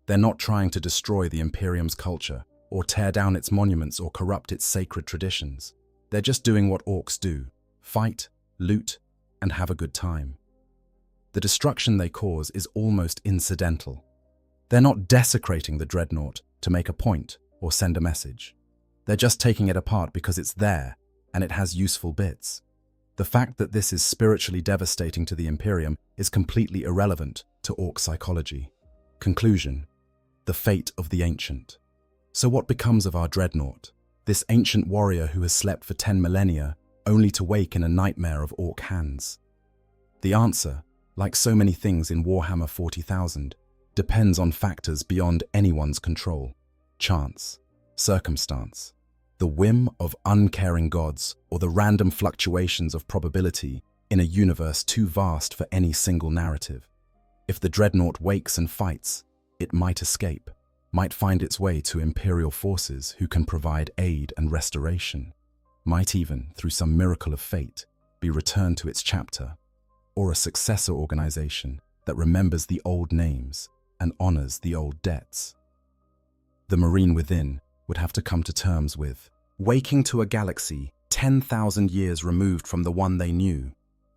They're not trying to destroy the Imperium's culture, or tear down its monuments or corrupt its sacred traditions. They're just doing what Orks do: fight, loot, and have a good time. The destruction they cause is almost incidental. They're not desecrating the dreadnought to make a point or send a message. They're just taking it apart because it's there and it has useful bits. The fact that this is spiritually devastating to the Imperium is completely irrelevant to Ork psychology. Conclusion: the fate of the ancient. So what becomes of our dreadnought, this ancient warrior who has slept for 10 millennia only to wake in a nightmare of Ork hands? The answer, like so many things in Warhammer 40,000, depends on factors beyond anyone's control: chance, circumstance, the whim of uncaring gods, or the random fluctuations of probability in a universe too vast for any single narrative. If the dreadnought wakes and fights, it might escape, might find its way to Imperial forces who can provide aid and restoration, might even, through some miracle of fate, be returned to its chapter, or a successor organization that remembers the old names and honors the old debts. the Marine within would have to come to terms with. Waking to a galaxy 10,000 years removed from the one they knew,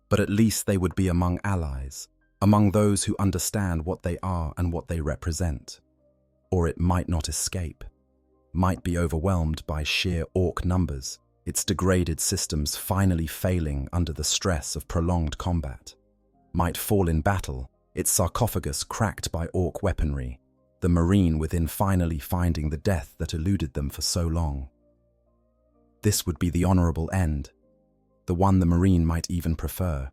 but at least they would be among allies, among those who understand what they are and what they represent. Or it might not escape, might be overwhelmed by sheer Ork numbers, its degraded systems finally failing under the stress of prolonged combat. Might fall in battle, its sarcophagus cracked by Ork weaponry, the Marine within finally finding the death that eluded them for so long. This would be the honorable end, the one the Marine might even prefer.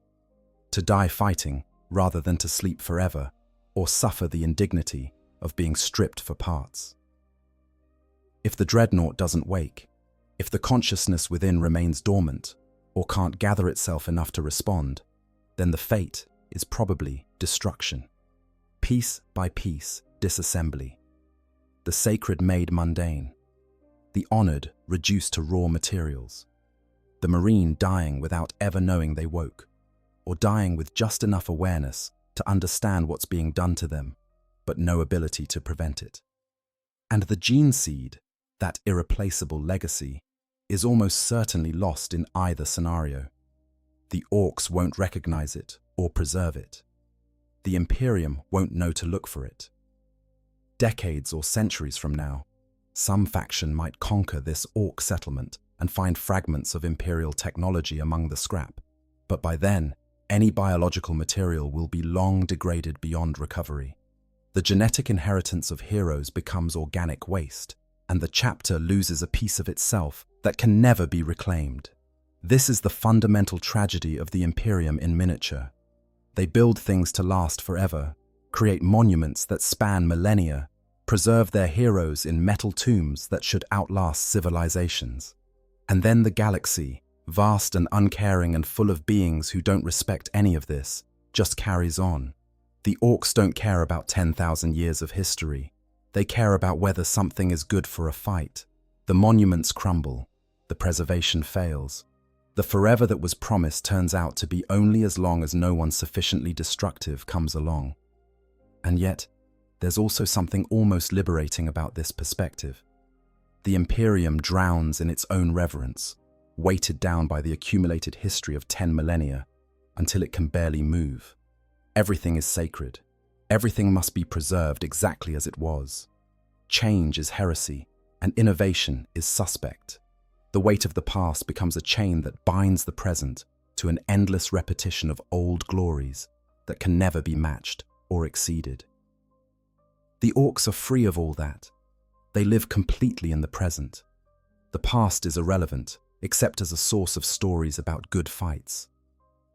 To die fighting rather than to sleep forever, or suffer the indignity of being stripped for parts. If the Dreadnought doesn't wake, if the consciousness within remains dormant, or can't gather itself enough to respond, then the fate is probably destruction. Piece by piece, disassembly. The sacred made mundane. The honored reduced to raw materials. The Marine dying without ever knowing they woke, or dying with just enough awareness to understand what's being done to them, but no ability to prevent it. And the gene seed, that irreplaceable legacy, is almost certainly lost in either scenario. The Orks won't recognize it or preserve it. The Imperium won't know to look for it. Decades or centuries from now, some faction might conquer this Ork settlement and find fragments of Imperial technology among the scrap, but by then, any biological material will be long degraded beyond recovery. The genetic inheritance of heroes becomes organic waste, and the chapter loses a piece of itself that can never be reclaimed. This is the fundamental tragedy of the Imperium in miniature. They build things to last forever, create monuments that span millennia, preserve their heroes in metal tombs that should outlast civilizations. And then the galaxy, vast and uncaring and full of beings who don't respect any of this, just carries on. The Orks don't care about 10,000 years of history. They care about whether something is good for a fight. The monuments crumble. The preservation fails. The forever that was promised turns out to be only as long as no one sufficiently destructive comes along. And yet, there's also something almost liberating about this perspective. The Imperium drowns in its own reverence, weighted down by the accumulated history of 10 millennia, until it can barely move. Everything is sacred. Everything must be preserved exactly as it was. Change is heresy, and innovation is suspect. The weight of the past becomes a chain that binds the present to an endless repetition of old glories that can never be matched or exceeded. The Orks are free of all that. They live completely in the present. The past is irrelevant, except as a source of stories about good fights.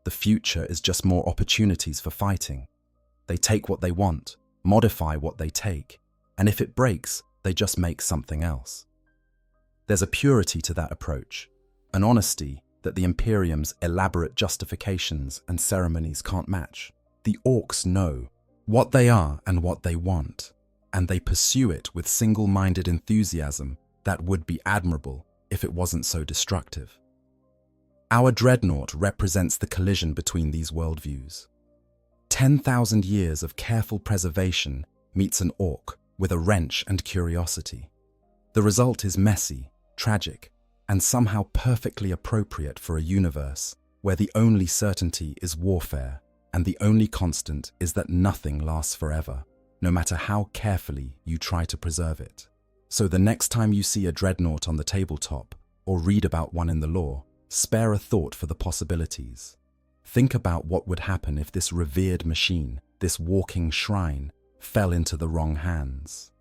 The future is just more opportunities for fighting. They take what they want, modify what they take, and if it breaks, they just make something else. There's a purity to that approach, an honesty that the Imperium's elaborate justifications and ceremonies can't match. The Orks know what they are and what they want, and they pursue it with single-minded enthusiasm that would be admirable if it wasn't so destructive. Our Dreadnought represents the collision between these worldviews. 10,000 years of careful preservation meets an Ork with a wrench and curiosity. The result is messy, tragic, and somehow perfectly appropriate for a universe where the only certainty is warfare and the only constant is that nothing lasts forever, no matter how carefully you try to preserve it. So the next time you see a Dreadnought on the tabletop or read about one in the lore, spare a thought for the possibilities. Think about what would happen if this revered machine, this walking shrine, fell into the wrong hands.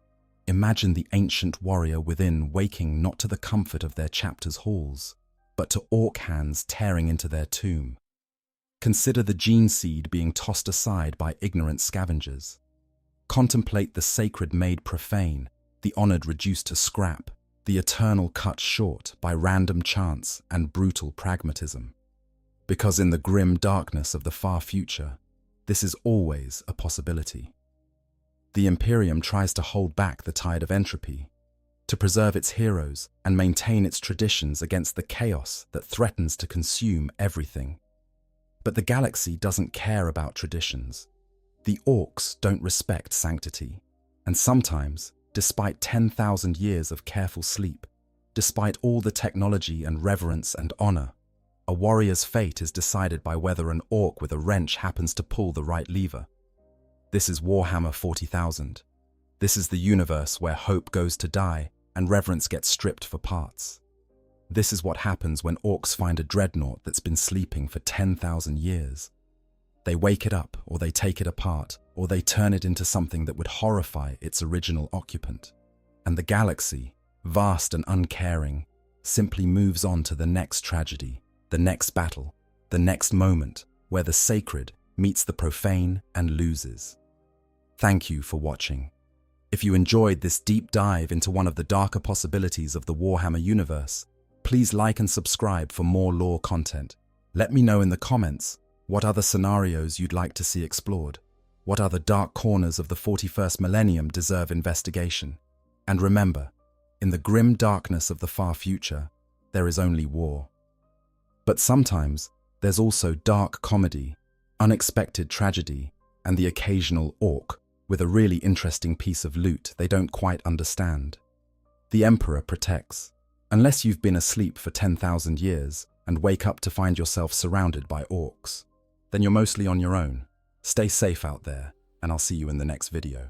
Imagine the ancient warrior within waking not to the comfort of their chapter's halls, but to Ork hands tearing into their tomb. Consider the gene seed being tossed aside by ignorant scavengers. Contemplate the sacred made profane, the honored reduced to scrap, the eternal cut short by random chance and brutal pragmatism. Because in the grim darkness of the far future, this is always a possibility. The Imperium tries to hold back the tide of entropy, to preserve its heroes and maintain its traditions against the chaos that threatens to consume everything. But the galaxy doesn't care about traditions. The Orks don't respect sanctity, and sometimes despite 10,000 years of careful sleep, despite all the technology and reverence and honor. A warrior's fate is decided by whether an orc with a wrench happens to pull the right lever. This is Warhammer 40,000. This is the universe where hope goes to die and reverence gets stripped for parts. This is what happens when orcs find a dreadnought that's been sleeping for 10,000 years. They wake it up, or they take it apart, or they turn it into something that would horrify its original occupant. And the galaxy, vast and uncaring, simply moves on to the next tragedy, the next battle, the next moment where the sacred meets the profane and loses. Thank you for watching. If you enjoyed this deep dive into one of the darker possibilities of the Warhammer universe, please like and subscribe for more lore content. Let me know in the comments what other scenarios you'd like to see explored. What other dark corners of the 41st millennium deserve investigation? And remember, in the grim darkness of the far future, there is only war. But sometimes there's also dark comedy, unexpected tragedy, and the occasional orc with a really interesting piece of loot they don't quite understand. The Emperor protects. Unless you've been asleep for 10,000 years and wake up to find yourself surrounded by orcs, then you're mostly on your own. Stay safe out there, and I'll see you in the next video.